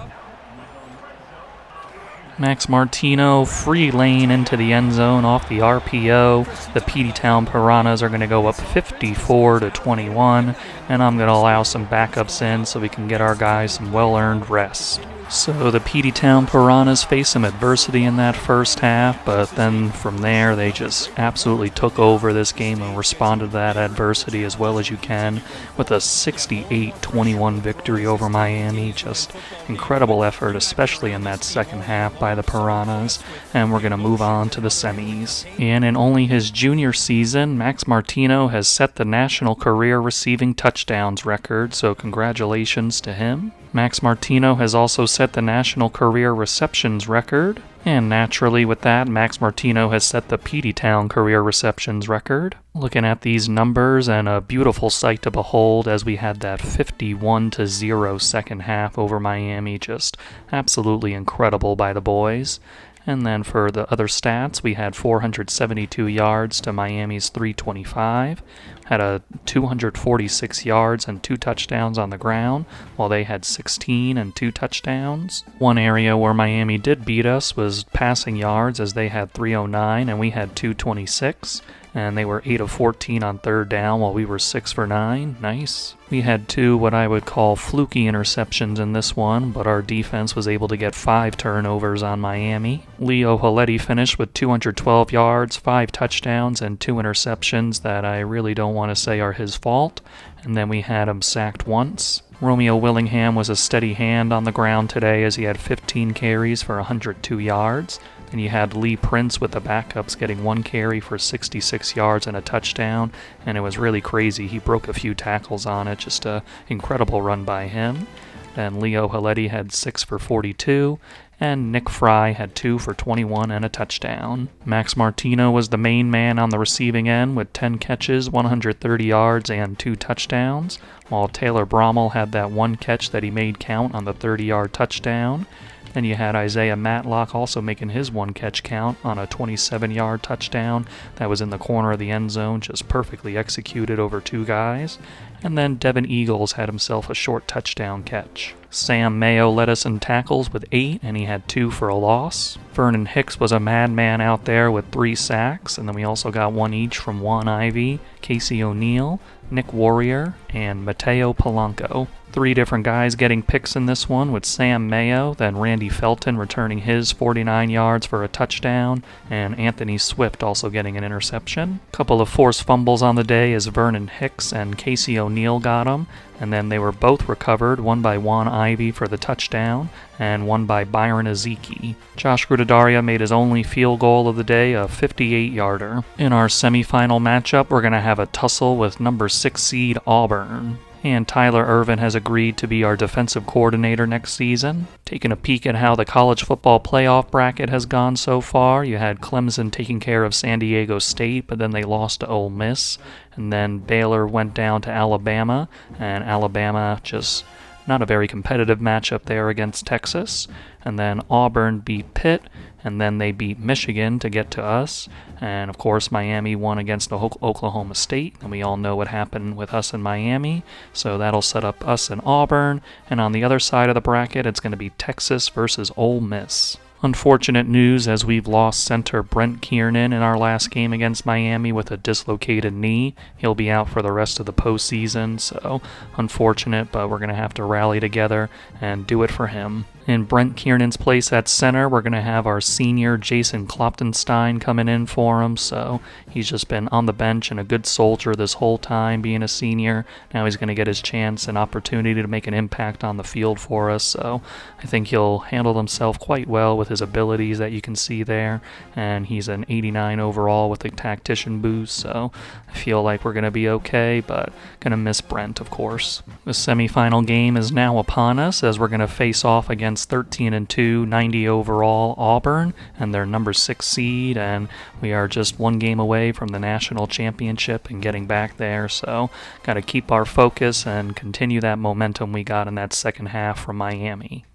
Max Martino, free lane into the end zone off the RPO. The Peteytown Piranhas are going to go up 54-21, and I'm going to allow some backups in so we can get our guys some well-earned rest. So the Peteytown Piranhas faced some adversity in that first half, but then from there they just absolutely took over this game and responded to that adversity as well as you can with a 68-21 victory over Miami. Just incredible effort, especially in that second half by the Piranhas. And we're going to move on to the semis. And in only his junior season, Max Martino has set the national career receiving touchdowns record, so congratulations to him. Max Martino has also set the national career receptions record, and naturally with that, Max Martino has set the Peteytown career receptions record. Looking at these numbers, and a beautiful sight to behold as we had that 51-0 second half over Miami, just absolutely incredible by the boys. And then for the other stats, we had 472 yards to Miami's 325, had a 246 yards and 2 touchdowns on the ground, while they had 16 and 2 touchdowns. One area where Miami did beat us was passing yards, as they had 309 and we had 226. And they were 8 of 14 on third down, while we were 6 for 9. Nice. We had 2 what I would call fluky interceptions in this one, but our defense was able to get 5 turnovers on Miami. Leo Haletti finished with 212 yards, 5 touchdowns, and 2 interceptions that I really don't want to say are his fault. And then we had him sacked once. Romeo Willingham was a steady hand on the ground today, as he had 15 carries for 102 yards. And you had Lee Prince with the backups getting 1 carry for 66 yards and a touchdown, and it was really crazy. He broke a few tackles on it, just an incredible run by him. Then Leo Haletti had 6 for 42, and Nick Fry had 2 for 21 and a touchdown. Max Martino was the main man on the receiving end with 10 catches, 130 yards, and 2 touchdowns, while Taylor Brommel had that 1 catch that he made count on the 30-yard touchdown. Then you had Isaiah Matlock also making his 1 catch count on a 27-yard touchdown that was in the corner of the end zone, just perfectly executed over 2 guys. And then Devin Eagles had himself a short touchdown catch. Sam Mayo led us in tackles with 8, and he had 2 for a loss. Vernon Hicks was a madman out there with 3 sacks, and then we also got 1 each from Juan Ivey, Casey O'Neill, Nick Warrior, and Mateo Polanco. 3 different guys getting picks in this one, with Sam Mayo, then Randy Felton returning his 49 yards for a touchdown, and Anthony Swift also getting an interception. Couple of forced fumbles on the day as Vernon Hicks and Casey O'Neill got them, and then they were both recovered, one by Juan Ivey for the touchdown, and one by Byron Ezeki. Josh Grudedaria made his only field goal of the day, a 58-yarder. In our semifinal matchup, we're going to have a tussle with number 6 seed Auburn. And Tyler Irvin has agreed to be our defensive coordinator next season. Taking a peek at how the college football playoff bracket has gone so far, you had Clemson taking care of San Diego State, but then they lost to Ole Miss. And then Baylor went down to Alabama, and Alabama just not a very competitive matchup there against Texas. And then Auburn beat Pitt, and then they beat Michigan to get to us. And of course Miami won against Oklahoma State, and we all know what happened with us in Miami, so that'll set up us and Auburn. And on the other side of the bracket, it's going to be Texas versus Ole Miss. Unfortunate news, as we've lost center Brent Kiernan in our last game against Miami with a dislocated knee. He'll be out for the rest of the postseason, so unfortunate, but we're going to have to rally together and do it for him. In Brent Kiernan's place at center, we're going to have our senior Jason Kloptenstein coming in for him, so he's just been on the bench and a good soldier this whole time being a senior. Now he's going to get his chance and opportunity to make an impact on the field for us, so I think he'll handle himself quite well with his abilities that you can see there, and he's an 89 overall with a tactician boost, so I feel like we're going to be okay, but going to miss Brent, of course. The semifinal game is now upon us, as we're going to face off against 13-2, 90 overall Auburn, and their number 6 seed, and we are just 1 game away from the national championship and getting back there, so got to keep our focus and continue that momentum we got in that second half from Miami.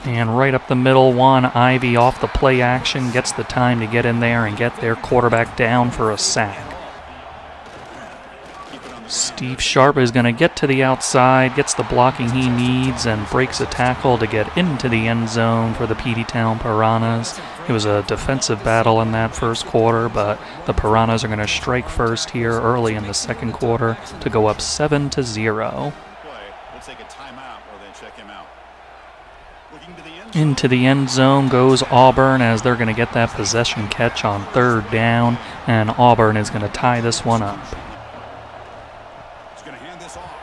And right up the middle, Juan Ivey off the play action gets the time to get in there and get their quarterback down for a sack. Steve Sharp is going to get to the outside, gets the blocking he needs, and breaks a tackle to get into the end zone for the Peteytown Piranhas. It was a defensive battle in that first quarter, but the Piranhas are going to strike first here early in the second quarter to go up 7-0. We'll take a timeout or then check him out. Into the end zone goes Auburn as they're going to get that possession catch on 3rd down, and Auburn is going to tie this one up. He's going to hand this off.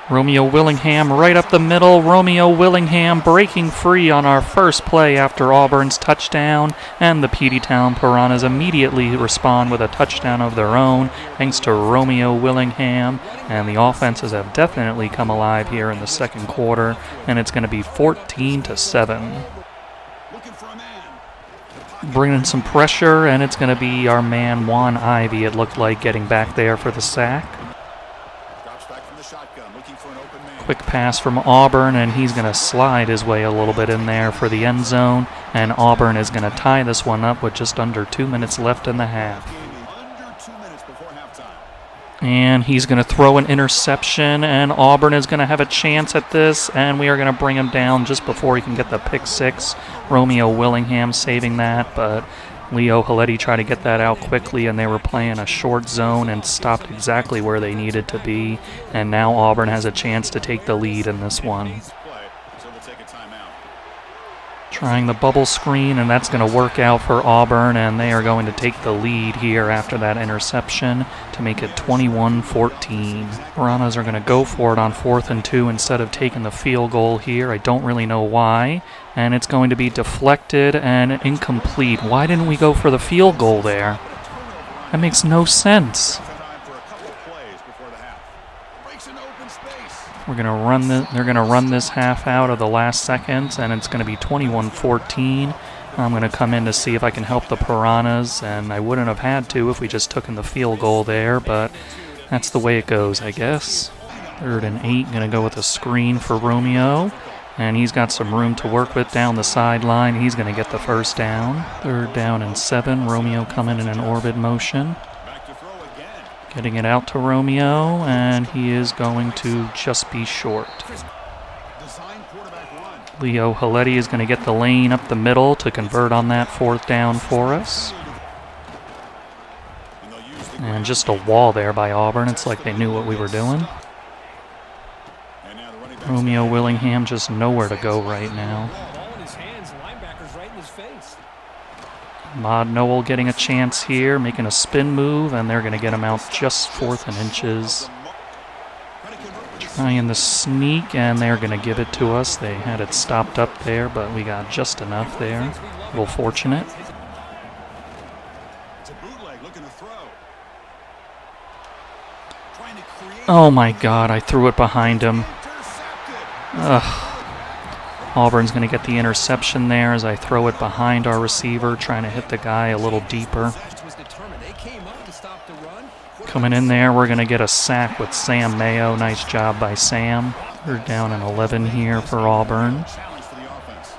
Romeo Willingham right up the middle. Romeo Willingham breaking free on our first play after Auburn's touchdown, and the Peteytown Piranhas immediately respond with a touchdown of their own thanks to Romeo Willingham, and the offenses have definitely come alive here in the second quarter, and it's going to be 14-7. Looking for a man. Bringing some pressure, and it's going to be our man Juan Ivy, it looked like, getting back there for the sack. Drops back from the shotgun, looking for an open man. Quick pass from Auburn, and he's going to slide his way a little bit in there for the end zone, and Auburn is going to tie this one up with just under 2 minutes left in the half. Under 2 minutes before halftime. And he's going to throw an interception, and Auburn is going to have a chance at this, and we are going to bring him down just before he can get the pick six. Romeo Willingham saving that, but Leo Haletti tried to get that out quickly, and they were playing a short zone and stopped exactly where they needed to be, and now Auburn has a chance to take the lead in this one. Play, so we'll take a timeout. Trying the bubble screen, and that's going to work out for Auburn, and they are going to take the lead here after that interception to make it 21-14. Piranhas are going to go for it on 4th and 2 instead of taking the field goal here. I don't really know why, and it's going to be deflected and incomplete. Why didn't we go for the field goal there? That makes no sense. Time for a couple of plays before the half. Breaks an open space. We're going to run they're going to run this half out of the last seconds, and it's going to be 21-14. I'm going to come in to see if I can help the Piranhas, and I wouldn't have had to if we just took in the field goal there, but that's the way it goes, I guess. 3rd and 8, going to go with a screen for Romeo, and he's got some room to work with down the sideline. He's going to get the first down. 3rd down and 7, Romeo coming in an orbit motion. Back to throw again. Getting it out to Romeo, and he is going to just be short. Design quarterback run. Leo Haletti is going to get the lane up the middle to convert on that 4th down for us. And they'll use the And just a wall there by Auburn. It's like they knew what we were doing. and now the running back. Romeo Willingham just nowhere to go right now. Ball in his hands, linebackers right in his face. Mod Noel getting a chance here, making a spin move, and they're going to get him out just 4th and inches. Trying the sneak, and they're going to give it to us. They had it stopped up there, but we got just enough there. A little fortunate. It's a bootleg looking to throw. Trying to create. Oh my God, I threw it behind him. Intercepted. Ugh. Auburn's going to get the interception there as I throw it behind our receiver, trying to hit the guy a little deeper. Was determined. They came up to stop the run. Coming in there, we're going to get a sack with Sam Mayo. Nice job by Sam. 3rd down and 11 here for Auburn. Challenge for the offense.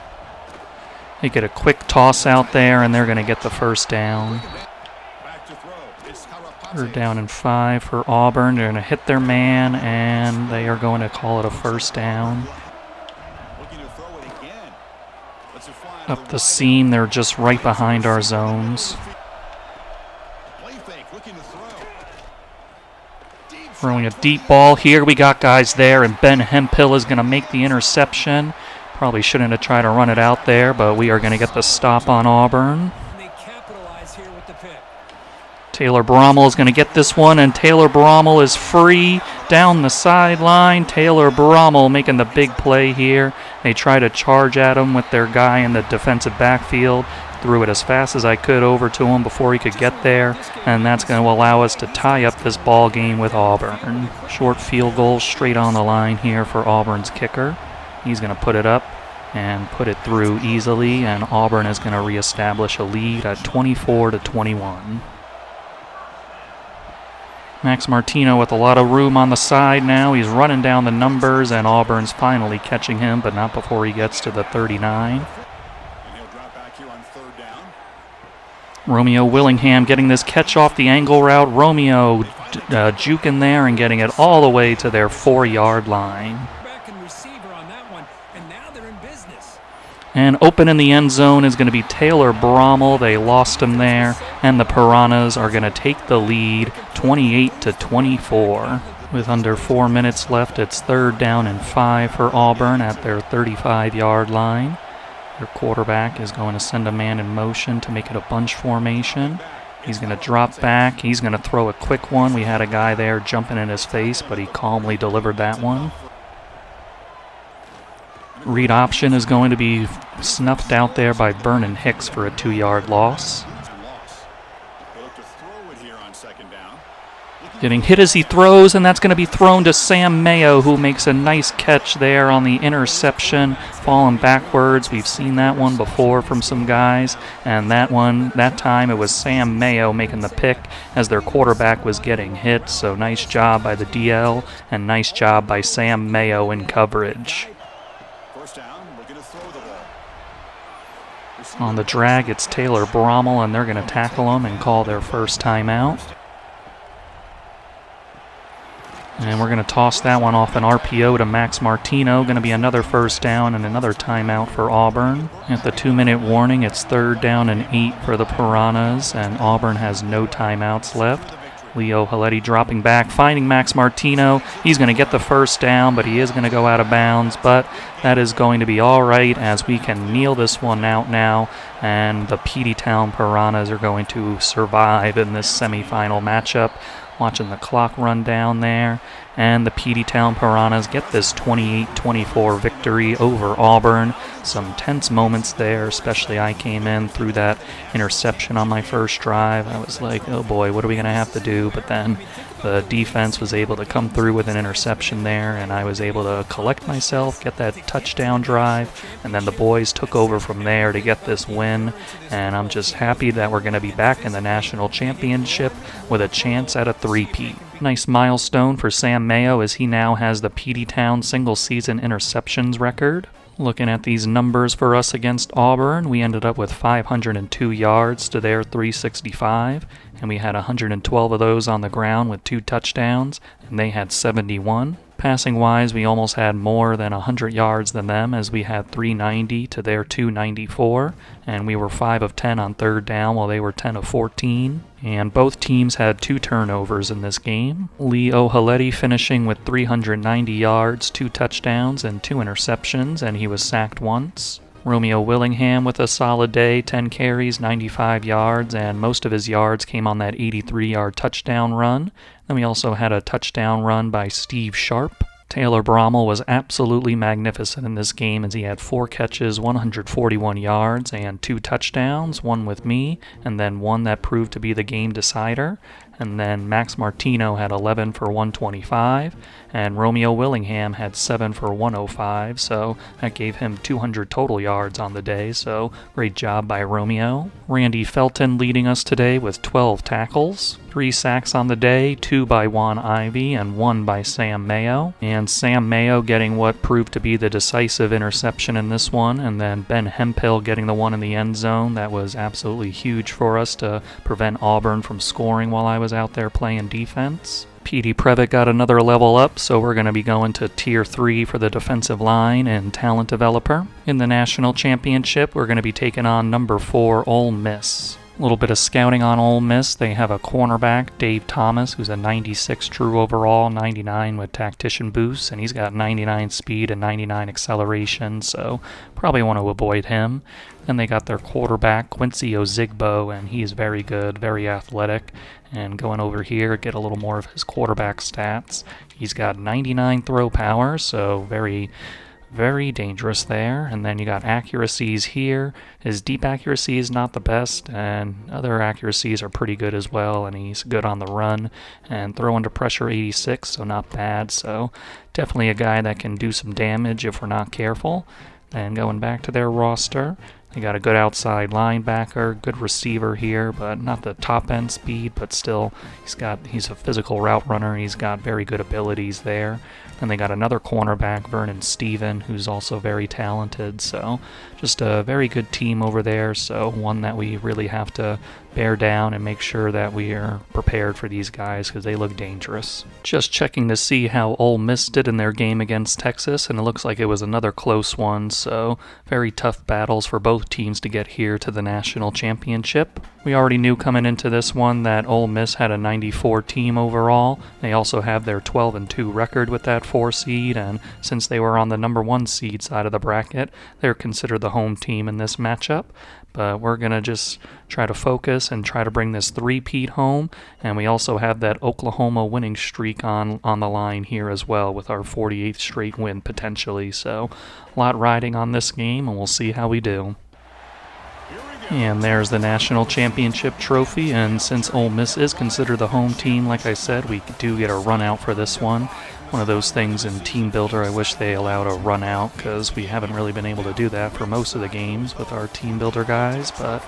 They get a quick toss out there, and they're going to get the first down. Back to throw. It's 3rd down and 5 for Auburn. They're going to hit their man, and they are going to call it a first down. Looking to throw it again. Lets it fly Up the seam, they're just right behind our zones. Play fake, looking to throw. Deep Throwing a deep ball here. We got guys there, and Ben Hemphill is going to make the interception. Probably shouldn't have tried to run it out there, but we are going to get the stop on Auburn. And they capitalize here with the pick. Taylor Brommel is going to get this one, and Taylor Brommel is free down the sideline. Taylor Brommel making the big play here. They try to charge at him with their guy in the defensive backfield. Threw it as fast as I could over to him before he could get there, and that's going to allow us to tie up this ball game with Auburn. Short field goal straight on the line here for Auburn's kicker. He's going to put it up and put it through easily, and Auburn is going to reestablish a lead at 24-21. Max Martino with a lot of room on the side now. He's running down the numbers, and Auburn's finally catching him, but not before he gets to the 39. And he'll drop back here on 3rd down. Romeo Willingham getting this catch off the angle route. Romeo juking there and getting it all the way to their 4-yard line. Back and receiver on that one, and now they're in business. And open in the end zone is going to be Taylor Brommel. They lost him there, and the Piranhas are going to take the lead 28-24. With under 4 minutes left, it's 3rd down and 5 for Auburn at their 35-yard line. Their quarterback is going to send a man in motion to make it a bunch formation. He's going to drop back. He's going to throw a quick one. We had a guy there jumping in his face, but he calmly delivered that one. Read option is going to be snuffed out there by Vernon Hicks for a 2-yard loss. Getting hit as he throws, and that's going to be thrown to Sam Mayo, who makes a nice catch there on the interception, falling backwards. We've seen that one before from some guys, and that time it was Sam Mayo making the pick as their quarterback was getting hit. So nice job by the DL, and nice job by Sam Mayo in coverage. On the drag, it's Taylor Brommel, and they're going to tackle him and call their first timeout. And we're going to toss that one off an RPO to Max Martino. Going to be another first down and another timeout for Auburn. At the 2-minute warning, it's 3rd down and 8 for the Piranhas, and Auburn has no timeouts left. Leo Haletti dropping back, finding Max Martino. He's going to get the first down, but he is going to go out of bounds. But that is going to be all right, as we can kneel this one out now, and the Peteytown Piranhas are going to survive in this semifinal matchup. Watching the clock run down there, and the Peteytown Piranhas get this 28-24 victory over Auburn. Some tense moments there, especially I came in through that interception on my first drive. I was like, oh boy, what are we going to have to do? But then the defense was able to come through with an interception there, and I was able to collect myself, get that touchdown drive, and then the boys took over from there to get this win. And I'm just happy that we're going to be back in the national championship with a chance at a three-peat. Nice milestone for Sam Mayo, as he now has the Peteytown single-season interceptions record. Looking at these numbers for us against Auburn, we ended up with 502 yards to their 365, and we had 112 of those on the ground with 2 touchdowns, and they had 71. Passing-wise, we almost had more than 100 yards than them, as we had 390 to their 294, and we were 5 of 10 on 3rd down while they were 10 of 14. And both teams had 2 turnovers in this game. Leo Haletti finishing with 390 yards, 2 touchdowns, and 2 interceptions, and he was sacked once. Romeo Willingham with a solid day, 10 carries, 95 yards, and most of his yards came on that 83-yard touchdown run. Then we also had a touchdown run by Steve Sharp. Taylor Brommel was absolutely magnificent in this game, as he had 4 catches, 141 yards, and 2 touchdowns, one with me, and then one that proved to be the game decider. And then Max Martino had 11 for 125, and Romeo Willingham had 7 for 105, so that gave him 200 total yards on the day, so great job by Romeo. Randy Felton leading us today with 12 tackles, 3 sacks on the day, 2 by Juan Ivey and 1 by Sam Mayo. And Sam Mayo getting what proved to be the decisive interception in this one, and then Ben Hemphill getting the one in the end zone. That was absolutely huge for us to prevent Auburn from scoring while I was out there playing defense. Petey Previtt got another level up, so we're going to be going to Tier 3 for the defensive line and talent developer. In the national championship, we're going to be taking on number 4 Ole Miss. A little bit of scouting on Ole Miss. They have a cornerback, Dave Thomas, who's a 96 true overall, 99 with tactician boosts, and he's got 99 speed and 99 acceleration, so probably want to avoid him. Then they got their quarterback, Quincy Ozigbo, and he's very good, very athletic. And going over here, get a little more of his quarterback stats. He's got 99 throw power, so very dangerous there. And then you got accuracies here. His deep accuracy is not the best, and other accuracies are pretty good as well, and he's good on the run. And throw under pressure 86, so not bad. So definitely a guy that can do some damage if we're not careful. And going back to their roster, they got a good outside linebacker, good receiver here, but not the top end speed, but still he's a physical route runner. He's got very good abilities there. Then they got another cornerback, Vernon Stephen, who's also very talented. So just a very good team over there. So one that we really have to bear down and make sure that we are prepared for these guys, because they look dangerous. Just checking to see how Ole Miss did in their game against Texas, and it looks like it was another close one. So very tough battles for both teams to get here to the national championship. We already knew coming into this one that Ole Miss had a 94 team overall. They also have their 12-2 record with that 4 seed, and since they were on the number 1 seed side of the bracket, they're considered the home team in this matchup. But we're going to just try to focus and try to bring this three-peat home, and we also have that Oklahoma winning streak on the line here as well with our 48th straight win potentially. So a lot riding on this game, and we'll see how we do. And there's the national championship trophy, and since Ole Miss is considered the home team, like I said, we do get a run out for this one. One of those things in Team Builder I wish they allowed a run out, because we haven't really been able to do that for most of the games with our Team Builder guys, but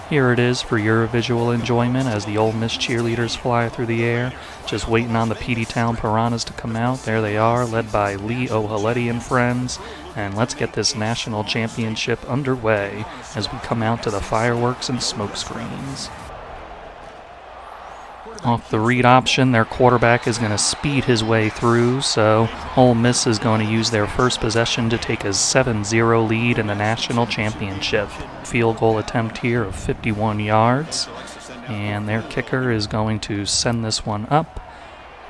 here it is for your visual enjoyment as the Ole Miss cheerleaders fly through the air, just waiting on the Peteytown Piranhas to come out. There they are, led by Lee O'Halletti and friends. And let's get this national championship underway as we come out to the fireworks and smoke screens. Off the read option, their quarterback is going to speed his way through, so Ole Miss is going to use their first possession to take a 7-0 lead in the national championship. Field goal attempt here of 51 yards, and their kicker is going to send this one up,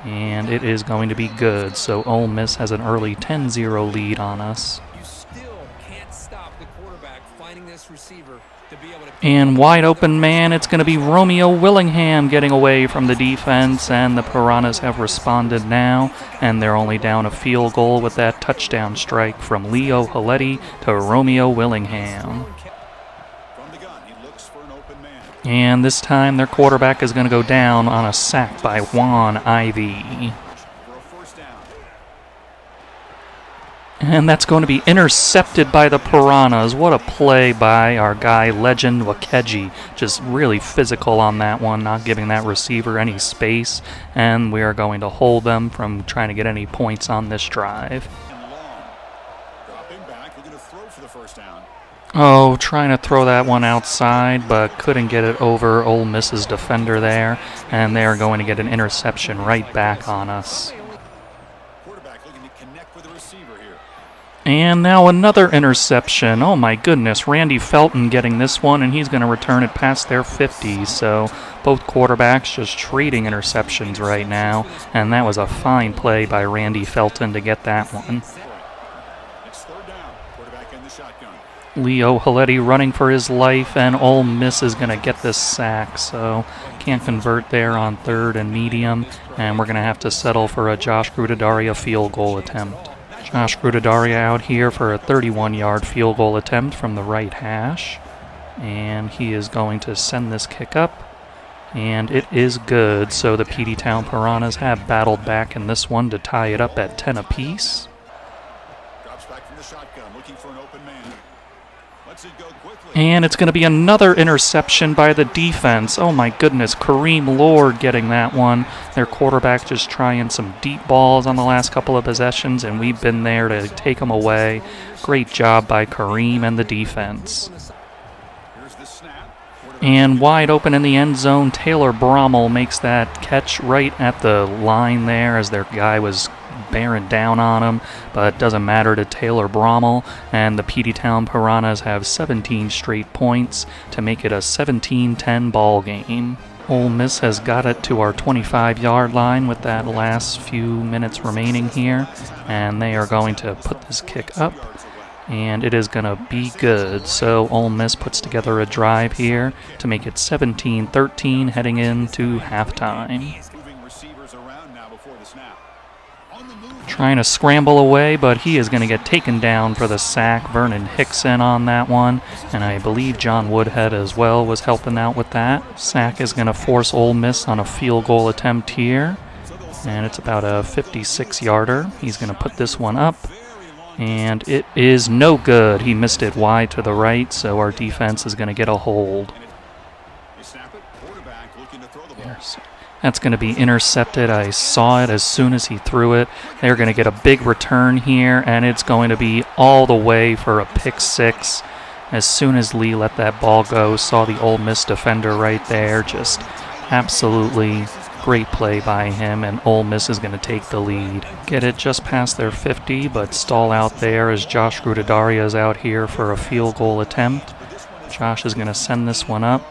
and it is going to be good, so Ole Miss has an early 10-0 lead on us. You still can't stop the quarterback finding this receiver to be able to... And wide open man, it's going to be Romeo Willingham getting away from the defense, and the Piranhas have responded now, and they're only down a field goal with that touchdown strike from Lee O'Halletti to Romeo Willingham. And this time their quarterback is going to go down on a sack by Juan Ivey. And that's going to be intercepted by the Piranhas. What a play by our guy, Legend Wakeji. Just really physical on that one, not giving that receiver any space. And we are going to hold them from trying to get any points on this drive. Oh, trying to throw that one outside, but couldn't get it over Ole Miss's defender there. And they are going to get an interception right back on us. And now another interception. Oh my goodness, Randy Felton getting this one, and he's going to return it past their 50. So both quarterbacks just trading interceptions right now, and that was a fine play by Randy Felton to get that one. Lee O'Halletti running for his life, and Ole Miss is going to get this sack, so can't convert there on 3rd and medium, and we're going to have to settle for a Josh Grudedaria field goal attempt. Josh Grudedaria out here for a 31-yard field goal attempt from the right hash, and he is going to send this kick up, and it is good, so the Peteytown Piranhas have battled back in this one to tie it up at 10 apiece. And it's going to be another interception by the defense. Oh my goodness, Kareem Lord getting that one. Their quarterback just trying some deep balls on the last couple of possessions, and we've been there to take them away. Great job by Kareem and the defense. And wide open in the end zone, Taylor Brommel makes that catch right at the line there as their guy was bearing down on him, but it doesn't matter to Taylor Brommel, and the Peteytown Piranhas have 17 straight points to make it a 17-10 ball game. Ole Miss has got it to our 25-yard line with that last few minutes remaining here, and they are going to put this kick up, and it is going to be good. So Ole Miss puts together a drive here to make it 17-13 heading into halftime. Trying to scramble away, but he is going to get taken down for the sack. Vernon Hickson on that one, and I believe John Woodhead as well was helping out with that. Sack is going to force Ole Miss on a field goal attempt here, and it's about a 56-yarder. He's going to put this one up, and it is no good. He missed it wide to the right, so our defense is going to get a hold. That's going to be intercepted. I saw it as soon as he threw it. They're going to get a big return here, and it's going to be all the way for a pick six. As soon as Lee let that ball go, saw the Ole Miss defender right there. Just absolutely great play by him, and Ole Miss is going to take the lead. Get it just past their 50, but stall out there as Josh Grudedaria is out here for a field goal attempt. Josh is going to send this one up.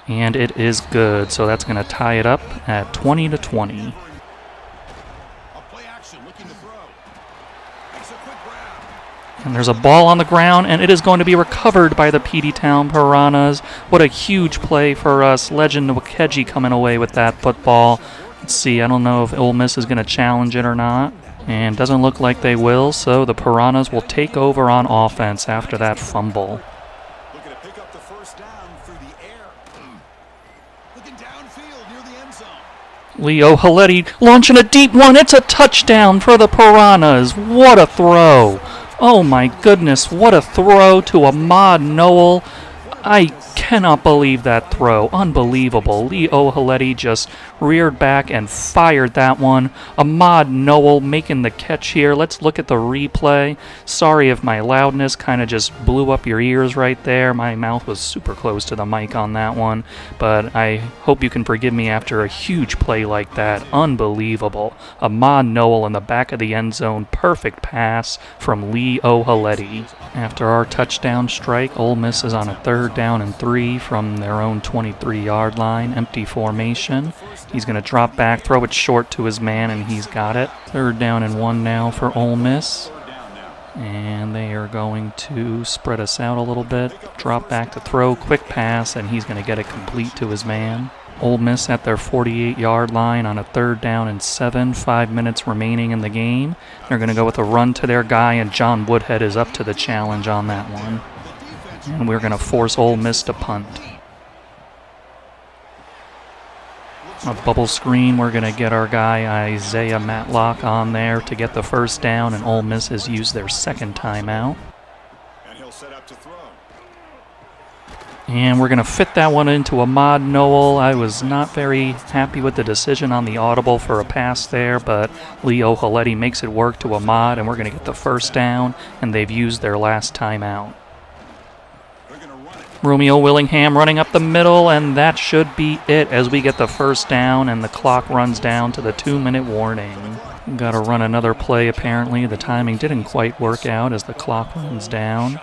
And it is good, so that's going to tie it up at 20-20. And there's a ball on the ground, and it is going to be recovered by the Peteytown Piranhas. What a huge play for us. Legend Wakeji coming away with that football. Let's see, I don't know if Ole Miss is going to challenge it or not. And doesn't look like they will, so the Piranhas will take over on offense after that fumble. Looking to pick up the first down through the air. Looking downfield near the end zone. Leo Haletti launching a deep one. It's a touchdown for the Piranhas. What a throw. Oh my goodness, what a throw to Ahmad Noel. I cannot believe that throw. Unbelievable. Leo Haletti just reared back and fired that one. Ahmad Noel making the catch here. Let's look at the replay. Sorry if my loudness kind of just blew up your ears right there. My mouth was super close to the mic on that one. But I hope you can forgive me after a huge play like that. Unbelievable. Ahmad Noel in the back of the end zone. Perfect pass from Leo Haletti. After our touchdown strike, Ole Miss is on a 3rd down and 3 from their own 23-yard line. Empty formation. He's going to drop back, throw it short to his man, and he's got it. 3rd down and 1 now for Ole Miss. And they are going to spread us out a little bit. Drop back to throw, quick pass, and he's going to get it complete to his man. Ole Miss at their 48-yard line on a 3rd down and 7. 5 minutes remaining in the game. They're going to go with a run to their guy, and John Woodhead is up to the challenge on that one. And we're going to force Ole Miss to punt. A bubble screen, we're going to get our guy Isaiah Matlock on there to get the first down, and Ole Miss has used their 2nd timeout. And he'll set up to throw. And we're going to fit that one into Ahmad Noel. I was not very happy with the decision on the audible for a pass there, but Leo Haletti makes it work to Ahmad, and we're going to get the first down, and they've used their last timeout. Romeo Willingham running up the middle, and that should be it as we get the first down, and the clock runs down to the 2-minute warning. Got to run another play apparently. The timing didn't quite work out as the clock runs down.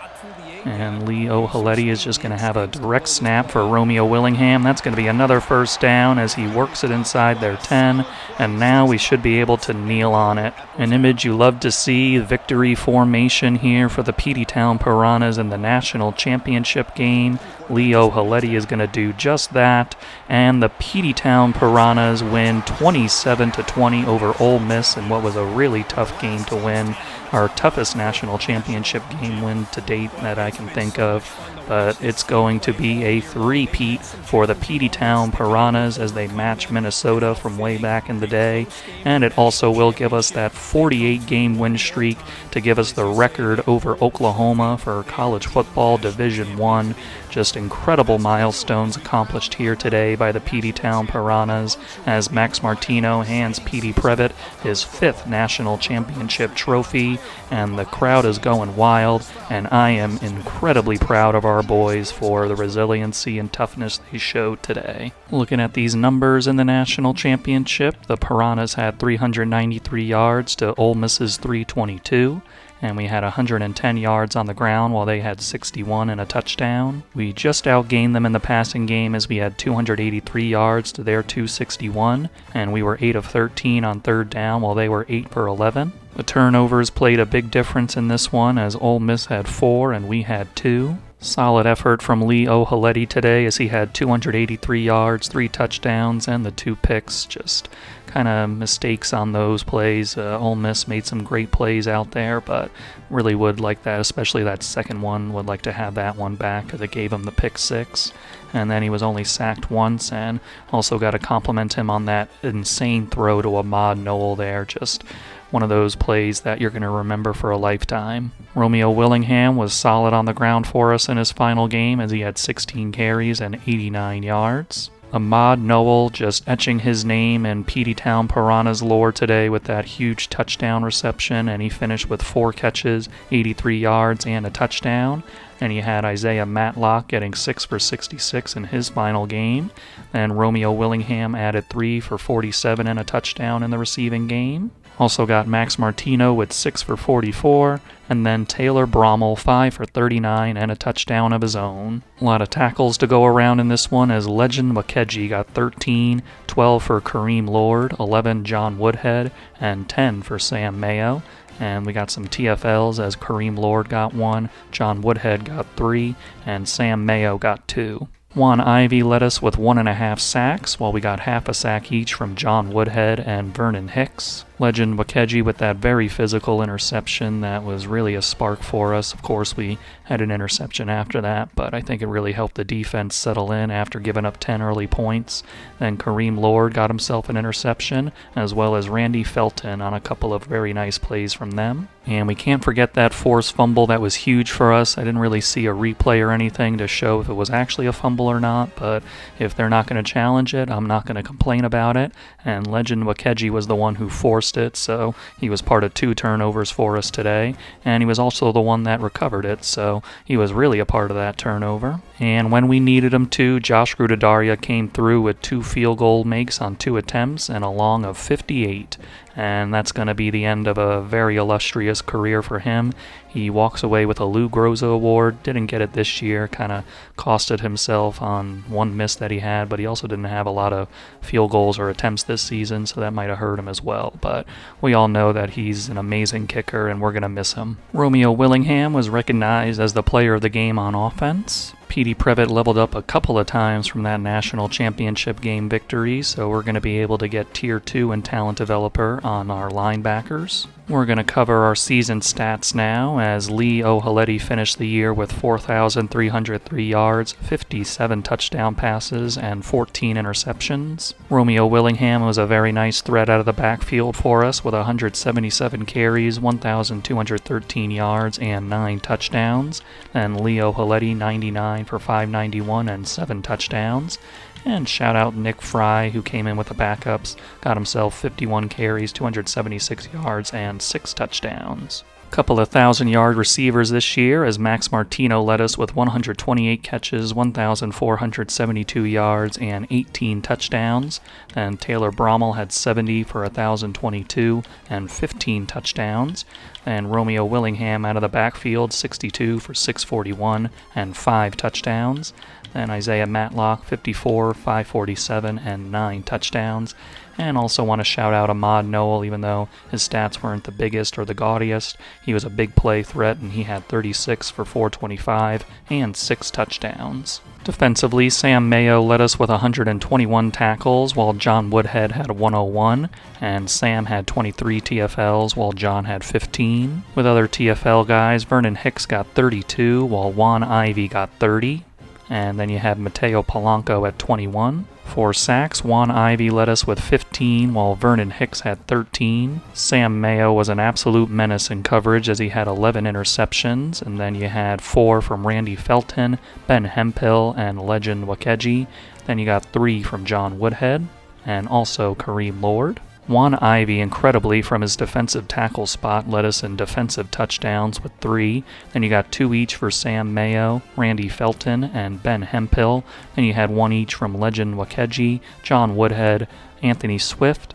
And Leo Haletti is just going to have a direct snap for Romeo Willingham. That's going to be another first down as he works it inside their 10. And now we should be able to kneel on it. An image you love to see, victory formation here for the Peteytown Piranhas in the national championship game. Leo Haletti is going to do just that. And the Peteytown Piranhas win 27-20 over Ole Miss in what was a really tough game to win. Our toughest national championship game win to date that I can think of. But it's going to be a three-peat for the Peteytown Piranhas as they match Minnesota from way back in the day. And it also will give us that 48-game win streak to give us the record over Oklahoma for college football Division I. Just incredible milestones accomplished here today by the Peteytown Piranhas as Max Martino hands Petey Previtt his 5th national championship trophy, and the crowd is going wild, and I am incredibly proud of our boys for the resiliency and toughness they showed today. Looking at these numbers in the national championship, the Piranhas had 393 yards to Ole Miss's 322. And we had 110 yards on the ground while they had 61 and a touchdown. We just outgained them in the passing game as we had 283 yards to their 261, and we were 8 of 13 on 3rd down while they were 8 for 11. The turnovers played a big difference in this one as Ole Miss had 4 and we had 2. Solid effort from Leo Haletti today as he had 283 yards, 3 touchdowns, and the 2 picks. Just kind of mistakes on those plays. Ole Miss made some great plays out there, but really would like that, especially that second one, would like to have that one back because it gave him the pick 6. And then he was only sacked once, and also got to compliment him on that insane throw to Ahmad Noel there. Just one of those plays that you're going to remember for a lifetime. Romeo Willingham was solid on the ground for us in his final game as he had 16 carries and 89 yards. Ahmad Noel just etching his name in Peteytown Piranhas lore today with that huge touchdown reception, and he finished with 4 catches, 83 yards, and a touchdown. And you had Isaiah Matlock getting 6 for 66 in his final game. And Romeo Willingham added 3 for 47 and a touchdown in the receiving game. Also got Max Martino with 6 for 44, and then Taylor Brommel 5 for 39 and a touchdown of his own. A lot of tackles to go around in this one as Legend Wakeji got 13, 12 for Kareem Lord, 11 John Woodhead, and 10 for Sam Mayo. And we got some TFLs as Kareem Lord got 1, John Woodhead got 3, and Sam Mayo got 2. Juan Ivey led us with 1.5 sacks, while we got half a sack each from John Woodhead and Vernon Hicks. Legend Wakeji with that very physical interception that was really a spark for us. Of course, we had an interception after that, but I think it really helped the defense settle in after giving up 10 early points. Then Kareem Lord got himself an interception, as well as Randy Felton on a couple of very nice plays from them. And we can't forget that forced fumble that was huge for us. I didn't really see a replay or anything to show if it was actually a fumble or not, but if they're not going to challenge it, I'm not going to complain about it. And Legend Wakeji was the one who forced it, so he was part of 2 turnovers for us today, and he was also the one that recovered it, so he was really a part of that turnover. And when we needed him to, Josh Grudadaria came through with 2 field goal makes on 2 attempts and a long of 58. And that's going to be the end of a very illustrious career for him. He walks away with a Lou Groza Award. Didn't get it this year, kind of costed himself on one miss that he had, but he also didn't have a lot of field goals or attempts this season, so that might have hurt him as well. But we all know that he's an amazing kicker, and we're going to miss him. Romeo Willingham was recognized as the player of the game on offense. Petey Previtt leveled up a couple of times from that national championship game victory, so we're going to be able to get Tier 2 and Talent Developer on our linebackers. We're going to cover our season stats now, as Lee O'Haleti finished the year with 4,303 yards, 57 touchdown passes, and 14 interceptions. Romeo Willingham was a very nice threat out of the backfield for us with 177 carries, 1,213 yards, and 9 touchdowns. And Lee O'Haleti, 99 for 591 and 7 touchdowns. And shout out Nick Fry, who came in with the backups, got himself 51 carries, 276 yards, and 6 touchdowns. Couple of 1,000-yard receivers this year, as Max Martino led us with 128 catches, 1,472 yards, and 18 touchdowns. And Taylor Brommel had 70 for 1,022 and 15 touchdowns. And Romeo Willingham out of the backfield, 62 for 641 and 5 touchdowns. And Isaiah Matlock, 54, 547, and 9 touchdowns. And also want to shout out Ahmad Noel, even though his stats weren't the biggest or the gaudiest. He was a big play threat, and he had 36 for 425 and 6 touchdowns. Defensively, Sam Mayo led us with 121 tackles, while John Woodhead had 101, and Sam had 23 TFLs, while John had 15. With other TFL guys, Vernon Hicks got 32, while Juan Ivey got 30. And then you have Mateo Polanco at 21. For sacks, Juan Ivey led us with 15, while Vernon Hicks had 13. Sam Mayo was an absolute menace in coverage as he had 11 interceptions, and then you had 4 from Randy Felton, Ben Hemphill, and Legend Wakeji. Then you got 3 from John Woodhead, and also Kareem Lord. Juan Ivey, incredibly, from his defensive tackle spot, led us in defensive touchdowns with 3. Then you got 2 each for Sam Mayo, Randy Felton, and Ben Hemphill. Then you had 1 each from Legend Wakeji, John Woodhead, Anthony Swift,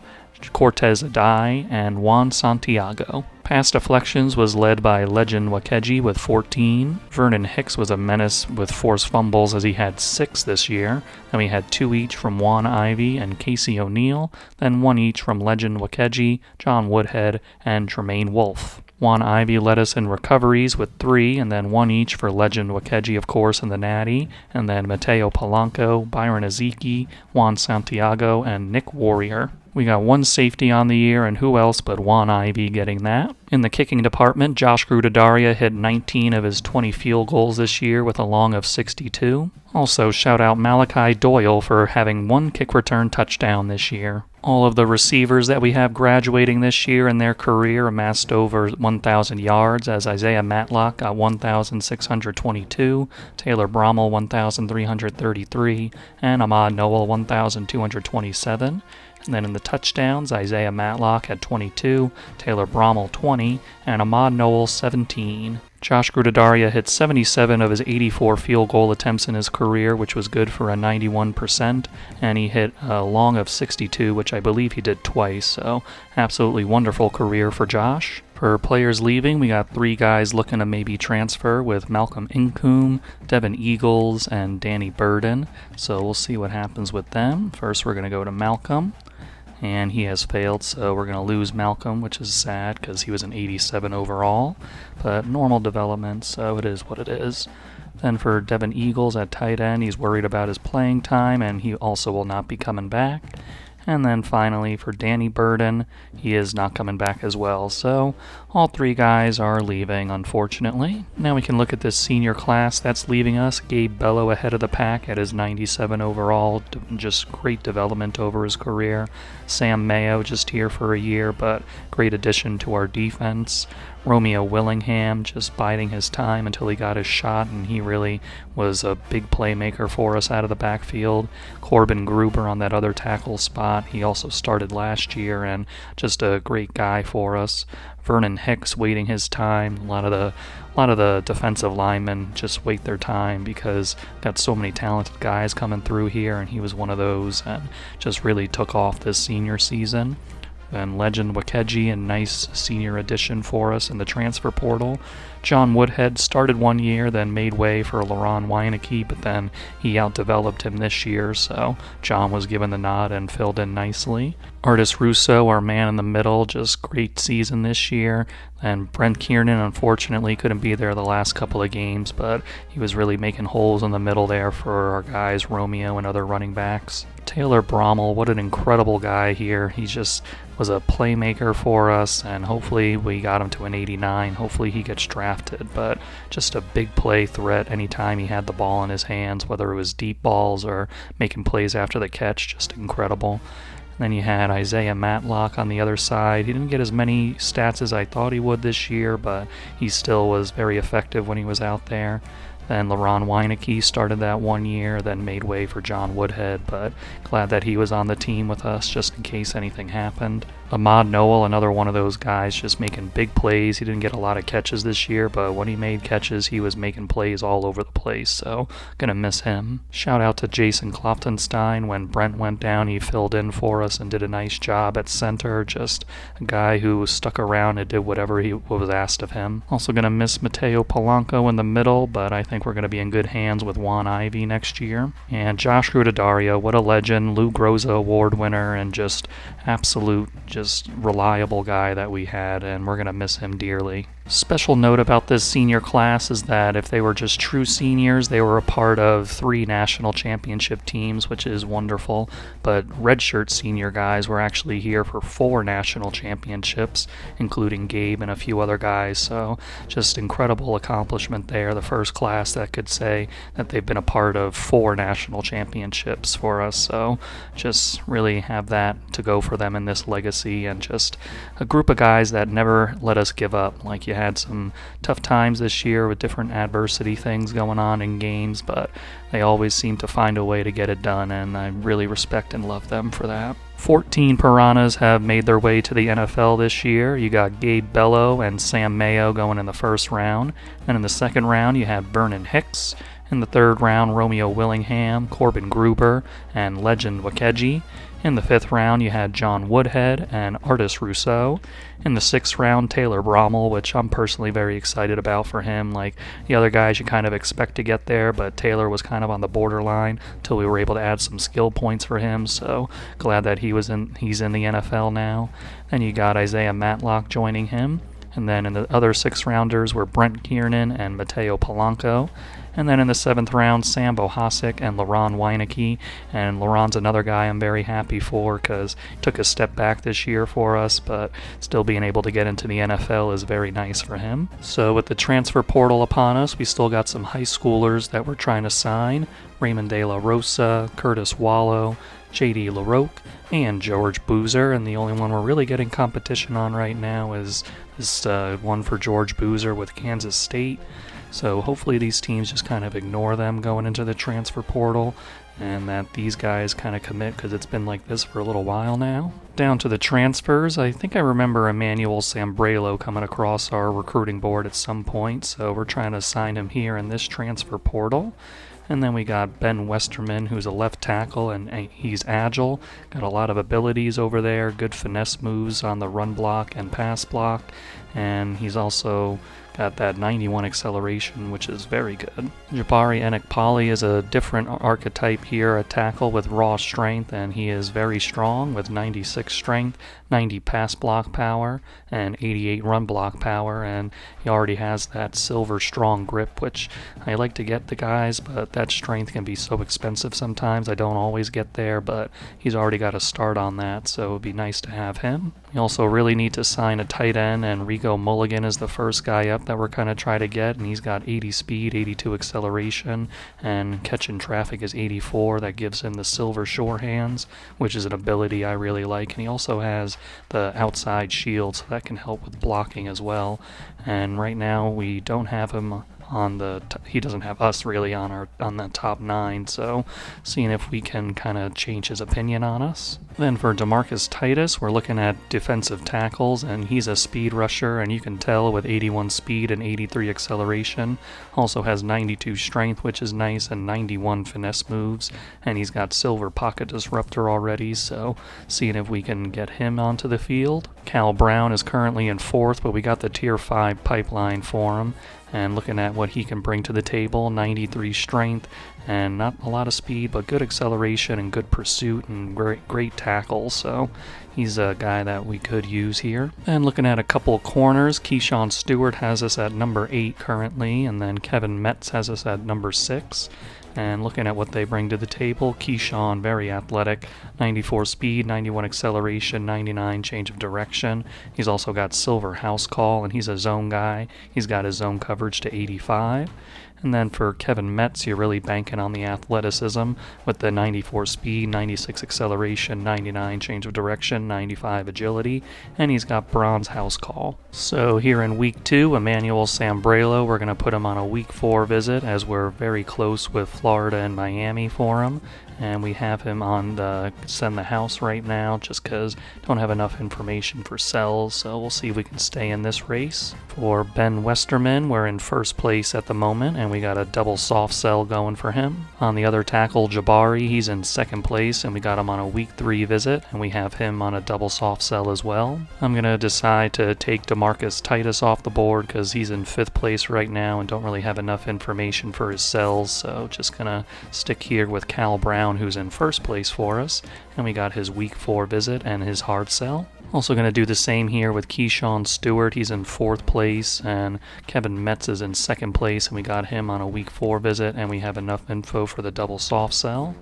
Cortez Adai, and Juan Santiago. Pass deflections was led by Legend Wakeji with 14. Vernon Hicks was a menace with forced fumbles as he had 6 this year. Then we had 2 each from Juan Ivey and Casey O'Neill. Then 1 each from Legend Wakeji, John Woodhead, and Tremaine Wolfe. Juan Ivey led us in recoveries with 3, and then 1 each for Legend Wakeji, of course, in the Natty, and then Mateo Polanco, Byron Ezeki, Juan Santiago, and Nick Warrior. We got 1 safety on the year, and who else but Juan Ivey getting that? In the kicking department, Josh Grudadaria hit 19 of his 20 field goals this year with a long of 62. Also, shout out Malachi Doyle for having 1 kick return touchdown this year. All of the receivers that we have graduating this year in their career amassed over 1,000 yards, as Isaiah Matlock got 1,622, Taylor Brommel 1,333, and Ahmad Noel 1,227. And then in the touchdowns, Isaiah Matlock had 22, Taylor Brommel 20, and Ahmad Noel 17. Josh Grudadaria hit 77 of his 84 field goal attempts in his career, which was good for a 91%, and he hit a long of 62, which I believe he did twice, so absolutely wonderful career for Josh. For players leaving, we got 3 guys looking to maybe transfer with Malcolm Incoom, Devin Eagles, and Danny Burden, so we'll see what happens with them. First, we're going to go to Malcolm. and he has failed, so we're going to lose Malcolm, which is sad because he was an 87 overall, but normal development, so it is what it is. Then for Devin Eagles at tight end, he's worried about his playing time, and he also will not be coming back. And then finally for Danny Burden, he is not coming back as well. So all three guys are leaving, unfortunately. Now we can look at this senior class that's leaving us. Gabe Bello ahead of the pack at his 97 overall. Just great development over his career. Sam Mayo just here for a year, but great addition to our defense. Romeo Willingham just biding his time until he got his shot, and he really was a big playmaker for us out of the backfield. Corbin Gruber on that other tackle spot. He also started last year and just a great guy for us. Vernon Hicks waiting his time. A lot of the defensive linemen just wait their time because got so many talented guys coming through here, and he was one of those and just really took off this senior season. And Legend Wakeji, a nice senior addition for us in the transfer portal. John Woodhead started 1 year, then made way for LaRon Weineke, but then he outdeveloped him this year, so John was given the nod and filled in nicely. Artis Russo, our man in the middle, just great season this year. And Brent Kiernan, unfortunately, couldn't be there the last couple of games, but he was really making holes in the middle there for our guys, Romeo and other running backs. Taylor Brommel, what an incredible guy here. He just was a playmaker for us, and hopefully we got him to an 89. Hopefully he gets drafted, but just a big play threat anytime he had the ball in his hands, whether it was deep balls or making plays after the catch, just incredible. Then you had Isaiah Matlock on the other side. He didn't get as many stats as I thought he would this year, but he still was very effective when he was out there. Then LaRon Weineke started that 1 year, then made way for John Woodhead, but glad that he was on the team with us just in case anything happened. Ahmad Noel, another one of those guys just making big plays. He didn't get a lot of catches this year, but when he made catches, he was making plays all over the place, so gonna miss him. Shout out to Jason Klopfenstein. When Brent went down, he filled in for us and did a nice job at center. Just a guy who stuck around and did whatever he was asked of him. Also gonna miss Mateo Polanco in the middle, but I think we're gonna be in good hands with Juan Ivey next year. And Josh Grudedario, what a legend, Lou Groza award winner, and just absolute reliable guy that we had, and we're going to miss him dearly. Special note about this senior class is that if they were just true seniors, they were a part of 3 national championship teams, which is wonderful, but redshirt senior guys were actually here for 4 national championships, including Gabe and a few other guys, so just incredible accomplishment there. The first class that could say that they've been a part of 4 national championships for us, so just really have that to go for them in this legacy, and just a group of guys that never let us give up. Like, you had some tough times this year with different adversity things going on in games, but they always seem to find a way to get it done, and I really respect and love them for that. 14 Piranhas have made their way to the NFL this year. You got Gabe Bello and Sam Mayo going in the first round. Then in the second round, you had Vernon Hicks. In the third round, Romeo Willingham, Corbin Gruber, and Legend Wakeji. In the fifth round, you had John Woodhead and Artis Russo. In the sixth round, Taylor Brommel, which I'm personally very excited about for him. Like, the other guys you kind of expect to get there, but Taylor was kind of on the borderline until we were able to add some skill points for him, so glad that he's in the NFL now. Then you got Isaiah Matlock joining him. And then in the other 6 rounders were Brent Kiernan and Mateo Polanco. And then in the 7th round, Sam Bohasic and LaRon Weineke. And LaRon's another guy I'm very happy for because he took a step back this year for us, but still being able to get into the NFL is very nice for him. So with the transfer portal upon us, we still got some high schoolers that we're trying to sign. Raymond De La Rosa, Curtis Wallow, J.D. LaRoque, and George Boozer, and the only one we're really getting competition on right now is this one for George Boozer with Kansas State. So hopefully these teams just kind of ignore them going into the transfer portal, and that these guys kind of commit, because it's been like this for a little while now. Down to the transfers, I think I remember Emmanuel Sambrelo coming across our recruiting board at some point, so we're trying to sign him here in this transfer portal. And then we got Ben Westerman, who's a left tackle, and he's agile, got a lot of abilities over there, good finesse moves on the run block and pass block, and he's also Got that 91 acceleration, which is very good. Jabari Enikpali is a different archetype here, a tackle with raw strength, and he is very strong with 96 strength, 90 pass block power, and 88 run block power, and he already has that silver strong grip, which I like to get the guys, but that strength can be so expensive sometimes. I don't always get there, but he's already got a start on that, so it would be nice to have him. We also really need to sign a tight end, and Rico Mulligan is the first guy up that we're kind of trying to get, and he's got 80 speed, 82 acceleration, and catching traffic is 84. That gives him the silver shore hands, which is an ability I really like, and he also has the outside shield, so that can help with blocking as well. And right now we don't have him on the he doesn't have us really on the top 9, so seeing if we can kind of change his opinion on us. Then for DeMarcus Titus, we're looking at defensive tackles, and he's a speed rusher, and you can tell with 81 speed and 83 acceleration. Also has 92 strength, which is nice, and 91 finesse moves, and he's got silver pocket disruptor already, so seeing if we can get him onto the field. Cal Brown is currently in 4th, but we got the tier 5 pipeline for him, and looking at what he can bring to the table, 93 strength and not a lot of speed, but good acceleration and good pursuit and great tackle, so he's a guy that we could use here. And looking at a couple of corners, Keyshawn Stewart has us at number 8 currently, and then Kevin Metz has us at number 6. And looking at what they bring to the table, Keyshawn, very athletic, 94 speed, 91 acceleration, 99 change of direction. He's also got silver house call, and he's a zone guy. He's got his zone coverage to 85. And then for Kevin Metz, you're really banking on the athleticism with the 94 speed, 96 acceleration, 99 change of direction, 95 agility, and he's got bronze house call. So here in week 2, Emmanuel Sambrelo, we're going to put him on a week 4 visit as we're very close with Florida and Miami for him. And we have him on the send the house right now just because don't have enough information for cells, so we'll see if we can stay in this race. For Ben Westerman, we're in 1st place at the moment, and we got a double soft cell going for him. On the other tackle, Jabari, he's in 2nd place, and we got him on a week 3 visit, and we have him on a double soft cell as well. I'm going to decide to take DeMarcus Titus off the board because he's in 5th place right now and don't really have enough information for his cells, so just going to stick here with Cal Brown, who's in 1st place for us, and we got his week 4 visit and his hard sell. Also going to do the same here with Keyshawn Stewart. He's in 4th place, and Kevin Metz is in 2nd place, and we got him on a week 4 visit, and we have enough info for the double soft sell.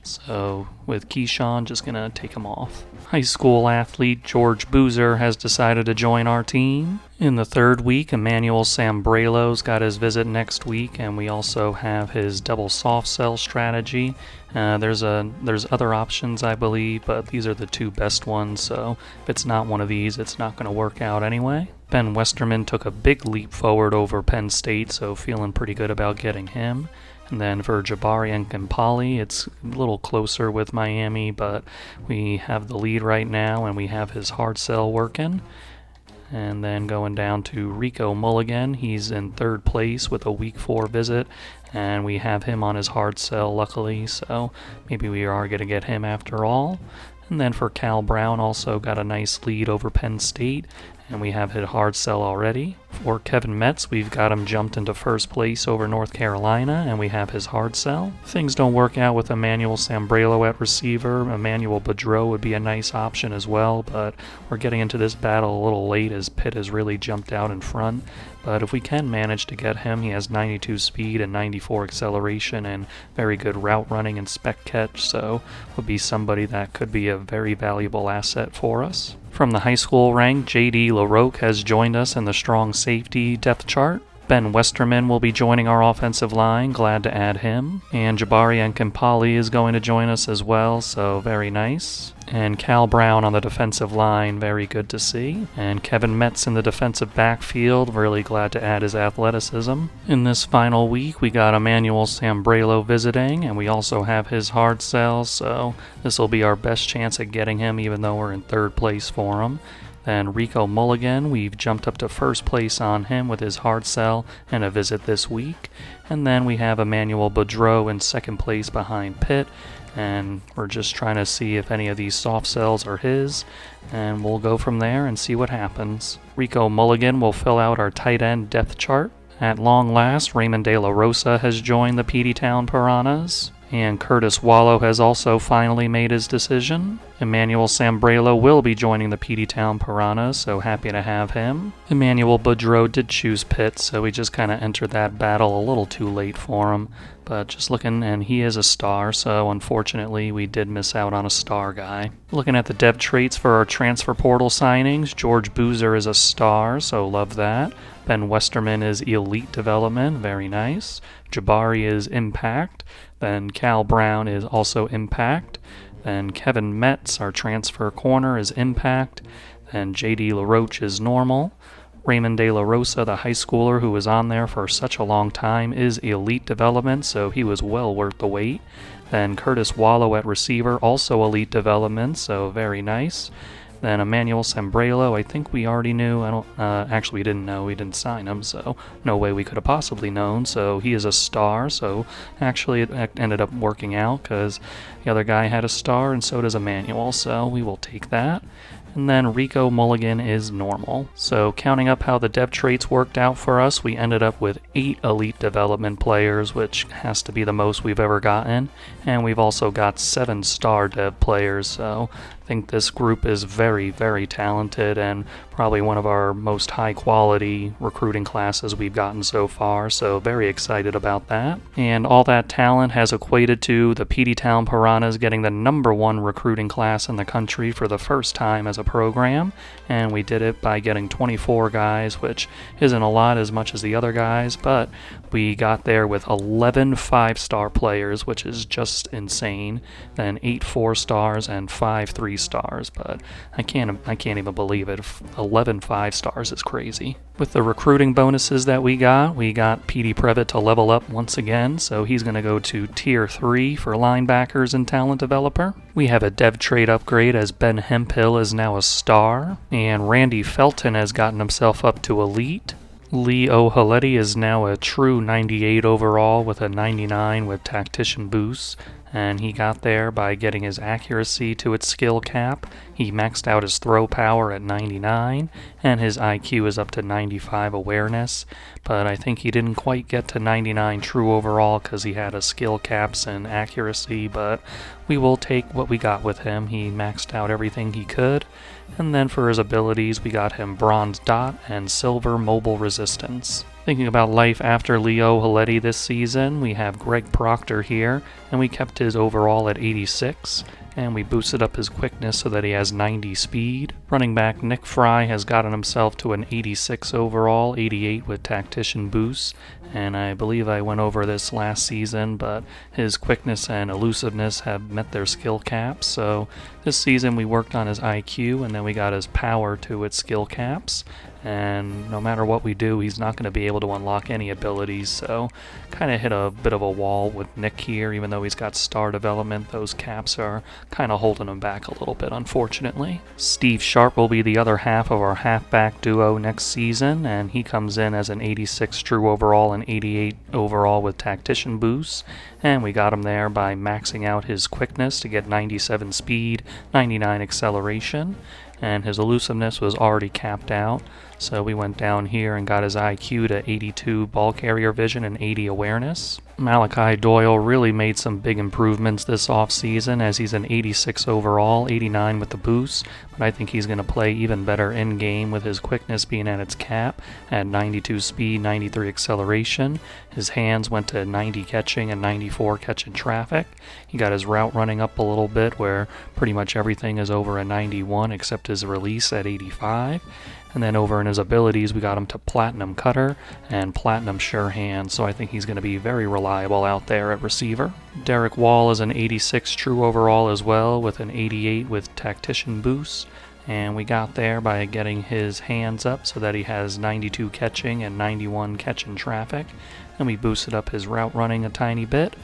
So with Keyshawn, just going to take him off. High school athlete George Boozer has decided to join our team. In the 3rd week, Emmanuel Sambrelo's got his visit next week, and we also have his double soft cell strategy. There's other options, I believe, but these are the 2 best ones, so if it's not one of these, it's not going to work out anyway. Ben Westerman took a big leap forward over Penn State, so feeling pretty good about getting him. And then for Jabari and Kampali, it's a little closer with Miami, but we have the lead right now, and we have his hard sell working. And then going down to Rico Mulligan, he's in 3rd place with a week 4 visit, and we have him on his hard sell luckily, so maybe we are going to get him after all. And then for Cal Brown, also got a nice lead over Penn State, and we have his hard sell already. For Kevin Metz, we've got him jumped into 1st place over North Carolina, and we have his hard sell. If things don't work out with Emmanuel Sambrelo at receiver, Emmanuel Boudreau would be a nice option as well, but we're getting into this battle a little late as Pitt has really jumped out in front. But if we can manage to get him, he has 92 speed and 94 acceleration and very good route running and spec catch, so would be somebody that could be a very valuable asset for us. From the high school rank, J.D. LaRoque has joined us in the strong safety depth chart. Ben Westerman will be joining our offensive line, glad to add him. And Jabari and Kampali is going to join us as well, so very nice. And Cal Brown on the defensive line, very good to see. And Kevin Metz in the defensive backfield, really glad to add his athleticism. In this final week, we got Emmanuel Sambrelo visiting, and we also have his hard sell, so this will be our best chance at getting him, even though we're in 3rd place for him. Then Rico Mulligan, we've jumped up to first place on him with his hard sell and a visit this week. And then we have Emmanuel Boudreau in second place behind Pitt. And we're just trying to see if any of these soft sells are his. And we'll go from there and see what happens. Rico Mulligan will fill out our tight end depth chart. At long last, Raymond De La Rosa has joined the Peteytown Piranhas. And Curtis Wallow has also finally made his decision. Emmanuel Sambrelo will be joining the Peteytown Piranhas, so happy to have him. Emmanuel Boudreau did choose Pitt, so we just kind of entered that battle a little too late for him. But just looking, and he is a star, so unfortunately we did miss out on a star guy. Looking at the depth traits for our transfer portal signings, George Boozer is a star, so love that. Ben Westerman is elite development, very nice. Jabari is impact. Then Cal Brown is also impact. Then Kevin Metz, our transfer corner, is impact. Then J.D. LaRoche is normal. Raymond De La Rosa, the high schooler who was on there for such a long time, is elite development, so he was well worth the wait. Then Curtis Wallow at receiver, also elite development, so very nice. Then Emmanuel Sambrelo, I think we already knew. Actually, we didn't know. We didn't sign him, so no way we could have possibly known. So he is a star. So actually, it ended up working out because the other guy had a star, and so does Emmanuel. So we will take that. And then Rico Mulligan is normal. So counting up how the depth traits worked out for us, we ended up with 8 elite development players, which has to be the most we've ever gotten. And we've also got 7 star dev players, so I think this group is very, very talented and probably one of our most high quality recruiting classes we've gotten so far, so very excited about that. And all that talent has equated to the Peteytown Piranhas getting the #1 recruiting class in the country for the first time as a program, and we did it by getting 24 guys, which isn't a lot as much as the other guys, but we got there with 11 5-star players, which is just insane, then 8 4-stars and 5 3-stars, but I can't even believe it. 11 5-stars is crazy. With the recruiting bonuses that we got Petey Previtt to level up once again, so he's going to go to Tier 3 for linebackers and talent developer. We have a dev trade upgrade as Ben Hemphill is now a star, and Randy Felton has gotten himself up to elite. Lee O'Haleti is now a true 98 overall with a 99 with tactician boost, and he got there by getting his accuracy to its skill cap. He maxed out his throw power at 99, and his IQ is up to 95 awareness, but I think he didn't quite get to 99 true overall because he had a skill caps and accuracy, but we will take what we got with him. He maxed out everything he could. And then for his abilities, we got him Bronze Dot and Silver Mobile Resistance. Thinking about life after Leo Haleti this season, we have Greg Proctor here, and we kept his overall at 86, and we boosted up his quickness so that he has 90 speed. Running back Nick Fry has gotten himself to an 86 overall, 88 with tactician boost, and I believe I went over this last season, but his quickness and elusiveness have met their skill caps, so this season we worked on his IQ, and then we got his power to its skill caps, and no matter what we do, he's not going to be able to unlock any abilities, so kind of hit a bit of a wall with Nick here. Even though he's got star development, those caps are kind of holding him back a little bit, unfortunately. Steve Sharp will be the other half of our halfback duo next season, and he comes in as an 86 true overall and 88 overall with tactician boosts, and we got him there by maxing out his quickness to get 97 speed, 99 acceleration, and his elusiveness was already capped out, so we went down here and got his IQ to 82 ball carrier vision and 80 awareness. Malachi Doyle really made some big improvements this offseason as he's an 86 overall, 89 with the boost, but I think he's going to play even better in-game with his quickness being at its cap at 92 speed, 93 acceleration. His hands went to 90 catching and 94 catching traffic. He got his route running up a little bit where pretty much everything is over a 91 except his release at 85. And then over in his abilities, we got him to Platinum Cutter and Platinum Sure Hand, so I think he's going to be very reliable out there at receiver. Derek Wall is an 86 true overall as well, with an 88 with Tactician Boost, and we got there by getting his hands up so that he has 92 catching and 91 catching traffic, and we boosted up his route running a tiny bit.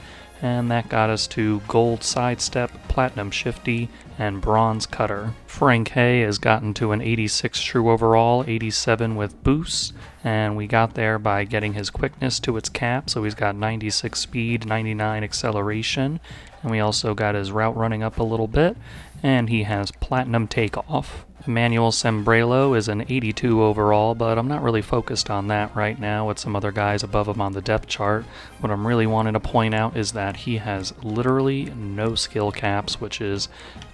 and that got us to gold sidestep, platinum shifty, and bronze cutter. Frank Hay has gotten to an 86 true overall, 87 with boosts, and we got there by getting his quickness to its cap, so he's got 96 speed, 99 acceleration, and we also got his route running up a little bit, and he has platinum takeoff. Emmanuel Sembrelo is an 82 overall, but I'm not really focused on that right now with some other guys above him on the depth chart. What I'm really wanting to point out is that he has literally no skill caps, which is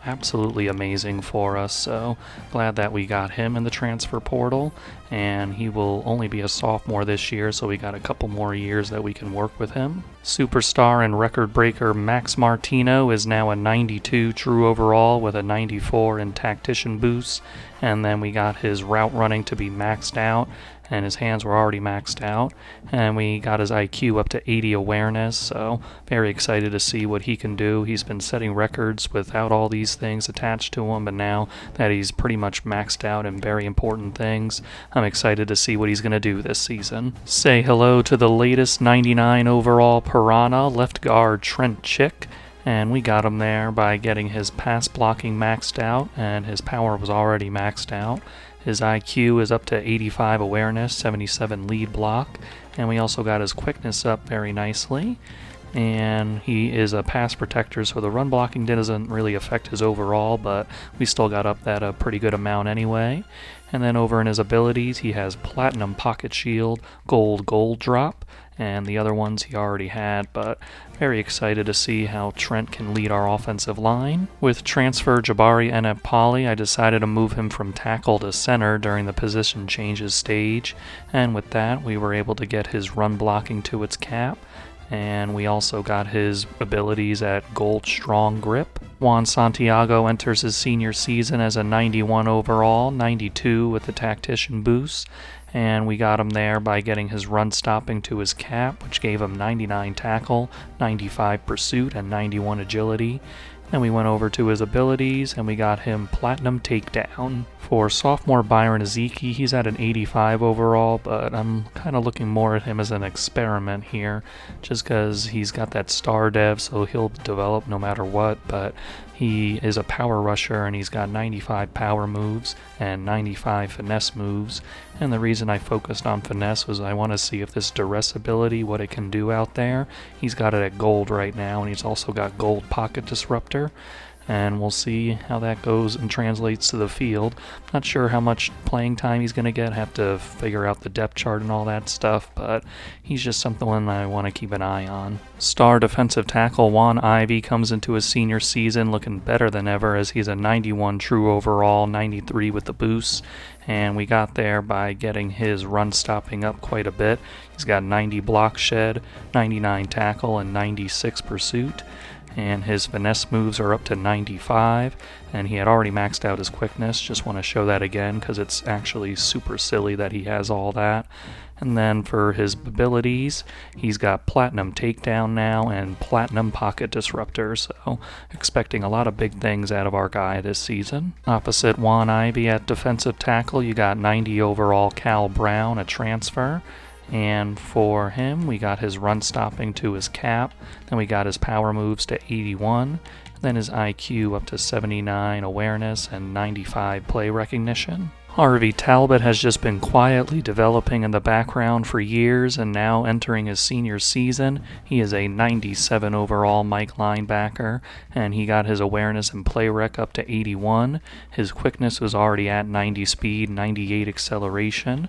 absolutely amazing for us, so glad that we got him in the transfer portal, and he will only be a sophomore this year, so we got a couple more years that we can work with him. Superstar and record breaker Max Martino is now a 92 true overall with a 94 in tactician boost, and then we got his route running to be maxed out, and his hands were already maxed out, and we got his IQ up to 80 awareness, so very excited to see what he can do. He's been setting records without all these things attached to him, but now that he's pretty much maxed out in very important things, I'm excited to see what he's going to do this season. Say hello to the latest 99 overall Piranha, left guard Trent Chick, and we got him there by getting his pass blocking maxed out, and his power was already maxed out. His IQ is up to 85 awareness, 77 lead block, and we also got his quickness up very nicely. And he is a pass protector, so the run blocking doesn't really affect his overall, but we still got up that a pretty good amount anyway. And then over in his abilities, he has platinum pocket shield, gold drop, and the other ones he already had, but very excited to see how Trent can lead our offensive line. With transfer Jabari Enepali, I decided to move him from tackle to center during the position changes stage, and with that we were able to get his run blocking to its cap, and we also got his abilities at gold strong grip. Juan Santiago enters his senior season as a 91 overall, 92 with the tactician boost, and we got him there by getting his run stopping to his cap, which gave him 99 tackle, 95 pursuit, and 91 agility. Then we went over to his abilities, and we got him platinum takedown. For sophomore Byron Ezeki, he's at an 85 overall, but I'm kind of looking more at him as an experiment here, just because he's got that star dev, so he'll develop no matter what, but he is a power rusher, and he's got 95 power moves and 95 finesse moves, and the reason I focused on finesse was I want to see if this duress ability, what it can do out there. He's got it at gold right now, and he's also got gold pocket disruptor, and we'll see how that goes and translates to the field. Not sure how much playing time he's going to get, have to figure out the depth chart and all that stuff, but he's just something I want to keep an eye on. Star defensive tackle Juan Ivey comes into his senior season looking better than ever, as he's a 91 true overall, 93 with the boost, and we got there by getting his run stopping up quite a bit. He's got 90 block shed, 99 tackle, and 96 pursuit. And his finesse moves are up to 95, and he had already maxed out his quickness. Just want to show that again because it's actually super silly that he has all that. And then for his abilities, he's got platinum takedown now and platinum pocket disruptor, so expecting a lot of big things out of our guy this season. Opposite Juan Ivey at defensive tackle, you got 90 overall Cal Brown, a transfer. And for him, we got his run stopping to his cap, then we got his power moves to 81, then his IQ up to 79 awareness and 95 play recognition. Harvey Talbot has just been quietly developing in the background for years, and now entering his senior season, he is a 97 overall Mike linebacker, and he got his awareness and play rec up to 81. His quickness was already at 90 speed, 98 acceleration.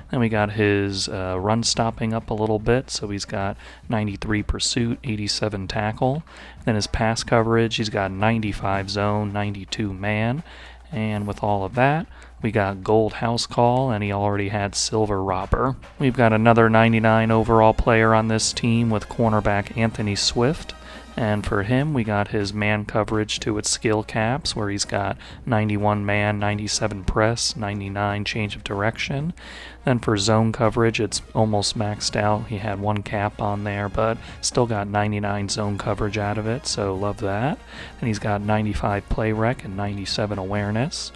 Then we got his run stopping up a little bit, so he's got 93 pursuit, 87 tackle. Then his pass coverage, he's got 95 zone, 92 man. And with all of that, we got gold house call, and he already had silver robber. We've got another 99 overall player on this team with cornerback Anthony Swift. And for him, we got his man coverage to its skill caps, where he's got 91 man, 97 press, 99 change of direction. Then for zone coverage, it's almost maxed out. He had one cap on there, but still got 99 zone coverage out of it, so love that. And he's got 95 play rec and 97 awareness.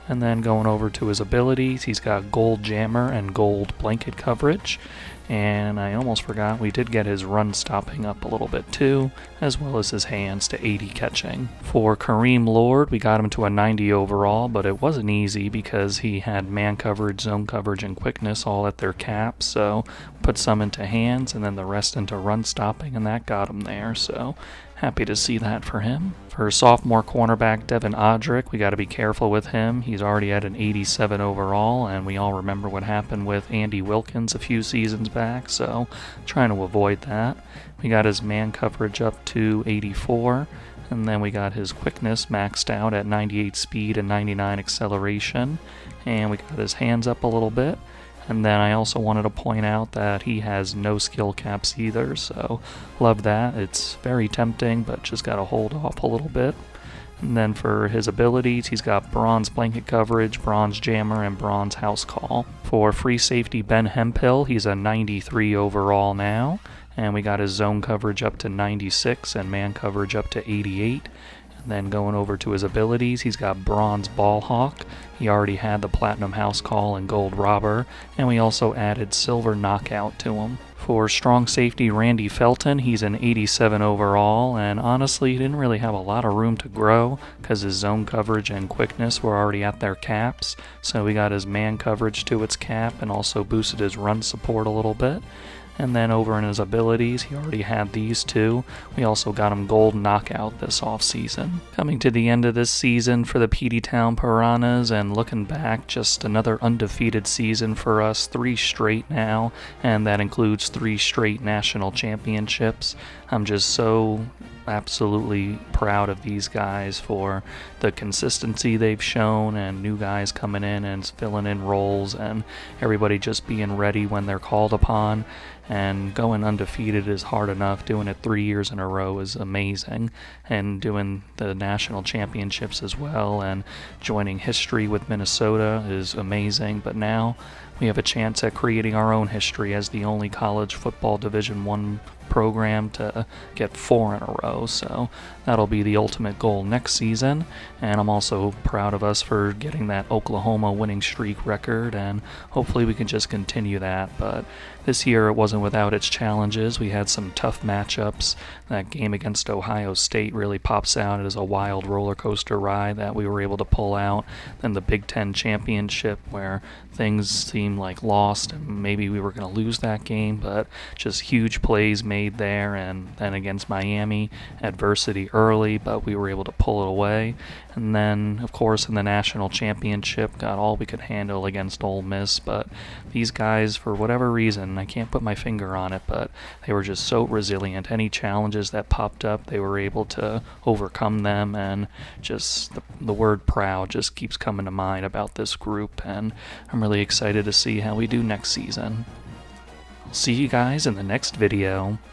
And then going over to his abilities, he's got gold jammer and gold blanket coverage. And I almost forgot, we did get his run stopping up a little bit too, as well as his hands to 80 catching. For Kareem Lord, we got him to a 90 overall, but it wasn't easy because he had man coverage, zone coverage, and quickness all at their caps, so put some into hands and then the rest into run stopping, and that got him there, so happy to see that for him. For sophomore cornerback Devin Odrick, we got to be careful with him. He's already at an 87 overall, and we all remember what happened with Andy Wilkins a few seasons back, so trying to avoid that. We got his man coverage up to 84, and then we got his quickness maxed out at 98 speed and 99 acceleration, and we got his hands up a little bit. And then I also wanted to point out that he has no skill caps either, so love that. It's very tempting, but just got to hold off a little bit. And then for his abilities, he's got bronze blanket coverage, bronze jammer, and bronze house call. For free safety Ben Hemphill, he's a 93 overall now, and we got his zone coverage up to 96 and man coverage up to 88. Then going over to his abilities, he's got bronze ball hawk. He already had the platinum house call and gold robber, and we also added silver knockout to him. For strong safety Randy Felton, he's an 87 overall, and honestly he didn't really have a lot of room to grow because his zone coverage and quickness were already at their caps, so we got his man coverage to its cap and also boosted his run support a little bit. And then over in his abilities, he already had these two. We also got him gold knockout this offseason. Coming to the end of this season for the Peteytown Piranhas, and looking back, just another undefeated season for us, 3 straight now, and that includes 3 straight national championships. I'm just so absolutely proud of these guys for the consistency they've shown, and new guys coming in and filling in roles, and everybody just being ready when they're called upon. And going undefeated is hard enough. Doing it 3 years in a row is amazing, and doing the national championships as well and joining history with Minnesota is amazing. But now we have a chance at creating our own history as the only college football Division I program to get 4 in a row, so that'll be the ultimate goal next season. And I'm also proud of us for getting that Oklahoma winning streak record, and hopefully we can just continue that. But this year it wasn't without its challenges. We had some tough matchups. That game against Ohio State really pops out as a wild roller coaster ride that we were able to pull out. Then the Big Ten championship, where things seemed like lost and maybe we were going to lose that game, but just huge plays made there. And then against Miami, adversity early, but we were able to pull it away. And then, of course, in the national championship, got all we could handle against Ole Miss. But these guys, for whatever reason, I can't put my finger on it, but they were just so resilient. Any challenges that popped up, they were able to overcome them, and just the word proud just keeps coming to mind about this group, and I'm really excited to see how we do next season. I'll see you guys in the next video.